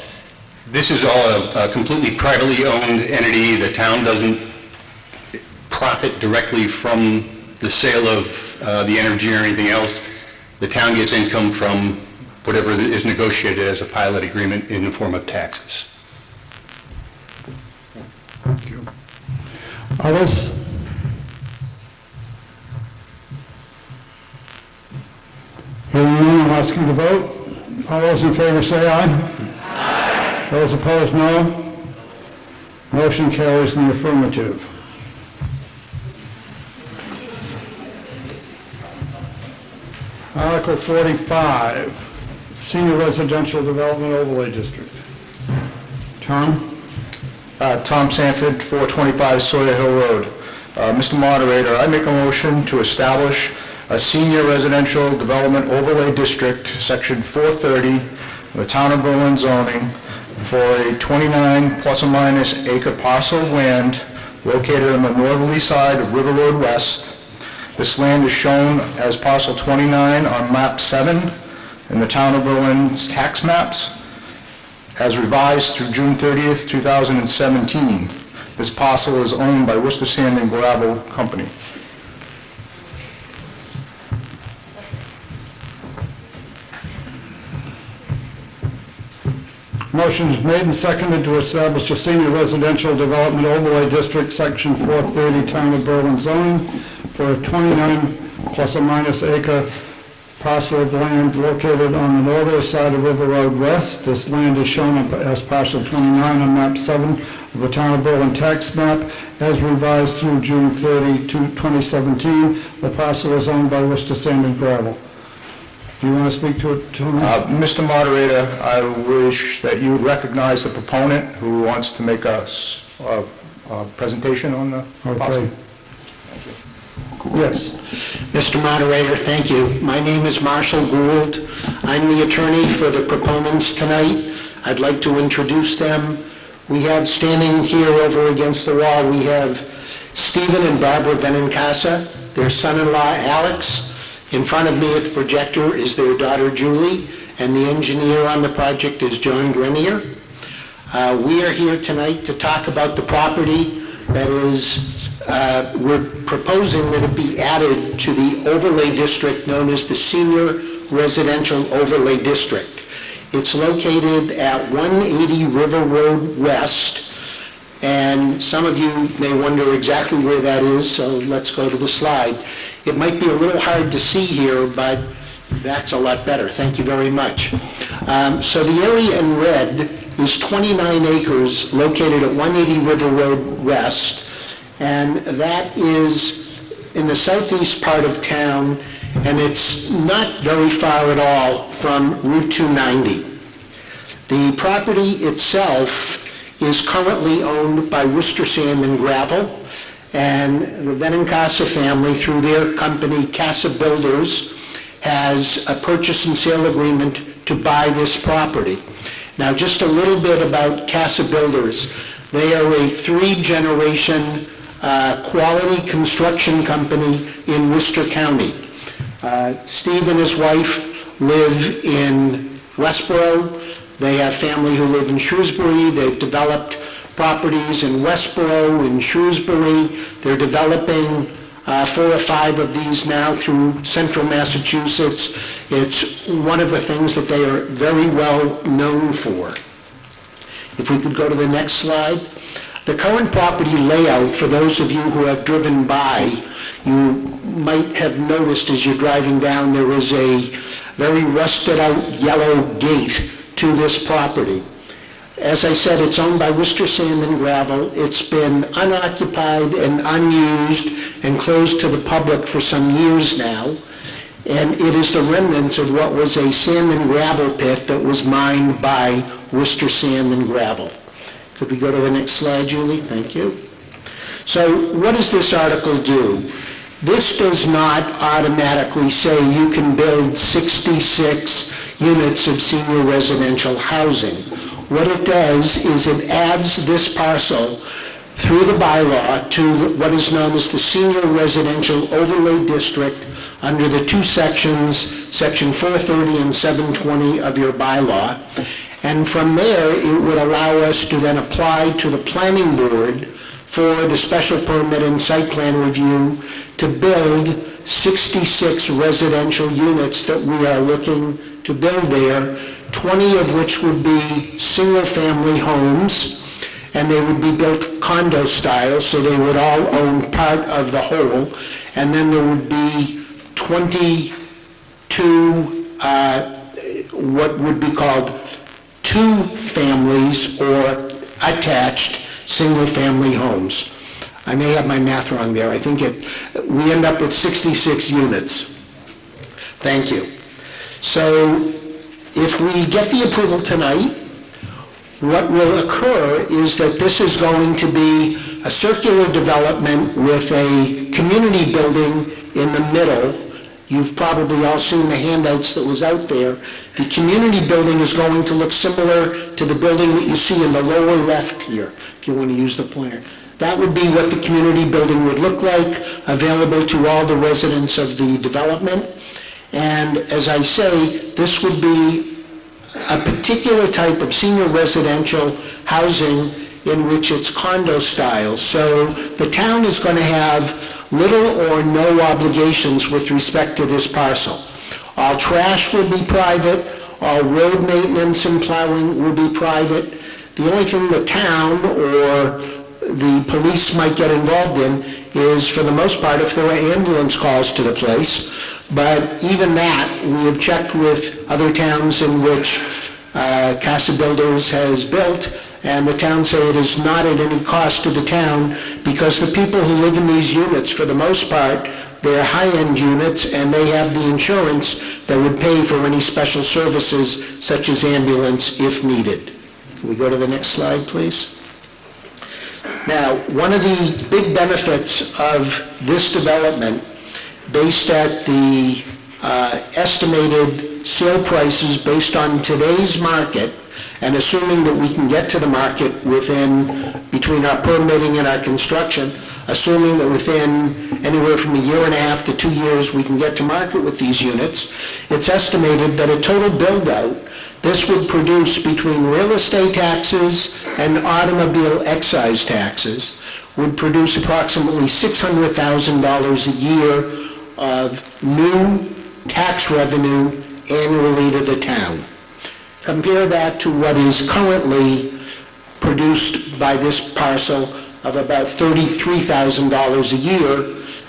this is all a completely privately owned entity. The town doesn't profit directly from the sale of the energy or anything else. The town gets income from whatever is negotiated as a pilot agreement in the form of taxes. Thank you. Others? Hearing none, I'll ask you to vote. All those in favor say aye. Aye. Those opposed, no. Motion carries in the affirmative. Article 45, Senior Residential Development Overlay District. Tom? Tom Sanford, 425 Sawyer Hill Road. Mr. Moderator, I make a motion to establish a Senior Residential Development Overlay District, Section 430, of the Town of Berlin zoning, for a 29 plus or minus acre parcel of land located on the northerly side of River Road West. This land is shown as parcel 29 on map 7 in the Town of Berlin's tax maps, as revised through June 30th, 2017. This parcel is owned by Worcester Sand and Gravel Company. Motion is made and seconded to establish a Senior Residential Development Overlay District, Section 430, Town of Berlin zoning, for a 29 plus or minus acre parcel of land located on the northern side of River Road West. This land is shown as parcel 29 on map 7 of the Town of Berlin tax map, as revised through June 30, 2017. The parcel is owned by Worcester Sand and Gravel. Do you want to speak to it, Tony? Mr. Moderator, I wish that you would recognize the proponent who wants to make a presentation on the parcel. Yes. Mr. Moderator, thank you. My name is Marshall Gould. I'm the attorney for the proponents tonight. I'd like to introduce them. We have standing here over against the wall, we have Stephen and Barbara Benincasa, their son-in-law Alex. In front of me at the projector is their daughter Julie, and the engineer on the project is John Grenier. We are here tonight to talk about the property that is we're proposing that it be added to the overlay district known as the Senior Residential Overlay District. It's located at 180 River Road West, and some of you may wonder exactly where that is, so let's go to the slide. It might be a little hard to see here, but that's a lot better. Thank you very much. So the area in red is 29 acres located at 180 River Road West, and that is in the southeast part of town, and it's not very far at all from Route 290. The property itself is currently owned by Worcester Sand and Gravel, and the Benincasa family, through their company Casa Builders, has a purchase and sale agreement to buy this property. Now, just a little bit about Casa Builders. They are a 3-generation quality construction company in Worcester County. Steve and his wife live in Westboro. They have family who live in Shrewsbury. They've developed properties in Westboro, in Shrewsbury. They're developing 4 or 5 of these now through central Massachusetts. It's one of the things that they are very well known for. If we could go to the next slide. The current property layout, for those of you who have driven by, you might have noticed as you're driving down, there is a very rusted-out yellow gate to this property. As I said, it's owned by Worcester Sand and Gravel. It's been unoccupied and unused and closed to the public for some years now. And it is the remnants of what was a sand and gravel pit that was mined by Worcester Sand and Gravel. Could we go to the next slide, Julie? Thank you. So what does this article do? This does not automatically say you can build 66 units of senior residential housing. What it does is it adds this parcel through the bylaw to what is known as the Senior Residential Overlay District under the two sections, Section 430 and 720 of your bylaw. And from there, it would allow us to then apply to the planning board for the special permit and site plan review to build 66 residential units that we are looking to build there, 20 of which would be single-family homes, and they would be built condo style, so they would all own part of the whole, and then there would be 22 what would be called two families or attached single-family homes. I may have my math wrong there. I think we end up with 66 units. Thank you. So if we get the approval tonight, what will occur is that this is going to be a circular development with a community building in the middle. You've probably all seen the handouts that was out there. The community building is going to look similar to the building that you see in the lower left here, if you want to use the pointer. That would be what the community building would look like, available to all the residents of the development. And as I say, this would be a particular type of senior residential housing in which it's condo style. So the town is going to have little or no obligations with respect to this parcel. All trash will be private, all road maintenance and plowing will be private. The only thing the town or the police might get involved in is, for the most part, if there are ambulance calls to the place. But even that, we have checked with other towns in which Casa Builders has built, and the town say it is not at any cost to the town, because the people who live in these units, for the most part, they're high-end units, and they have the insurance that would pay for any special services, such as ambulance, if needed. Can we go to the next slide, please? Now, one of the big benefits of this development, based at the estimated sale prices based on today's market, and assuming that we can get to the market between our permitting and our construction, assuming that within anywhere from 1.5 to 2 years we can get to market with these units, it's estimated that a total build-out, this would produce, between real estate taxes and automobile excise taxes, would produce approximately $600,000 a year of new tax revenue annually to the town. Compare that to what is currently produced by this parcel of about $33,000 a year,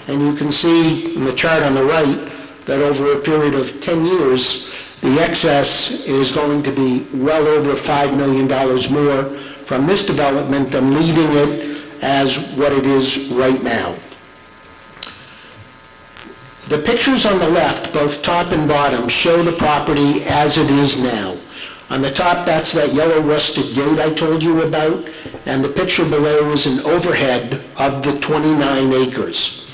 and you can see in the chart on the right that over a period of 10 years, the excess is going to be well over $5 million more from this development than leaving it as what it is right now. The pictures on the left, both top and bottom, show the property as it is now. On the top, that's that yellow rusted gate I told you about, and the picture below is an overhead of the 29 acres.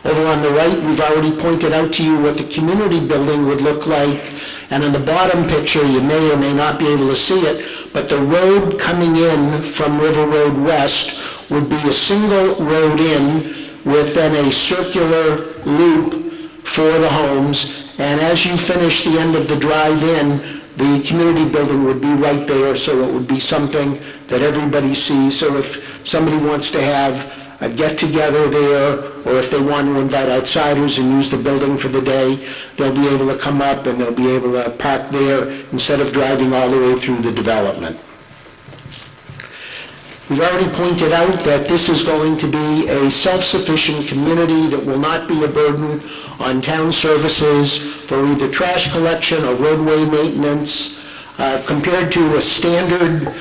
Over on the right, we've already pointed out to you what the community building would look like, and in the bottom picture, you may or may not be able to see it, but the road coming in from River Road West would be a single road in with then a circular loop for the homes, and as you finish the end of the drive-in, the community building would be right there, so it would be something that everybody sees. So if somebody wants to have a get-together there, or if they want to invite outsiders and use the building for the day, they'll be able to come up and they'll be able to park there instead of driving all the way through the development. We've already pointed out that this is going to be a self-sufficient community that will not be a burden on town services for either trash collection or roadway maintenance. Compared to a standard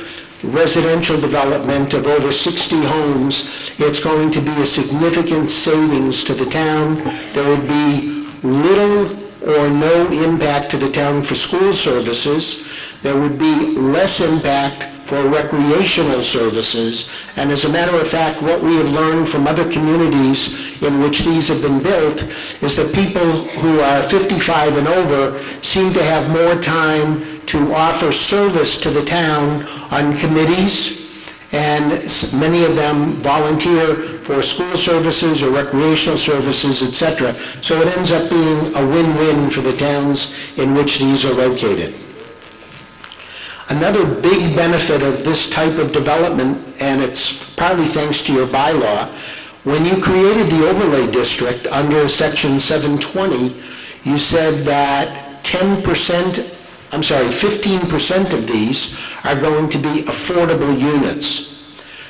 residential development of over 60 homes, it's going to be a significant savings to the town. There would be little or no impact to the town for school services. There would be less impact for recreational services. And as a matter of fact, what we have learned from other communities in which these have been built is that people who are 55 and over seem to have more time to offer service to the town on committees, and many of them volunteer for school services or recreational services, etc. So it ends up being a win-win for the towns in which these are located. Another big benefit of this type of development, and it's partly thanks to your bylaw, when you created the overlay district under section 720, you said that 15% of these are going to be affordable units.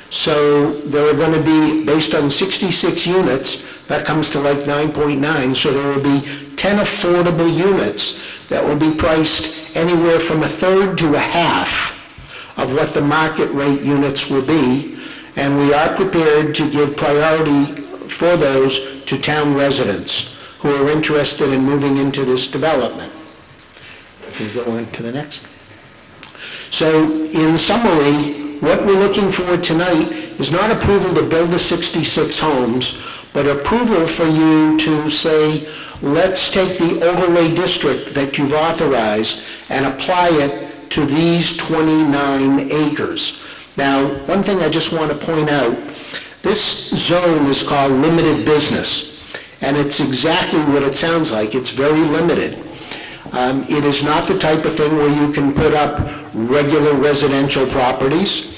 So there are going to be, based on 66 units, that comes to like 9.9, so there will be 10 affordable units that will be priced anywhere from a third to a half of what the market rate units will be, and we are prepared to give priority for those to town residents who are interested in moving into this development. We go on to the next. So in summary, what we're looking for tonight is not approval to build the 66 homes, but approval for you to say, let's take the overlay district that you've authorized and apply it to these 29 acres. Now, one thing I just want to point out, this zone is called limited business, and it's exactly what it sounds like. It's very limited. It is not the type of thing where you can put up regular residential properties,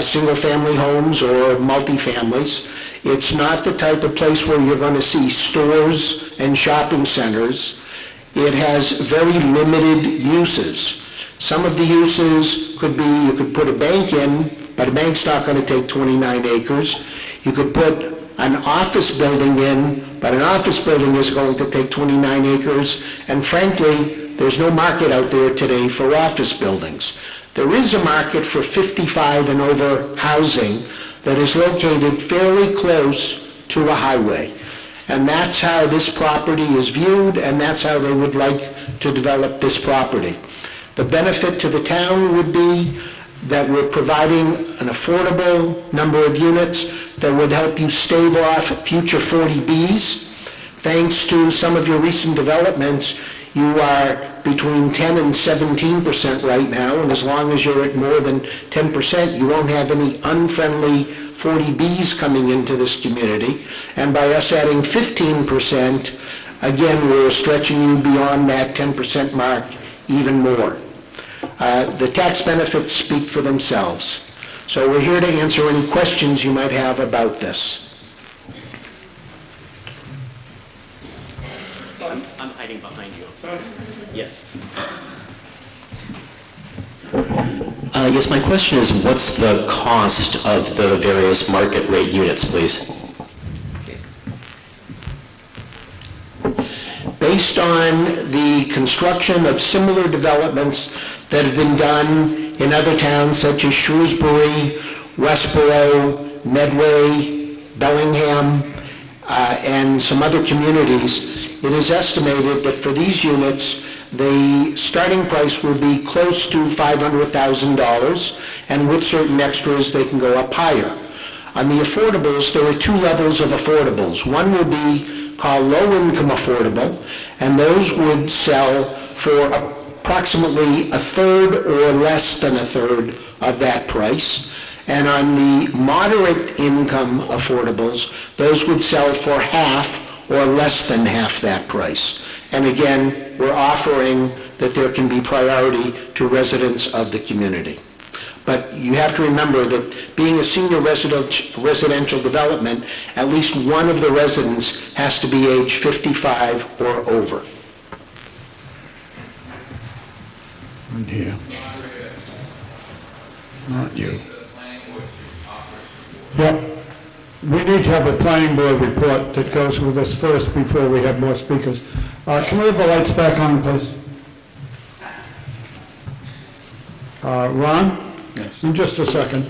single-family homes or multifamilies. It's not the type of place where you're going to see stores and shopping centers. It has very limited uses. Some of the uses could be, you could put a bank in, but a bank's not going to take 29 acres. You could put an office building in, but an office building is going to take 29 acres, and frankly, there's no market out there today for office buildings. There is a market for 55 and over housing that is located fairly close to a highway, and that's how this property is viewed, and that's how they would like to develop this property. The benefit to the town would be that we're providing an affordable number of units that would help you stave off future 40Bs. Thanks to some of your recent developments, you are between 10 and 17% right now, and as long as you're at more than 10%, you won't have any unfriendly 40Bs coming into this community. And by us adding 15%, again, we're stretching you beyond that 10% mark even more. The tax benefits speak for themselves. So we're here to answer any questions you might have about this. I'm hiding behind you. Yes. Yes, my question is, what's the cost of the various market rate units, please? Based on the construction of similar developments that have been done in other towns such as Shrewsbury, Westboro, Medway, Bellingham, and some other communities, it is estimated that for these units, the starting price will be close to $500,000, and with certain extras, they can go up higher. On the affordables, there are two levels of affordables. One will be called low-income affordable, and those would sell for approximately a third or less than a third of that price. And on the moderate income affordables, those would sell for half or less than half that price. And again, we're offering that there can be priority to residents of the community. But you have to remember that being a senior residential development, at least one of the residents has to be age 55 or over. And here. Not you. Yep. We need to have a planning board report that goes with us first before we have more speakers. Can we have the lights back on, please? Ron? Yes. In just a second.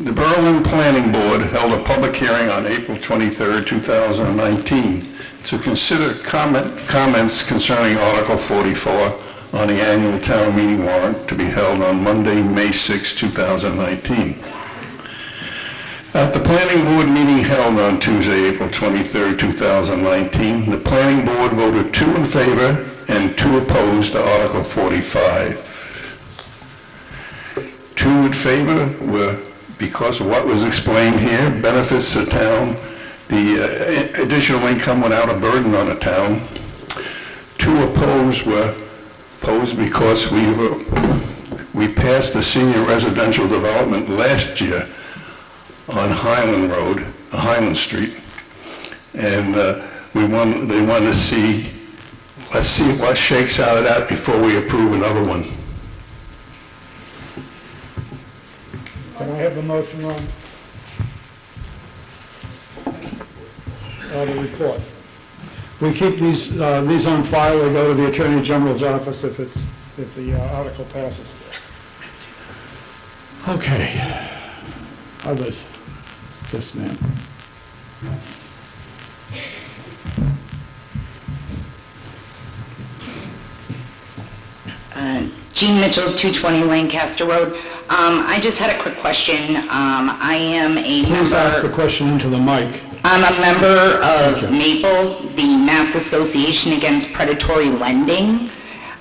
The Berlin Planning Board held a public hearing on April 23, 2019, to consider comments concerning Article 44 on the annual town meeting warrant to be held on Monday, May 6, 2019. At the planning board meeting held on Tuesday, April 23, 2019, the planning board voted 2 in favor and 2 opposed to Article 45. 2 in favor were, because of what was explained here, benefits the town, the additional income without a burden on the town. 2 opposed were opposed because we passed the senior residential development last year on Highland Street, and they wanted to see, let's see what shakes out of that before we approve another one. Can I have a motion on the report? We keep these on file. They go to the Attorney General's office if the article passes. Okay. Others. Yes, ma'am. Jean Mitchell, 220 Lancaster Road. I just had a quick question. I am a member... Please ask the question into the mic. I'm a member of MAPLE, the Mass Association Against Predatory Lending.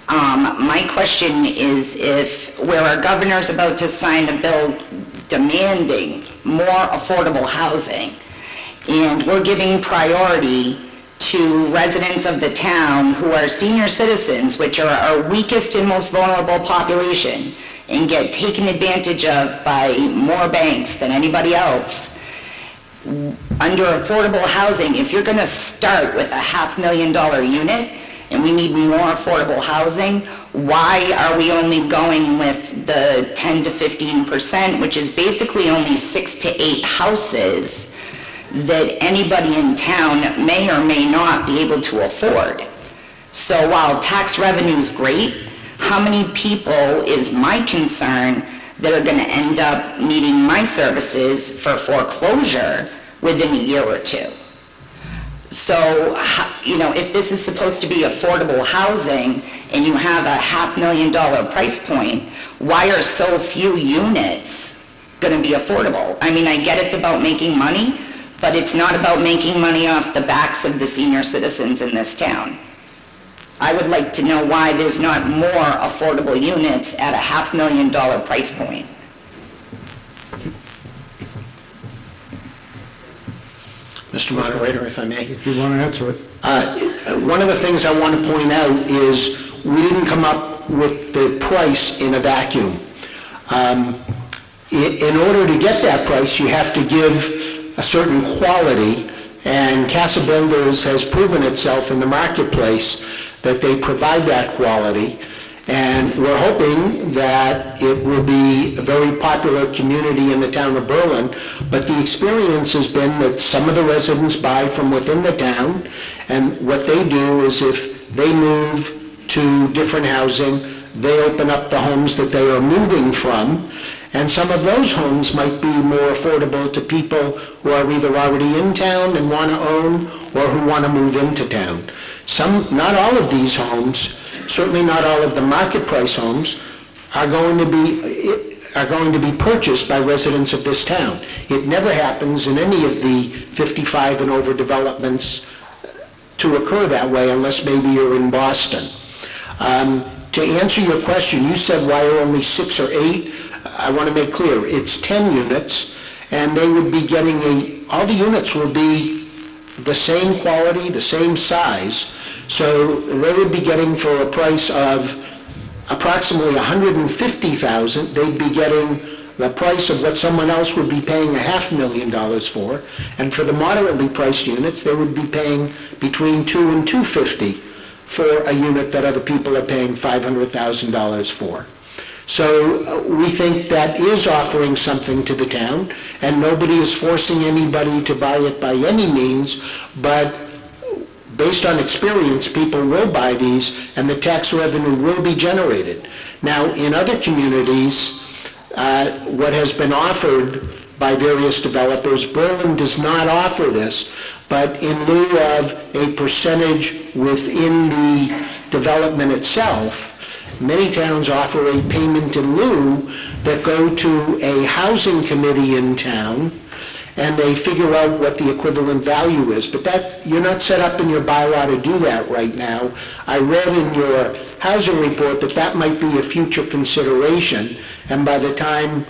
My question is, if where our governor's about to sign a bill demanding more affordable housing, and we're giving priority to residents of the town who are senior citizens, which are our weakest and most vulnerable population, and get taken advantage of by more banks than anybody else, under affordable housing, if you're going to start with a $500,000 unit and we need more affordable housing, why are we only going with the 10 to 15%, which is basically only 6 to 8 houses that anybody in town may or may not be able to afford? So while tax revenue is great, how many people is my concern that are going to end up needing my services for foreclosure within a year or 2? So, if this is supposed to be affordable housing and you have a $500,000 price point, why are so few units going to be affordable? I mean, I get it's about making money, but it's not about making money off the backs of the senior citizens in this town. I would like to know why there's not more affordable units at a $500,000 price point. Mr. Moderator, if I may. If you want to answer it. One of the things I want to point out is we didn't come up with the price in a vacuum. In order to get that price, you have to give a certain quality, and Casa Builders has proven itself in the marketplace that they provide that quality, and we're hoping that it will be a very popular community in the town of Berlin, but the experience has been that some of the residents buy from within the town, and what they do is if they move to different housing, they open up the homes that they are moving from, and some of those homes might be more affordable to people who are either already in town and want to own, or who want to move into town. Not all of these homes, certainly not all of the market price homes, are going to be purchased by residents of this town. It never happens in any of the 55 and over developments to occur that way, unless maybe you're in Boston. To answer your question, you said why are only 6 or 8? I want to make clear, it's 10 units, and they would be getting all the units will be the same quality, the same size, so they would be getting for a price of approximately $150,000, they'd be getting the price of what someone else would be paying $500,000 for, and for the moderately priced units, they would be paying between $200,000 and $250,000 for a unit that other people are paying $500,000 for. So we think that is offering something to the town, and nobody is forcing anybody to buy it by any means, but based on experience, people will buy these and the tax revenue will be generated. Now, in other communities, what has been offered by various developers, Berlin does not offer this, but in lieu of a percentage within the development itself, many towns offer a payment in lieu that go to a housing committee in town, and they figure out what the equivalent value is. But that, you're not set up in your bylaw to do that right now. I read in your housing report that that might be a future consideration, and by the time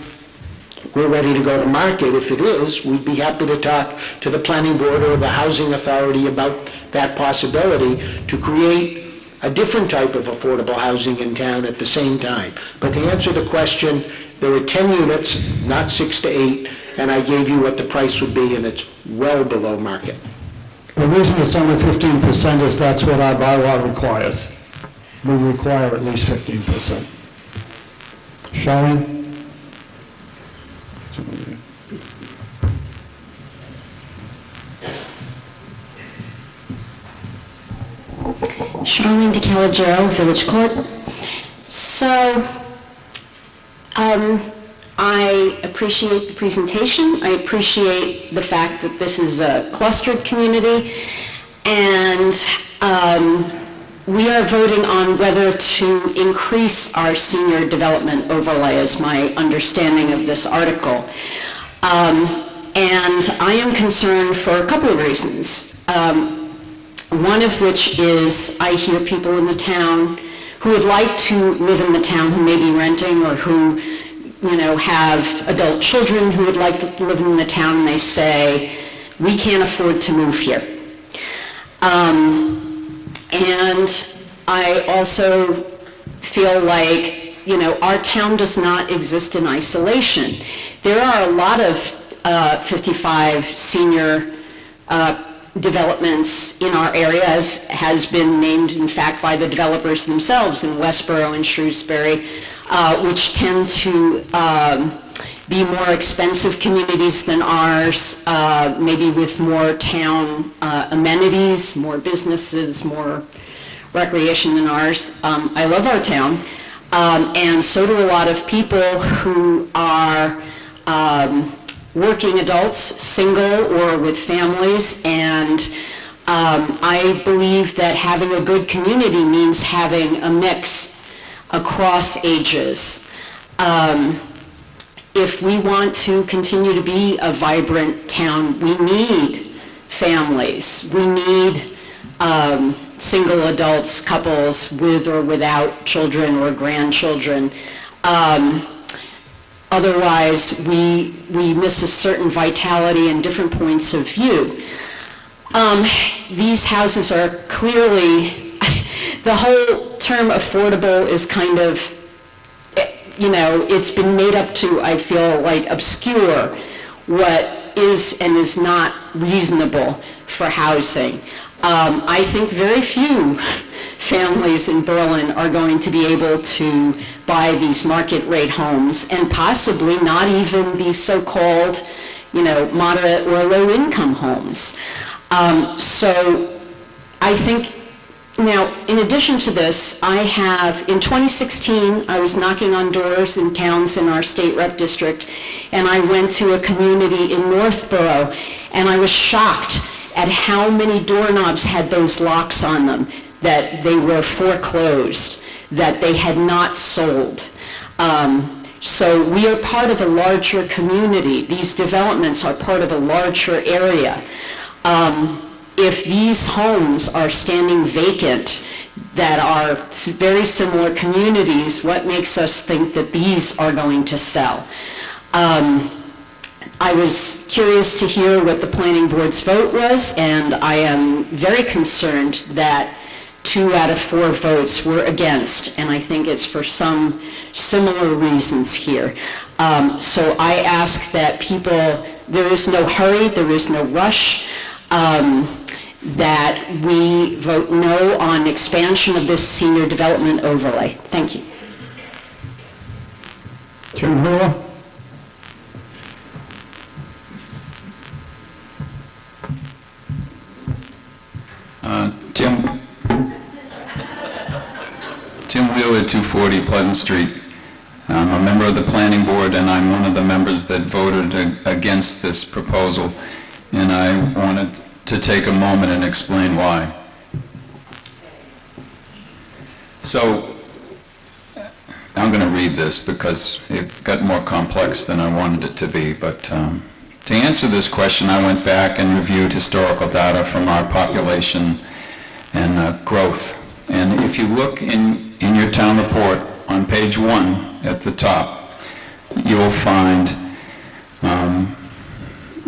we're ready to go to market, if it is, we'd be happy to talk to the planning board or the housing authority about that possibility to create a different type of affordable housing in town at the same time. But to answer the question, there are 10 units, not 6 to 8, and I gave you what the price would be, and it's well below market. The reason it's only 15% is that's what our bylaw requires. We require at least 15%. Sharon? Charlene DeCalagero, Village Court. So, I appreciate the presentation. I appreciate the fact that this is a clustered community, and we are voting on whether to increase our senior development overlay, is my understanding of this article. And I am concerned for a couple of reasons. One of which is I hear people in the town who would like to live in the town, who may be renting or who, have adult children who would like to live in the town, and they say, we can't afford to move here. And I also feel like, our town does not exist in isolation. There are a lot of 55 senior developments in our area, as has been named, in fact, by the developers themselves in Westboro and Shrewsbury, which tend to be more expensive communities than ours, maybe with more town amenities, more businesses, more recreation than ours. I love our town, and so do a lot of people who are working adults, single or with families, and I believe that having a good community means having a mix across ages. If we want to continue to be a vibrant town, we need families. We need single adults, couples with or without children or grandchildren. Otherwise, we miss a certain vitality and different points of view. These houses are clearly, the whole term affordable is kind of, it's been made up to, I feel like, obscure what is and is not reasonable for housing. I think very few families in Berlin are going to be able to buy these market rate homes, and possibly not even the so-called, moderate or low income homes. So I think, now, in addition to this, in 2016, I was knocking on doors in towns in our state rep district, and I went to a community in Northborough, and I was shocked at how many doorknobs had those locks on them, that they were foreclosed, that they had not sold. So we are part of a larger community. These developments are part of a larger area. If these homes are standing vacant that are very similar communities, what makes us think that these are going to sell? I was curious to hear what the planning board's vote was, and I am very concerned that 2 out of 4 votes were against, and I think it's for some similar reasons here. So I ask that there is no hurry, there is no rush, that we vote no on expansion of this senior development overlay. Thank you. Jim Hula? Wheeler, 240 Pleasant Street. I'm a member of the planning board, and I'm one of the members that voted against this proposal, and I wanted to take a moment and explain why. So, I'm going to read this because it got more complex than I wanted it to be, but to answer this question, I went back and reviewed historical data from our population and growth. And if you look in your town report on page 1 at the top, you will find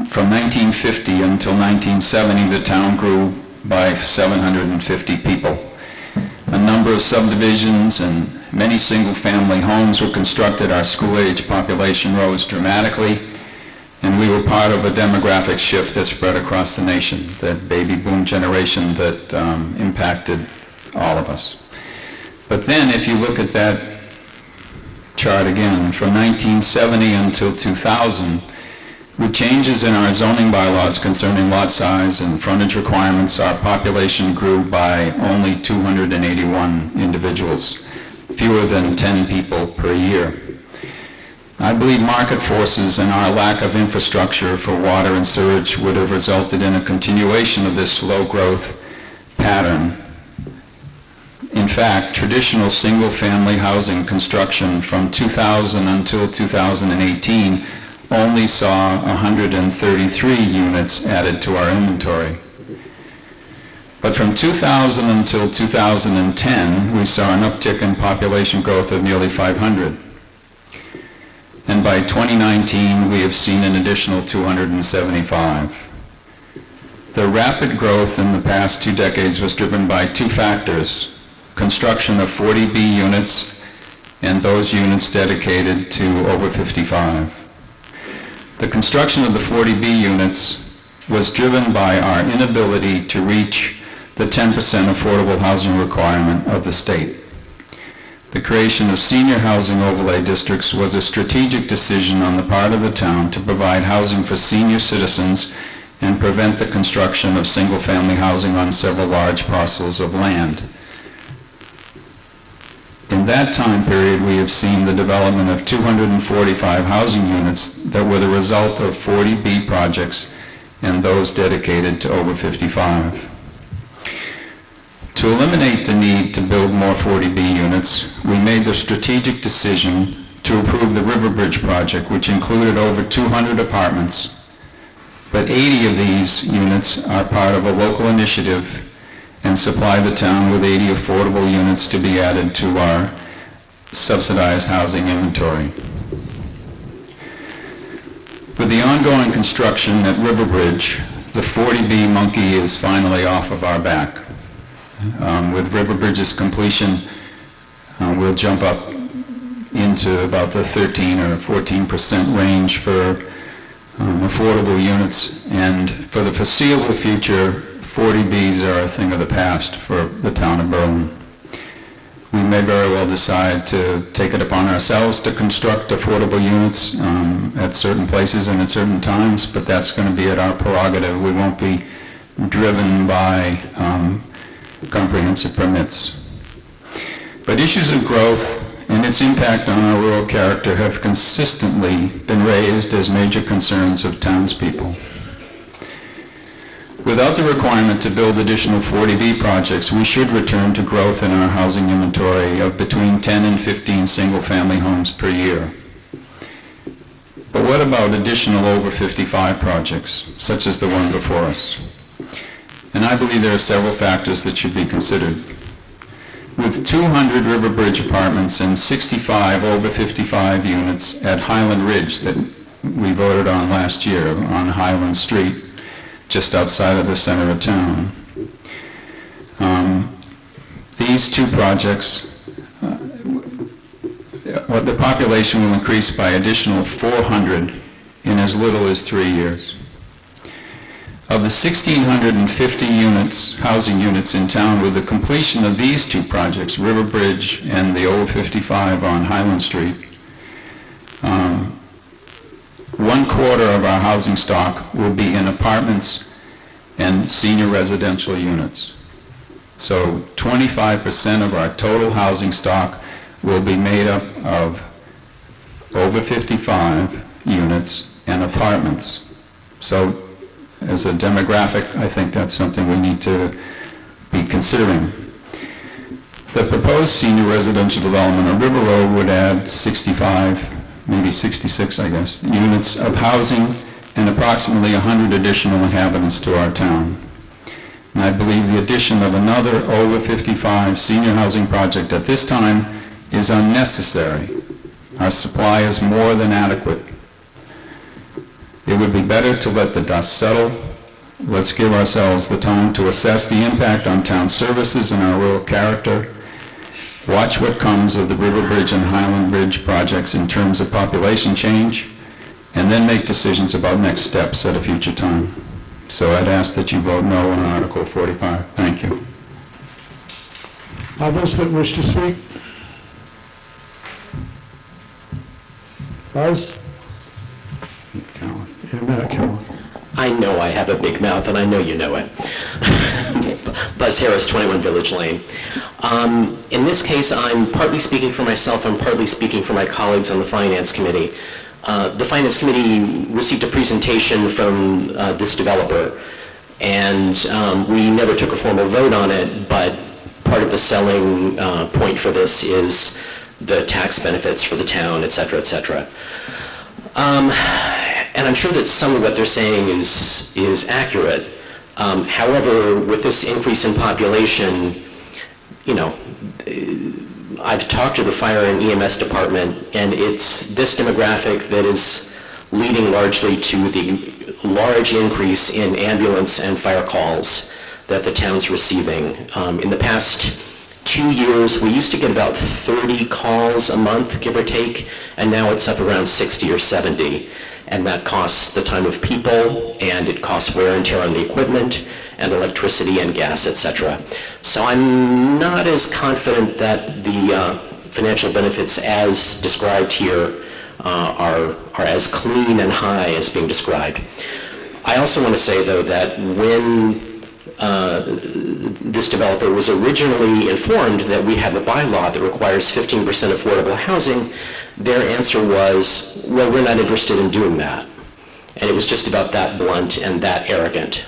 from 1950 until 1970, the town grew by 750 people. A number of subdivisions and many single-family homes were constructed. Our school-age population rose dramatically, and we were part of a demographic shift that spread across the nation, that baby boom generation that impacted all of us. But then if you look at that chart again, from 1970 until 2000, with changes in our zoning bylaws concerning lot size and frontage requirements, our population grew by only 281 individuals, fewer than 10 people per year. I believe market forces and our lack of infrastructure for water and sewage would have resulted in a continuation of this slow growth pattern. In fact, traditional single-family housing construction from 2000 until 2018 only saw 133 units added to our inventory. But from 2000 until 2010, we saw an uptick in population growth of nearly 500. And by 2019, we have seen an additional 275. The rapid growth in the past 2 decades was driven by 2 factors: construction of 40B units and those units dedicated to over 55. The construction of the 40B units was driven by our inability to reach the 10% affordable housing requirement of the state. The creation of senior housing overlay districts was a strategic decision on the part of the town to provide housing for senior citizens and prevent the construction of single-family housing on several large parcels of land. In that time period, we have seen the development of 245 housing units that were the result of 40B projects and those dedicated to over 55. To eliminate the need to build more 40B units, we made the strategic decision to approve the Riverbridge project, which included over 200 apartments, but 80 of these units are part of a local initiative and supply the town with 80 affordable units to be added to our subsidized housing inventory. With the ongoing construction at Riverbridge, the 40B monkey is finally off of our back. With Riverbridge's completion, we'll jump up into about the 13 or 14% range for affordable units, and for the foreseeable future, 40Bs are a thing of the past for the town of Berlin. We may very well decide to take it upon ourselves to construct affordable units at certain places and at certain times, but that's going to be at our prerogative. We won't be driven by comprehensive permits. But issues of growth and its impact on our rural character have consistently been raised as major concerns of townspeople. Without the requirement to build additional 40B projects, we should return to growth in our housing inventory of between 10 and 15 single-family homes per year. But what about additional over 55 projects, such as the one before us? And I believe there are several factors that should be considered. With 200 Riverbridge apartments and 65 over 55 units at Highland Ridge that we voted on last year on Highland Street, just outside of the center of town. These 2 projects, the population will increase by additional 400 in as little as 3 years. Of the 1,650 units, housing units in town, with the completion of these 2 projects, Riverbridge and the over 55 on Highland Street, 1/4 of our housing stock will be in apartments and senior residential units. So 25% of our total housing stock will be made up of over 55 units and apartments. So as a demographic, I think that's something we need to be considering. The proposed senior residential development on River Road would add 65, maybe 66, I guess, units of housing and approximately 100 additional inhabitants to our town. And I believe the addition of another over 55 senior housing project at this time is unnecessary. Our supply is more than adequate. It would be better to let the dust settle. Let's give ourselves the time to assess the impact on town services and our rural character. Watch what comes of the River Bridge and Highland Bridge projects in terms of population change, and then make decisions about next steps at a future time. So I'd ask that you vote no on Article 45. Thank you. Others that wish to speak? Buzz? In a minute, Carolyn. I know I have a big mouth, and I know you know it. Buzz Harris, 21 Village Lane. In this case, I'm partly speaking for myself and partly speaking for my colleagues on the Finance Committee. The Finance Committee received a presentation from this developer, and we never took a formal vote on it, but part of the selling point for this is the tax benefits for the town, et cetera, et cetera. And I'm sure that some of what they're saying is accurate. However, with this increase in population, you know, I've talked to the fire and EMS department, and it's this demographic that is leading largely to the large increase in ambulance and fire calls that the town's receiving. In the past 2 years, we used to get about 30 calls a month, give or take, and now it's up around 60 or 70. And that costs the time of people, and it costs wear and tear on the equipment, and electricity and gas, etc. So I'm not as confident that the financial benefits as described here are as clean and high as being described. I also want to say, though, that when this developer was originally informed that we have a bylaw that requires 15% affordable housing, their answer was, well, we're not interested in doing that. And it was just about that blunt and that arrogant.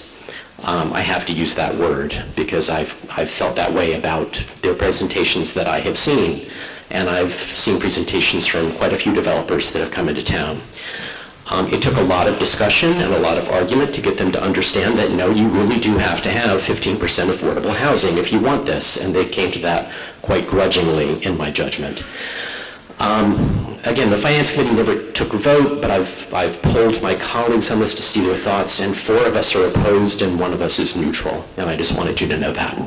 I have to use that word because I've felt that way about their presentations that I have seen. And I've seen presentations from quite a few developers that have come into town. It took a lot of discussion and a lot of argument to get them to understand that, no, you really do have to have 15% affordable housing if you want this, and they came to that quite grudgingly, in my judgment. Again, the Finance Committee never took a vote, but I've polled my colleagues on this to see their thoughts, and 4 of us are opposed and 1 of us is neutral, and I just wanted you to know that.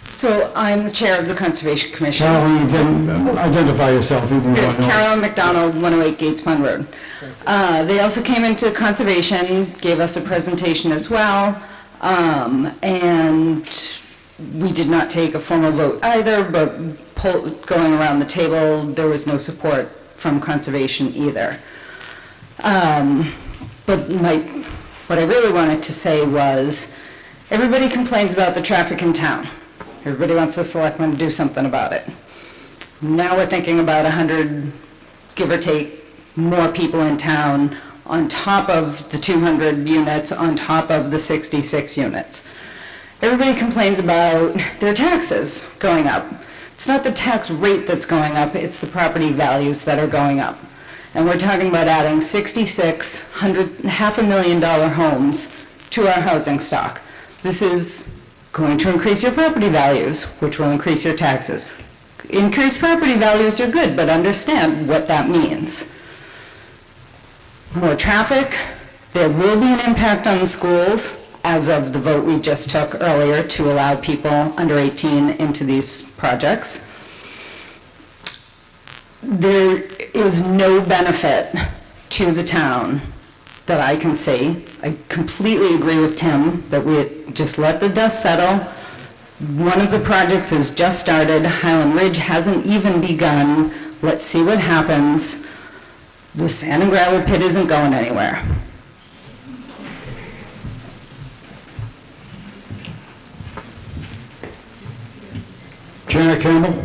So I'm the chair of the Conservation Commission. Carolyn, you can identify yourself even though I know. Carolyn McDonald, 108 Gates Pond Road. They also came into conservation, gave us a presentation as well, and we did not take a formal vote either, but going around the table, there was no support from conservation either. But what I really wanted to say was, everybody complains about the traffic in town. Everybody wants the selectmen to do something about it. Now we're thinking about 100, give or take, more people in town on top of the 200 units, on top of the 66 units. Everybody complains about their taxes going up. It's not the tax rate that's going up, it's the property values that are going up. And we're talking about adding 66 $500,000 homes to our housing stock. This is going to increase your property values, which will increase your taxes. Increased property values are good, but understand what that means. More traffic, there will be an impact on the schools as of the vote we just took earlier to allow people under 18 into these projects. There is no benefit to the town that I can see. I completely agree with Tim that we just let the dust settle. One of the projects has just started. Highland Ridge hasn't even begun. Let's see what happens. The sand and gravel pit isn't going anywhere. Janet Campbell?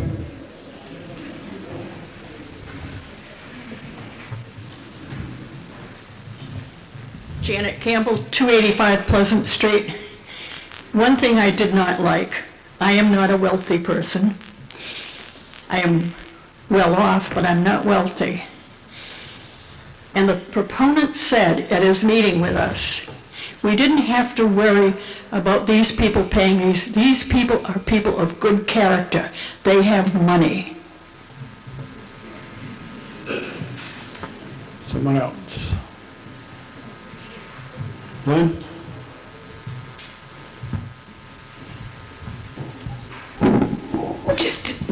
Janet Campbell, 285 Pleasant Street. One thing I did not like, I am not a wealthy person. I am well off, but I'm not wealthy. And the proponent said at his meeting with us, we didn't have to worry about these people paying these. These people are people of good character. They have money. Someone else. Lynn?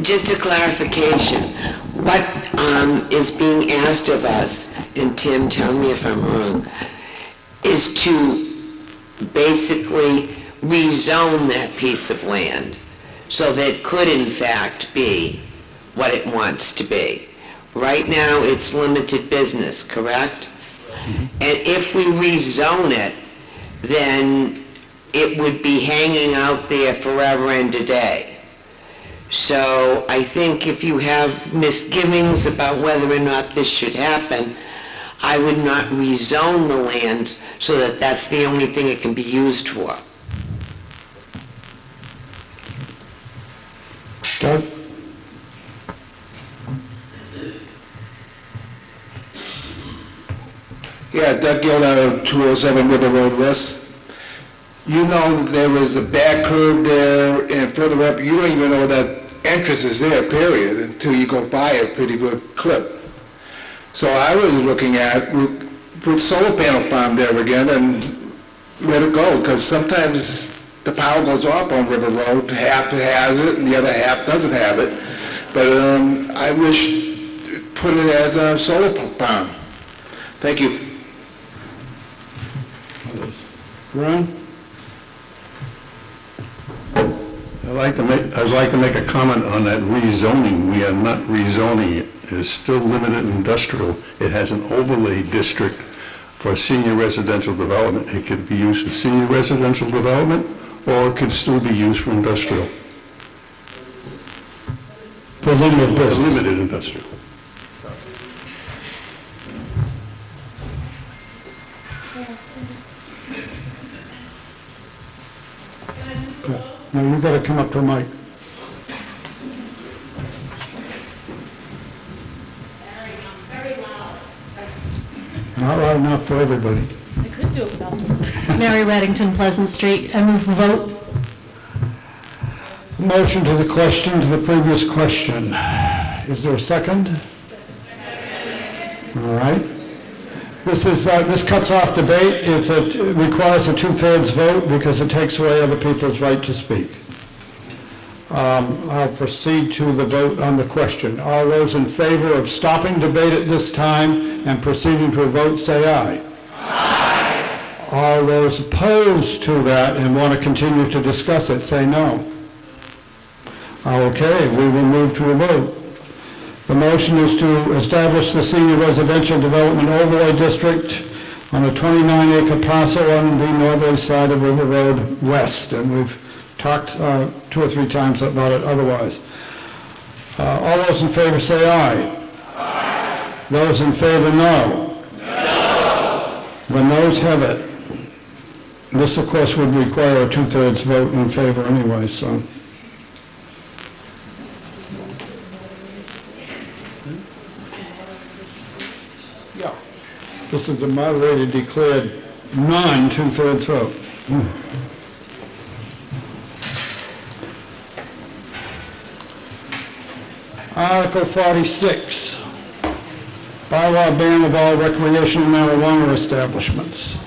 Just a clarification. What is being asked of us, and Tim, tell me if I'm wrong, is to basically rezone that piece of land so that it could in fact be what it wants to be. Right now, it's limited business, correct? And if we rezone it, then it would be hanging out there forever and a day. So I think if you have misgivings about whether or not this should happen, I would not rezone the lands so that that's the only thing it can be used for. Doug? Yeah, Doug Gilda, 207 River Road West. You know there was a back curve there, and further up, you don't even know that entrance is there, period, until you go by a pretty good clip. So I was looking at, put solar panel farm there again and let it go, because sometimes the power goes off on River Road, half has it and the other half doesn't have it. But I wish, put it as a solar farm. Thank you. Ron? I'd like to make a comment on that rezoning. We are not rezoning it. It is still limited industrial. It has an overlay district for senior residential development. It could be used for senior residential development, or it could still be used for industrial. For limited business. Limited industrial. Now you gotta come up to the mic. Not loud enough for everybody. I could do it without. Mary Reddington, Pleasant Street. I move vote. Motion to the question, to the previous question. Is there a second? All right. This cuts off debate. It requires a two-thirds vote because it takes away other people's right to speak. I'll proceed to the vote on the question. All those in favor of stopping debate at this time and proceeding to a vote, say aye. Aye. All those opposed to that and want to continue to discuss it, say no. Okay, we will move to a vote. The motion is to establish the Senior Residential Development Overlay District on a 29-acre parcel on the northerly side of River Road West, and we've talked 2 or 3 times about it otherwise. All those in favor say aye. Aye. Those in favor, no. No. The noes have it. This, of course, would require a two-thirds vote in favor anyway, so. Yeah. This is a moderated declared non-two-thirds vote. Article 46, bylaw ban of all recreational marijuana establishments.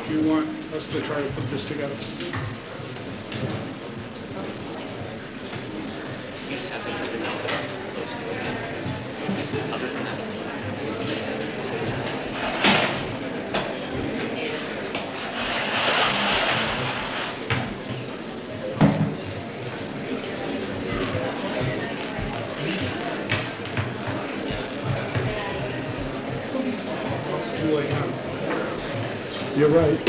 Do you want us to try to put this together? you're right.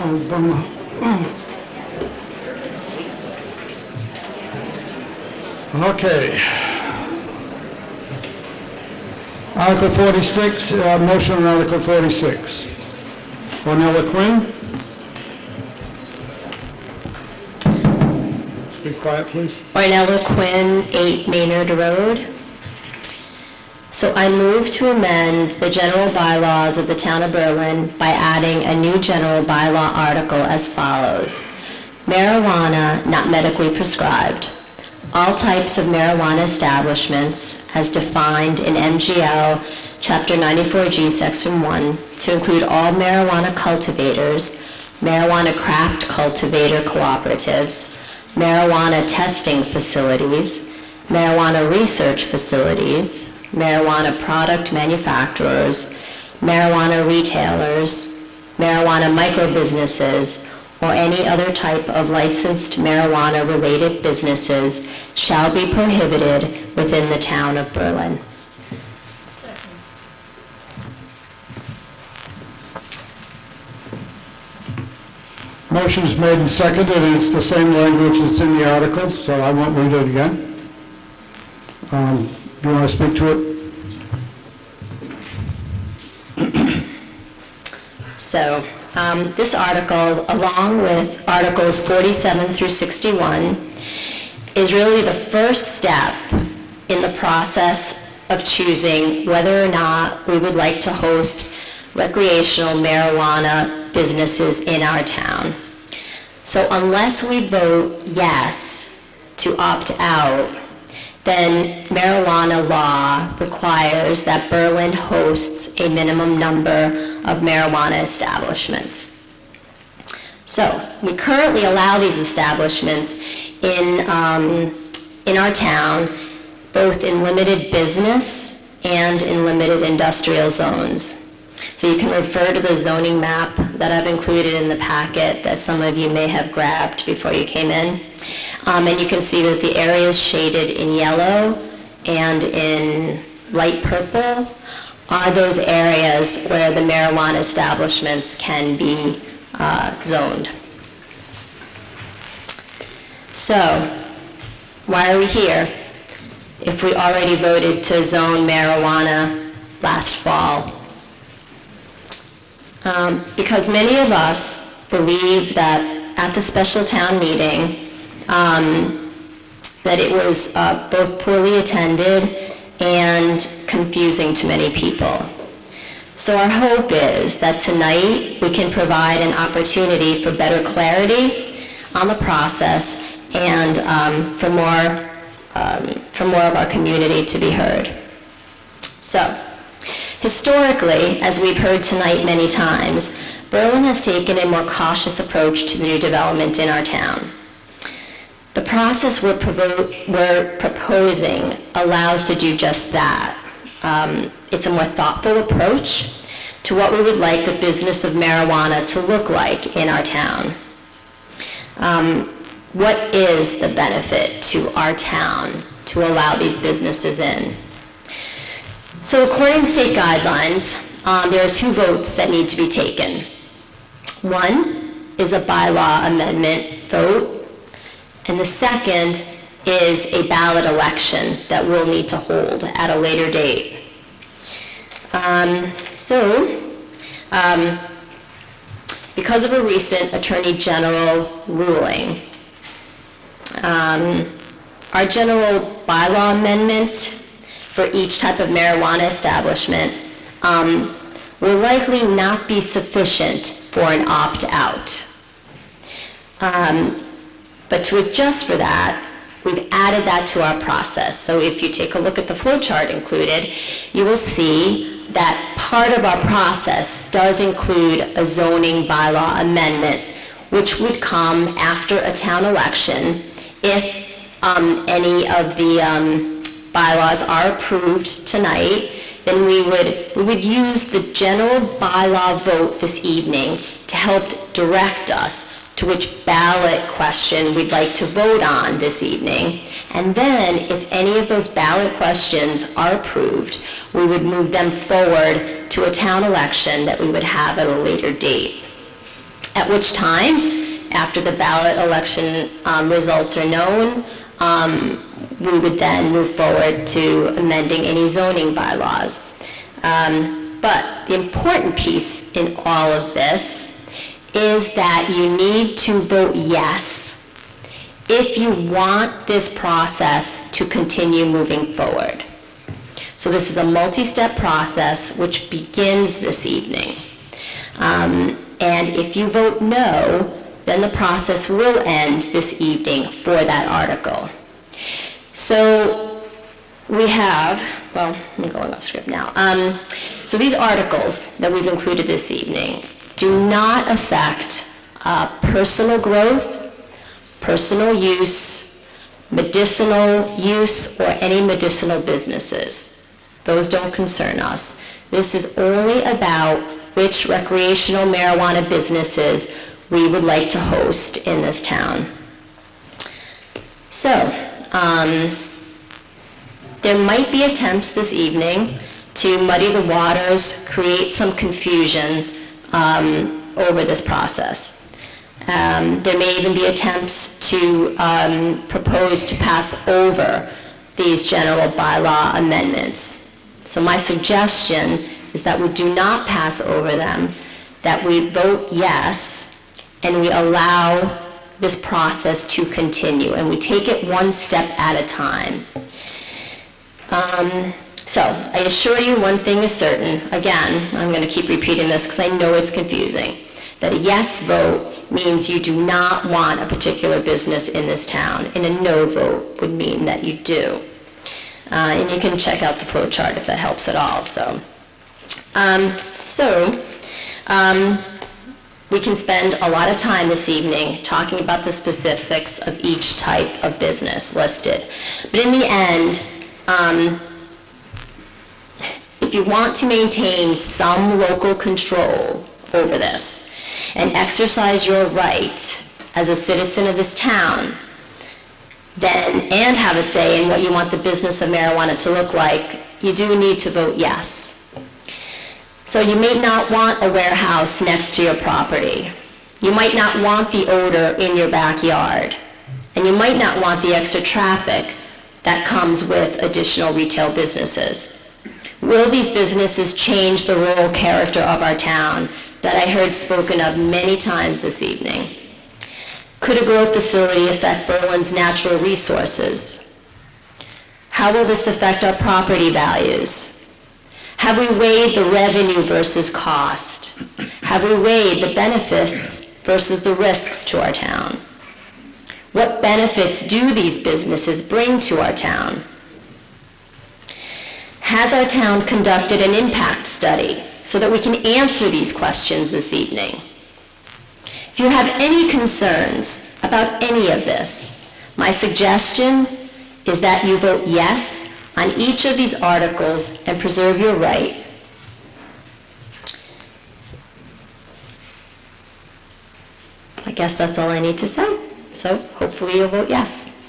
Oh, bummer. Okay. Article 46, motion on Article 46. Ornella Quinn? Be quiet, please. Ornella Quinn, 8 Maynard Road. So I move to amend the general bylaws of the town of Berlin by adding a new general bylaw article as follows. Marijuana not medically prescribed. All types of marijuana establishments as defined in MGL Chapter 94G Section 1 to include all marijuana cultivators, marijuana craft cultivator cooperatives, marijuana testing facilities, marijuana research facilities, marijuana product manufacturers, marijuana retailers, marijuana micro-businesses, or any other type of licensed marijuana-related businesses shall be prohibited within the town of Berlin. Motion is made and seconded, and it's the same language that's in the article, so I won't read it again. Do you want to speak to it? So, this article, along with Articles 47 through 61, is really the first step in the process of choosing whether or not we would like to host recreational marijuana businesses in our town. So unless we vote yes to opt out, then marijuana law requires that Berlin hosts a minimum number of marijuana establishments. So we currently allow these establishments in our town, both in limited business and in limited industrial zones. So you can refer to the zoning map that I've included in the packet that some of you may have grabbed before you came in. And you can see that the areas shaded in yellow and in light purple are those areas where the marijuana establishments can be zoned. So, why are we here if we already voted to zone marijuana last fall? Because many of us believe that at the special town meeting, that it was both poorly attended and confusing to many people. So our hope is that tonight we can provide an opportunity for better clarity on the process and for more of our community to be heard. So, historically, as we've heard tonight many times, Berlin has taken a more cautious approach to new development in our town. The process we're proposing allows to do just that. It's a more thoughtful approach to what we would like the business of marijuana to look like in our town. What is the benefit to our town to allow these businesses in? So according to state guidelines, there are 2 votes that need to be taken. One is a bylaw amendment vote, and the second is a ballot election that we'll need to hold at a later date. Because of a recent Attorney General ruling, our general bylaw amendment for each type of marijuana establishment will likely not be sufficient for an opt-out. But to adjust for that, we've added that to our process. So if you take a look at the flow chart included, you will see that part of our process does include a zoning bylaw amendment, which would come after a town election if any of the bylaws are approved tonight. Then we would use the general bylaw vote this evening to help direct us to which ballot question we'd like to vote on this evening. And then, if any of those ballot questions are approved, we would move them forward to a town election that we would have at a later date. At which time, after the ballot election results are known, we would then move forward to amending any zoning bylaws. But the important piece in all of this is that you need to vote yes if you want this process to continue moving forward. So this is a multi-step process which begins this evening. And if you vote no, then the process will end this evening for that article. So we have, well, I'm going off script now. So these articles that we've included this evening do not affect personal growth, personal use, medicinal use, or any medicinal businesses. Those don't concern us. This is only about which recreational marijuana businesses we would like to host in this town. So, there might be attempts this evening to muddy the waters, create some confusion over this process. There may even be attempts to propose to pass over these general bylaw amendments. So my suggestion is that we do not pass over them, that we vote yes, and we allow this process to continue, and we take it one step at a time. So I assure you one thing is certain. Again, I'm going to keep repeating this because I know it's confusing, that a yes vote means you do not want a particular business in this town, and a no vote would mean that you do. And you can check out the flow chart if that helps at all. We can spend a lot of time this evening talking about the specifics of each type of business listed. But in the end, if you want to maintain some local control over this and exercise your right as a citizen of this town, and have a say in what you want the business of marijuana to look like, you do need to vote yes. So you may not want a warehouse next to your property. You might not want the odor in your backyard. And you might not want the extra traffic that comes with additional retail businesses. Will these businesses change the rural character of our town that I heard spoken of many times this evening? Could a grow facility affect Berlin's natural resources? How will this affect our property values? Have we weighed the revenue versus cost? Have we weighed the benefits versus the risks to our town? What benefits do these businesses bring to our town? Has our town conducted an impact study so that we can answer these questions this evening? If you have any concerns about any of this, my suggestion is that you vote yes on each of these articles and preserve your right. I guess that's all I need to say. So hopefully you'll vote yes.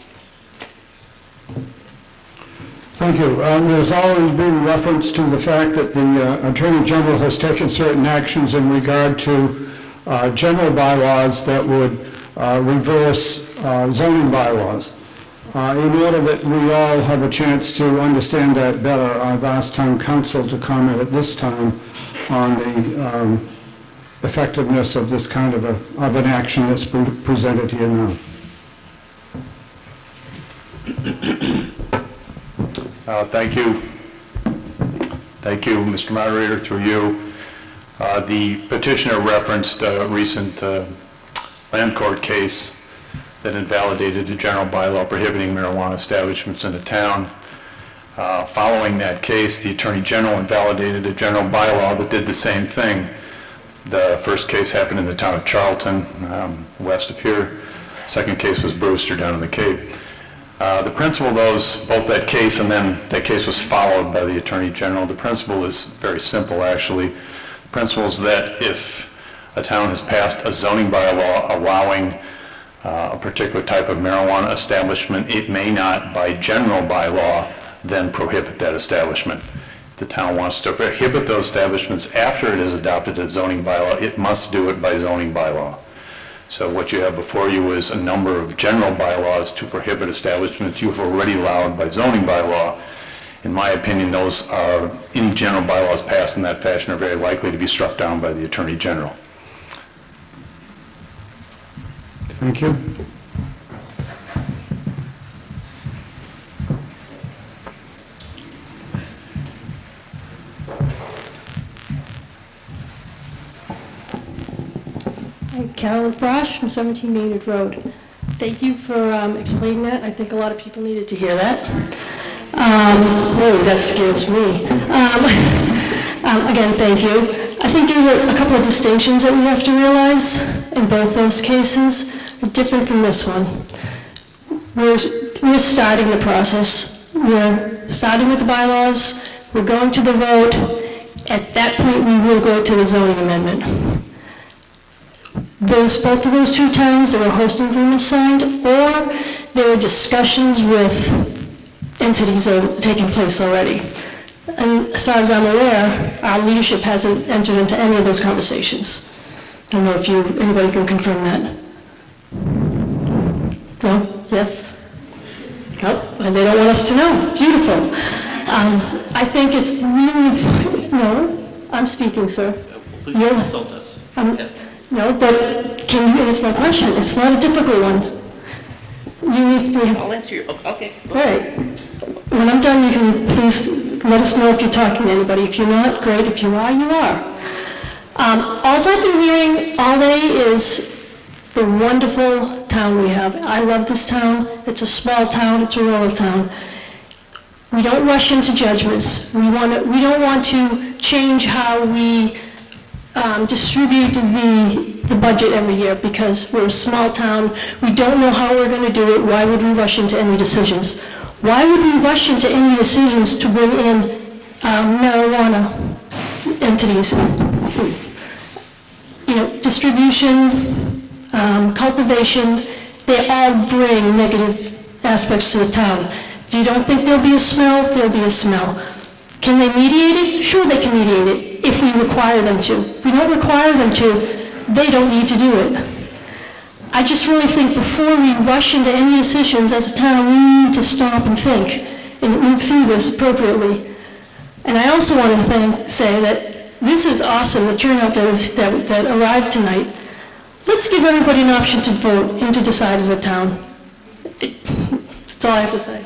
Thank you. There's always been reference to the fact that the Attorney General has taken certain actions in regard to general bylaws that would reverse zoning bylaws. In order that we all have a chance to understand that better, I've asked Town Council to comment at this time on the effectiveness of this kind of an action that's been presented here now. Thank you. Thank you, Mr. Moderator, through you. The petitioner referenced a recent land court case that invalidated a general bylaw prohibiting marijuana establishments in the town. Following that case, the Attorney General invalidated a general bylaw that did the same thing. The first case happened in the town of Charlton, west of here. Second case was Brewster down in the Cape. The principle of both that case and then that case was followed by the Attorney General. The principle is very simple, actually. The principle is that if a town has passed a zoning bylaw allowing a particular type of marijuana establishment, it may not, by general bylaw, then prohibit that establishment. If the town wants to prohibit those establishments after it has adopted a zoning bylaw, it must do it by zoning bylaw. So what you have before you is a number of general bylaws to prohibit establishments you've already allowed by zoning bylaw. In my opinion, those are, any general bylaws passed in that fashion are very likely to be struck down by the Attorney General. Thank you. Carolyn Frosch from 17 Maynard Road. Thank you for explaining that. I think a lot of people needed to hear that. Whoa, that scares me. Again, thank you. I think there are a couple of distinctions that we have to realize in both those cases. Are different from this one. We're starting the process. We're starting with the bylaws. We're going to the vote. At that point, we will go to the zoning amendment. Both of those two times, there were hosting agreements signed, or there were discussions with entities that are taking place already. And as far as I'm aware, our leadership hasn't entered into any of those conversations. I don't know if anybody can confirm that. No? Yes? Oh, and they don't want us to know. Beautiful. I think it's really, no, I'm speaking, sir. Please don't insult us. No, but can you answer my question? It's not a difficult one. You need to... I'll answer your, okay. All right. When I'm done, you can please let us know if you're talking to anybody. If you're not, great. If you are, you are. All I've been hearing all day is the wonderful town we have. I love this town. It's a small town. It's a rural town. We don't rush into judgments. We don't want to change how we distribute the budget every year because we're a small town. We don't know how we're going to do it. Why would we rush into any decisions? Why would we rush into any decisions to bring in marijuana entities? You know, distribution, cultivation, they all bring negative aspects to the town. If you don't think there'll be a smell, there'll be a smell. Can they mediate it? Sure, they can mediate it if we require them to. If we don't require them to, they don't need to do it. I just really think before we rush into any decisions as a town, we need to stop and think and move through this appropriately. And I also want to say that this is awesome, the turnout that arrived tonight. Let's give everybody an option to vote and to decide as a town. That's all I have to say.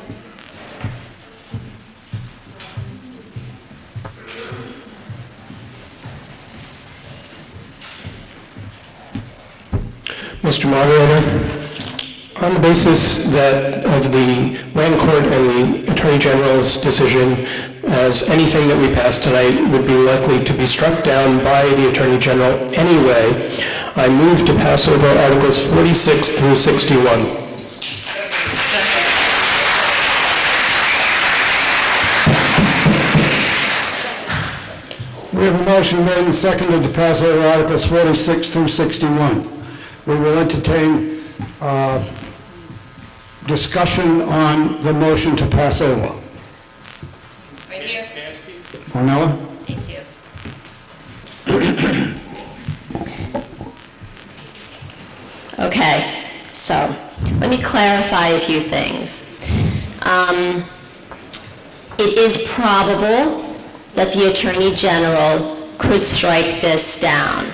Mr. Moderator, on the basis of the Land Court and the Attorney General's decision, as anything that we pass tonight would be likely to be struck down by the Attorney General anyway, I move to pass over Articles 46 through 61. We have a motion made and seconded to pass over Articles 46 through 61. We will entertain discussion on the motion to pass over. Right here. Ornella? Thank you. Okay, so let me clarify a few things. It is probable that the Attorney General could strike this down.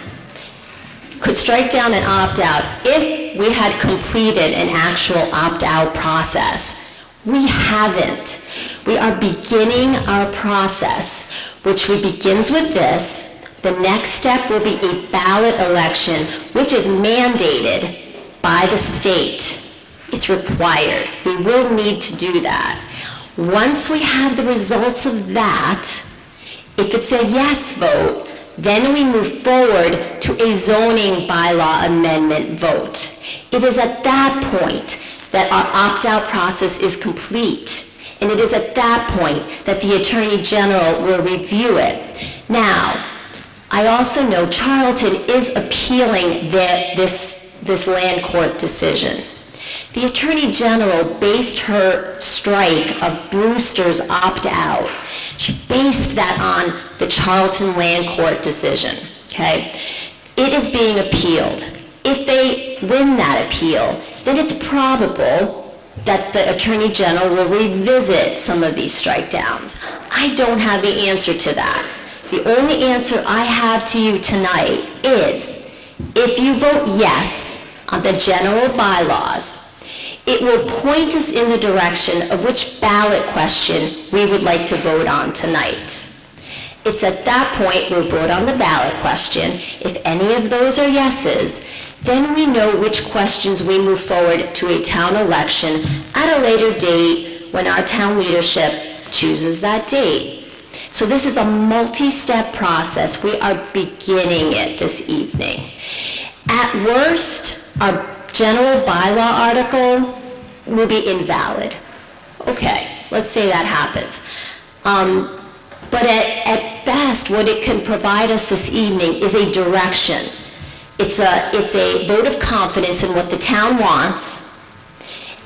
Could strike down an opt-out if we had completed an actual opt-out process. We haven't. We are beginning our process, which begins with this. The next step will be a ballot election, which is mandated by the state. It's required. We will need to do that. Once we have the results of that, if it's a yes vote, then we move forward to a zoning bylaw amendment vote. It is at that point that our opt-out process is complete. And it is at that point that the Attorney General will review it. Now, I also know Charlton is appealing this land court decision. The Attorney General based her strike of Brewster's opt-out. She based that on the Charlton Land Court decision, okay? It is being appealed. If they win that appeal, then it's probable that the Attorney General will revisit some of these strike downs. I don't have the answer to that. The only answer I have to you tonight is, if you vote yes on the general bylaws, it will point us in the direction of which ballot question we would like to vote on tonight. It's at that point we'll vote on the ballot question. If any of those are yeses, then we know which questions we move forward to a town election at a later date when our town leadership chooses that date. So this is a multi-step process. We are beginning it this evening. At worst, our general bylaw article will be invalid. Okay, let's say that happens. But at best, what it can provide us this evening is a direction. It's a vote of confidence in what the town wants,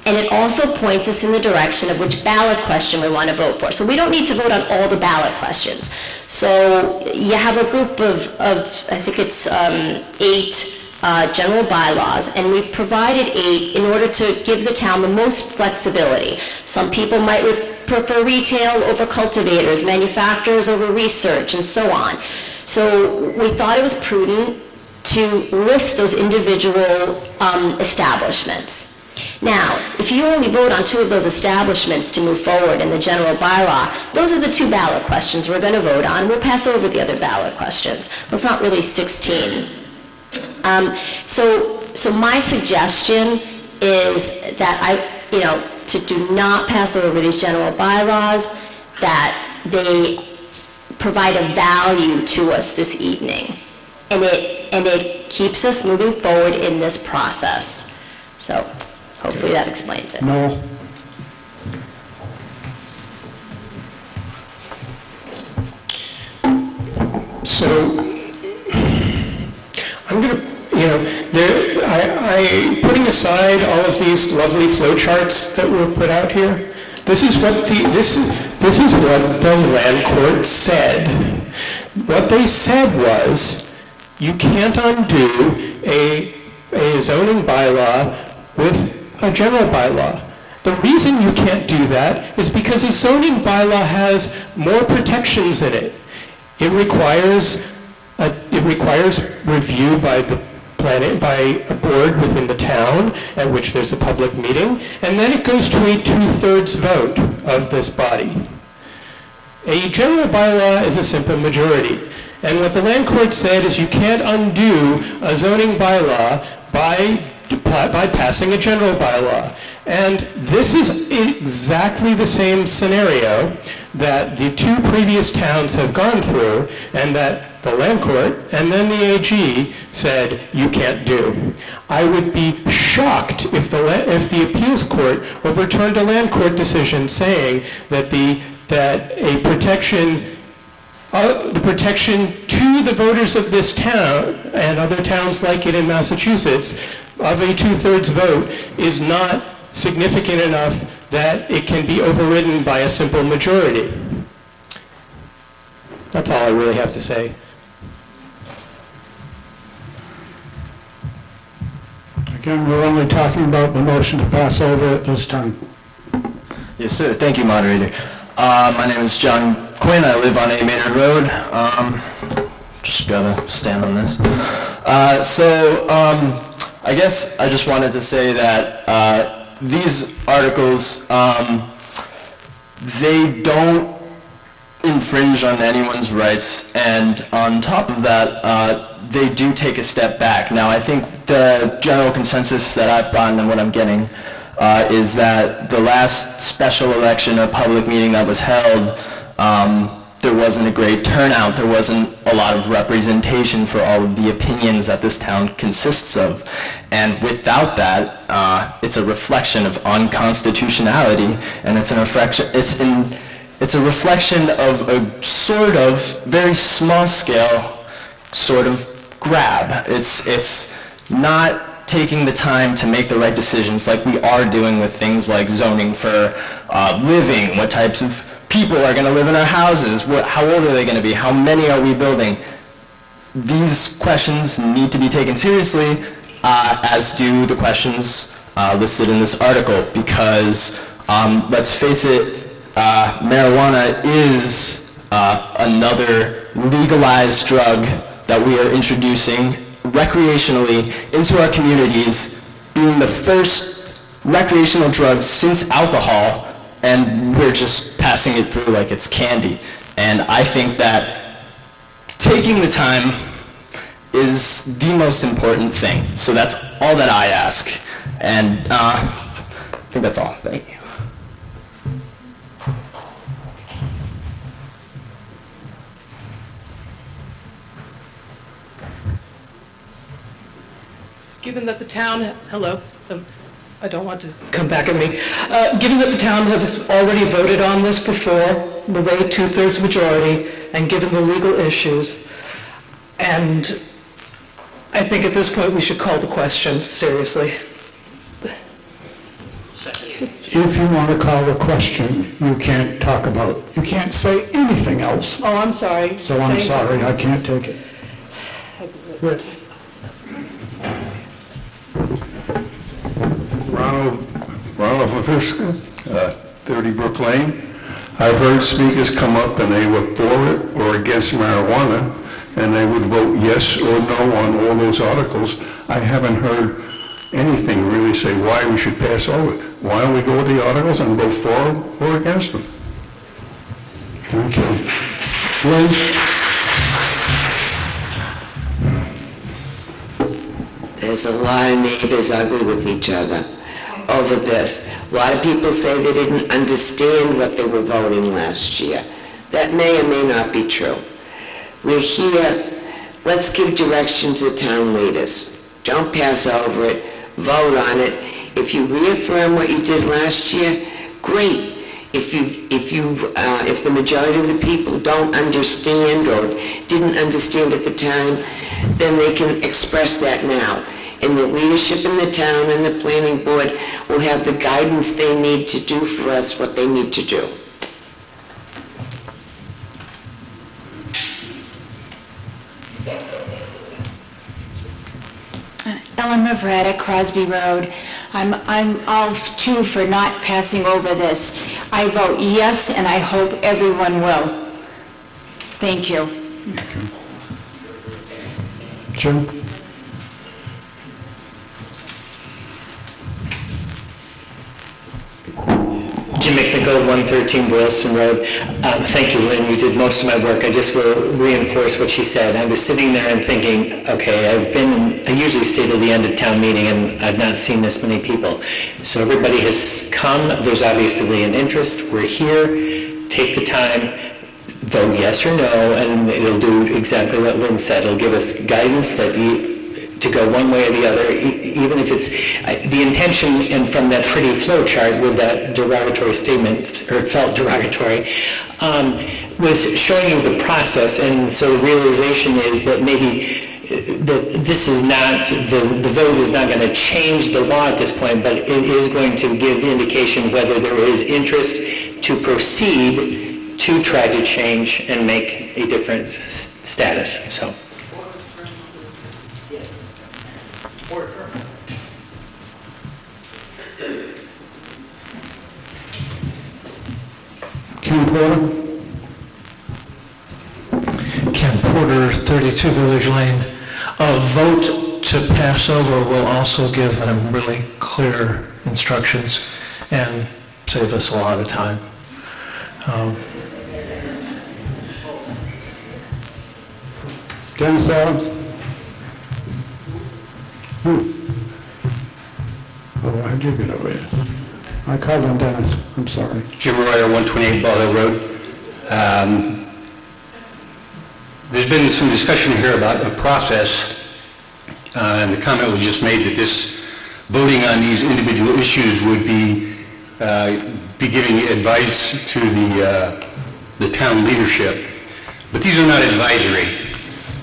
and it also points us in the direction of which ballot question we want to vote for. So we don't need to vote on all the ballot questions. So you have a group of I think it's 8 general bylaws, and we've provided 8 in order to give the town the most flexibility. Some people might prefer retail over cultivators, manufacturers over research, and so on. So we thought it was prudent to list those individual establishments. Now, if you only vote on 2 of those establishments to move forward in the general bylaw, those are the 2 ballot questions we're going to vote on. We'll pass over the other ballot questions. Well, it's not really 16. So my suggestion is that to do not pass over these general bylaws, that they provide a value to us this evening. And it keeps us moving forward in this process. So hopefully that explains it. No. So, I'm going to, putting aside all of these lovely flowcharts that were put out here, this is what the land court said. What they said was, you can't undo a zoning bylaw with a general bylaw. The reason you can't do that is because a zoning bylaw has more protections in it. It requires review by a board within the town at which there's a public meeting, and then it goes to a 2/3 vote of this body. A general bylaw is a simple majority. And what the land court said is you can't undo a zoning bylaw by passing a general bylaw. And this is exactly the same scenario that the 2 previous towns have gone through, and that the land court and then the AG said you can't do. I would be shocked if the appeals court overturned a land court decision saying that the protection to the voters of this town and other towns like it in Massachusetts of a 2/3 vote is not significant enough that it can be overridden by a simple majority. That's all I really have to say. Again, we're only talking about the motion to pass over at this time. Yes, sir. Thank you, moderator. My name is John Quinn. I live on A. Maynard Road. Just gotta stand on this. I guess I just wanted to say that these articles, they don't infringe on anyone's rights, and on top of that, they do take a step back. Now, I think the general consensus that I've gotten and what I'm getting is that the last special election or public meeting that was held, there wasn't a great turnout. There wasn't a lot of representation for all of the opinions that this town consists of. And without that, it's a reflection of unconstitutionality, and it's a reflection of a sort of very small scale sort of grab. It's not taking the time to make the right decisions like we are doing with things like zoning for living, what types of people are going to live in our houses, how old are they going to be, how many are we building. These questions need to be taken seriously, as do the questions listed in this article, because let's face it, marijuana is another legalized drug that we are introducing recreationally into our communities, being the first recreational drug since alcohol, and we're just passing it through like it's candy. And I think that taking the time is the most important thing. So that's all that I ask. And I think that's all. Thank you. Given that the town, hello, I don't want to come back at me. Given that the town has already voted on this before with a 2/3 majority, and given the legal issues, and I think at this point we should call the question seriously. If you want to call a question, you can't talk about, you can't say anything else. Oh, I'm sorry. So I'm sorry, I can't take it. Ronald Fafiska, 30 Brook Lane. I've heard speakers come up and they were for it or against marijuana, and they would vote yes or no on all those articles. I haven't heard anything really say why we should pass over it. Why don't we go with the articles and vote for or against them? Thank you. Liz? There's a lot of neighbors ugly with each other over this. A lot of people say they didn't understand what they were voting last year. That may or may not be true. We're here, let's give direction to the town leaders. Don't pass over it, vote on it. If you reaffirm what you did last year, great. If the majority of the people don't understand or didn't understand at the time, then they can express that now. And the leadership in the town and the planning board will have the guidance they need to do for us what they need to do. Ellen Mavretta, Crosby Road. I'm all too for not passing over this. I vote yes, and I hope everyone will. Thank you. Jim? Jim McNichol, 113 Boylston Road. Thank you, Lynn. You did most of my work. I just will reinforce what she said. I was sitting there and thinking, okay, I usually stay till the end of town meeting, and I've not seen this many people. So everybody has come. There's obviously an interest. We're here. Take the time. Vote yes or no, and it'll do exactly what Lynn said. It'll give us guidance that to go one way or the other, even if it's the intention. And from that pretty flow chart with that derogatory statement, or felt derogatory, was showing you the process. And so the realization is that maybe that this is not, the vote is not going to change the law at this point, but it is going to give indication whether there is interest to proceed to try to change and make a different status. So. Ken Porter? Ken Porter, 32 Village Lane. A vote to pass over will also give them really clear instructions and save us a lot of time. Dennis Adams? Oh, how'd you get over here? I called him Dennis, I'm sorry. Jim Royer, 128 Ball Hill Road. There's been some discussion here about a process, and the comment was just made that this voting on these individual issues would be giving advice to the town leadership. But these are not advisory.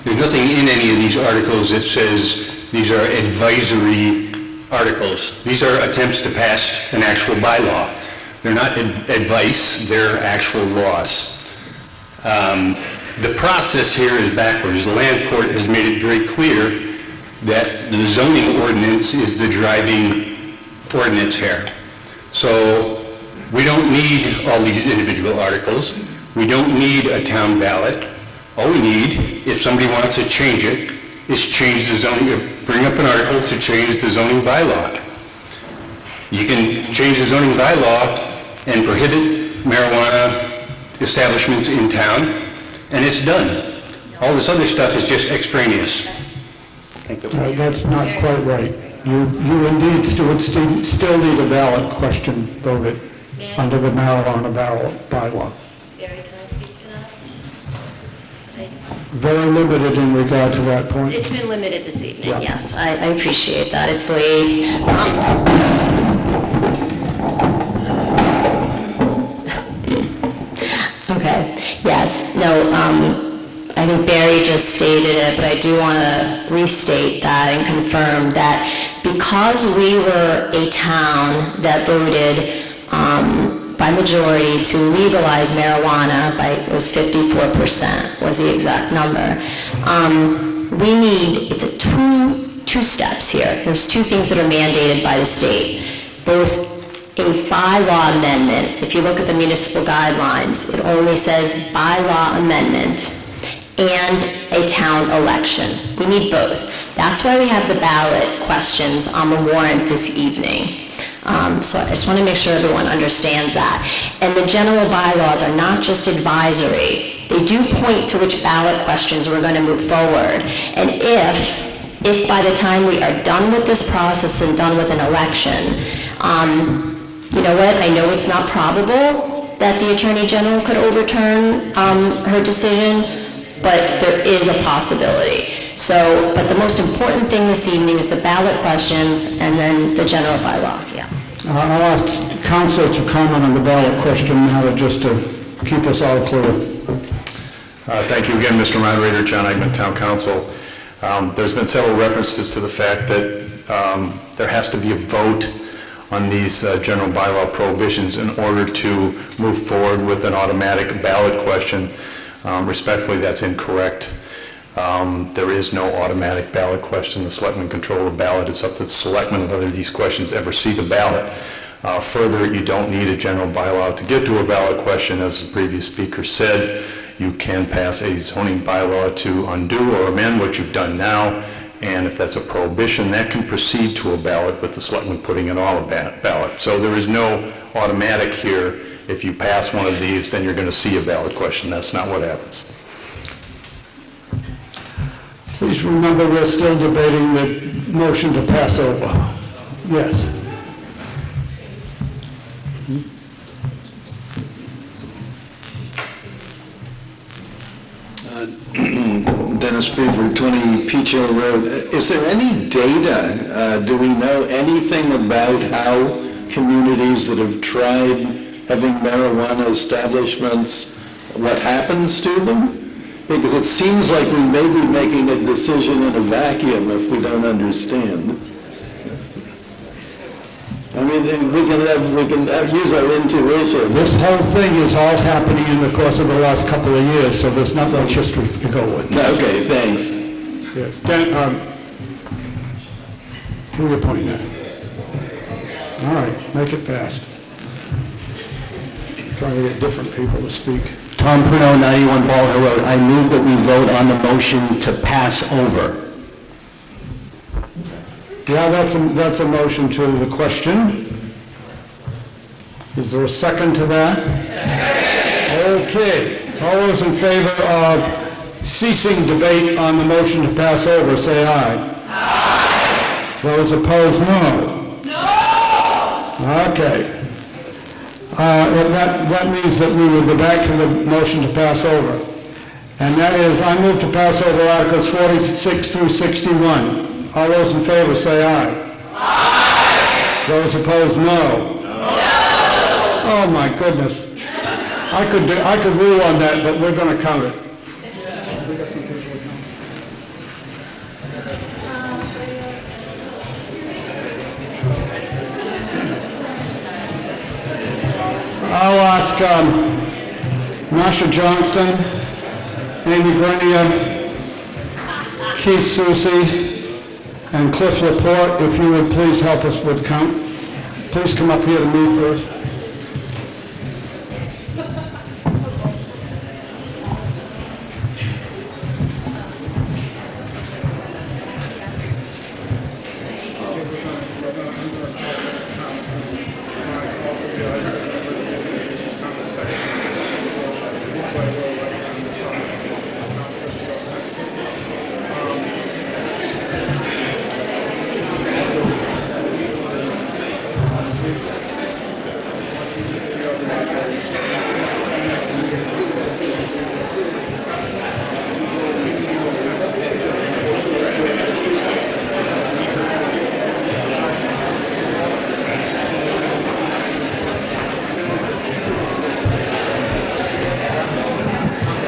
There's nothing in any of these articles that says these are advisory articles. These are attempts to pass an actual bylaw. They're not advice, they're actual laws. The process here is backwards. The land court has made it very clear that the zoning ordinance is the driving ordinance here. So we don't need all these individual articles. We don't need a town ballot. All we need, if somebody wants to change it, is change the zoning, bring up an article to change the zoning bylaw. You can change the zoning bylaw and prohibit marijuana establishments in town, and it's done. All this other stuff is just extraneous. That's not quite right. You indeed still need a ballot question voted under the marijuana bylaw. Barry, can I speak to that? Very limited in regard to that point. It's been limited this evening, Yeah. yes. I appreciate that. It's late. Okay, yes, no, I think Barry just stated it, but I do want to restate that and confirm that because we were a town that voted by majority to legalize marijuana it was 54% was the exact number. We need, it's a two steps here. There's two things that are mandated by the state. Both a bylaw amendment, if you look at the municipal guidelines, it only says bylaw amendment and a town election. We need both. That's why we have the ballot questions on the warrant this evening. So I just want to make sure everyone understands that. And the general bylaws are not just advisory. They do point to which ballot questions we're going to move forward. And if by the time we are done with this process and done with an election, you know what, I know it's not probable that the Attorney General could overturn her decision, but there is a possibility. So, but the most important thing this evening is the ballot questions and then the general bylaw, yeah. I'll ask council to comment on the ballot question now, just to keep us all clear. Thank you again, Mr. Moderator, John Eggman, Town Council. There's been several references to the fact that there has to be a vote on these general bylaw prohibitions in order to move forward with an automatic ballot question. Respectfully, that's incorrect. There is no automatic ballot question. The selectmen control the ballot. It's up to the selectmen whether these questions ever see the ballot. Further, you don't need a general bylaw to get to a ballot question. As the previous speaker said, you can pass a zoning bylaw to undo or amend what you've done now, and if that's a prohibition, that can proceed to a ballot, but the selectmen putting it on a ballot. So there is no automatic here. If you pass one of these, then you're going to see a ballot question. That's not what happens. Please remember, we're still debating the motion to pass over. Yes. Dennis Beaver, 20 Peach Hill Road. Is there any data, do we know anything about how communities that have tried having marijuana establishments, what happens to them? Because it seems like we may be making a decision in a vacuum if we don't understand. I mean, we can use our intuition. This whole thing is all happening in the course of the last couple of years, so there's not much history to go with. Okay, thanks. Yes. Dan, who are you pointing at? All right, make it fast. Trying to get different people to speak. Tom Pruno, 91 Ball Hill Road. I move that we vote on the motion to pass over. Yeah, that's a motion to the question. Is there a second to that? Okay. All those in favor of ceasing debate on the motion to pass over, say aye. Aye. Those opposed, no. No. Okay. That means that we will go back to the motion to pass over. And that is, I move to pass over Articles 46 through 61. All those in favor say aye. Aye. Those opposed, no. No. Oh my goodness. I could rule on that, but we're going to count it. I'll ask Marcia Johnston, Amy Grenier, Keith Susi, and Cliff Laporte, if you would please help us with count. Please come up here to me first.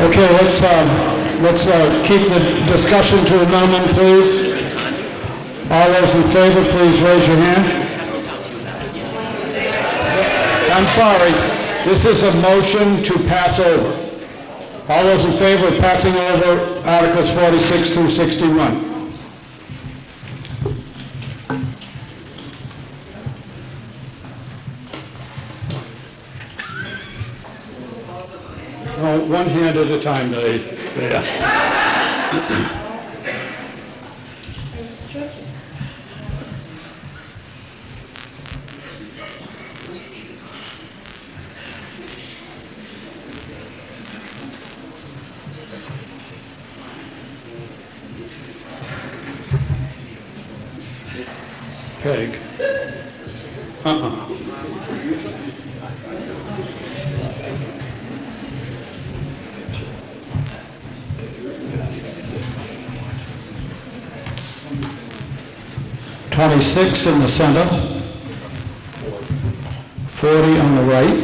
Okay, let's keep the discussion to a minimum, please. All those in favor, please raise your hand. I'm sorry, this is a motion to pass over. All those in favor of passing over Articles 46 through 61? No, one hand at a time, Dave. Yeah. Peg. 26 in the center, 40 on the right,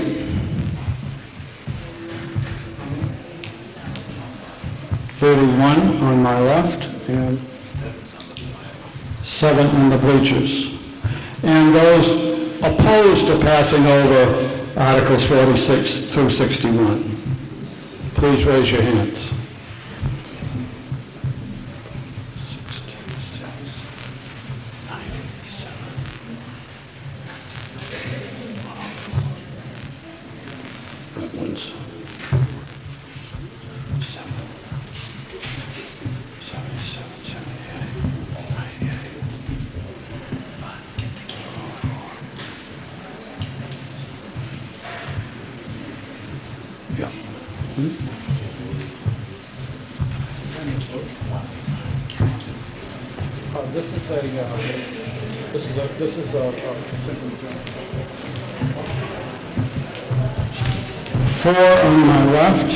31 on my left, and 7 in the bleachers. And those opposed to passing over Articles 46 through 61, please raise your hands. This is a simple job. 4 on my left,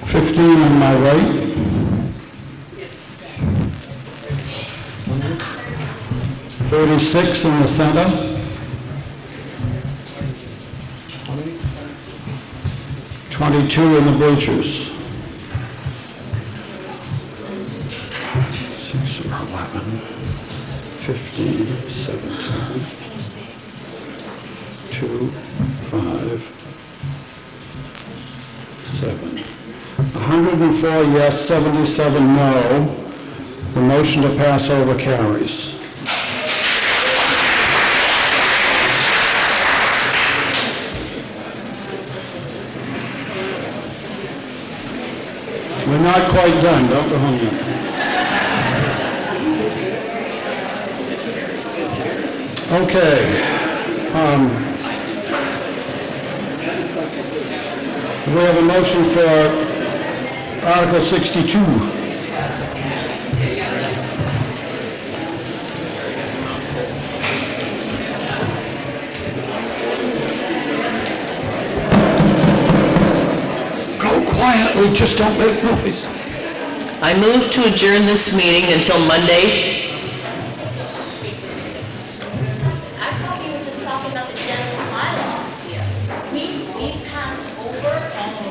15 on my right, 36 in the center, 22 in the bleachers. 11, 15, 17, 2, 5, 7. 104 yes, 77 no. The motion to pass over carries. We're not quite done, don't go home yet. Okay. We have a motion for Article 62. Go quietly, just don't make noise. I move to adjourn this meeting until Monday.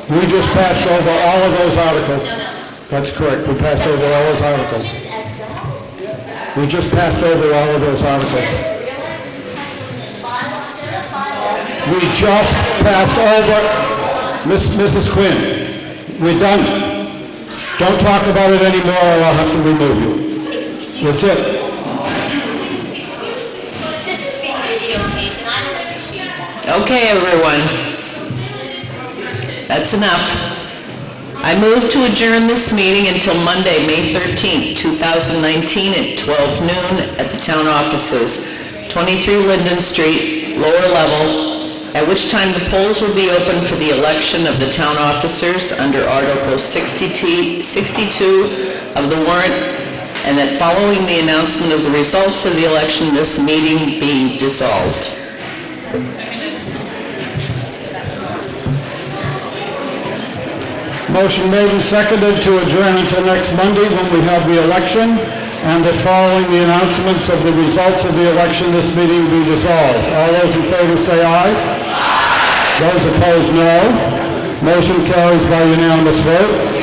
We just passed over all of those articles. That's correct. We passed over all those articles. We just passed over all of those articles. We just passed over, Mrs. Quinn, we're done. Don't talk about it anymore or I'll have to remove you. That's it. Okay, everyone. That's enough. I move to adjourn this meeting until Monday, May 13th, 2019 at 12 noon at the town offices, 23 Linden Street, lower level, at which time the polls will be open for the election of the town officers under Article 62 of the warrant, and that following the announcement of the results of the election, this meeting be dissolved. Motion made and seconded to adjourn until next Monday when we have the election, and that following the announcements of the results of the election, this meeting be dissolved. All those in favor say aye. Aye. Those opposed, no. Motion carries by unanimous vote.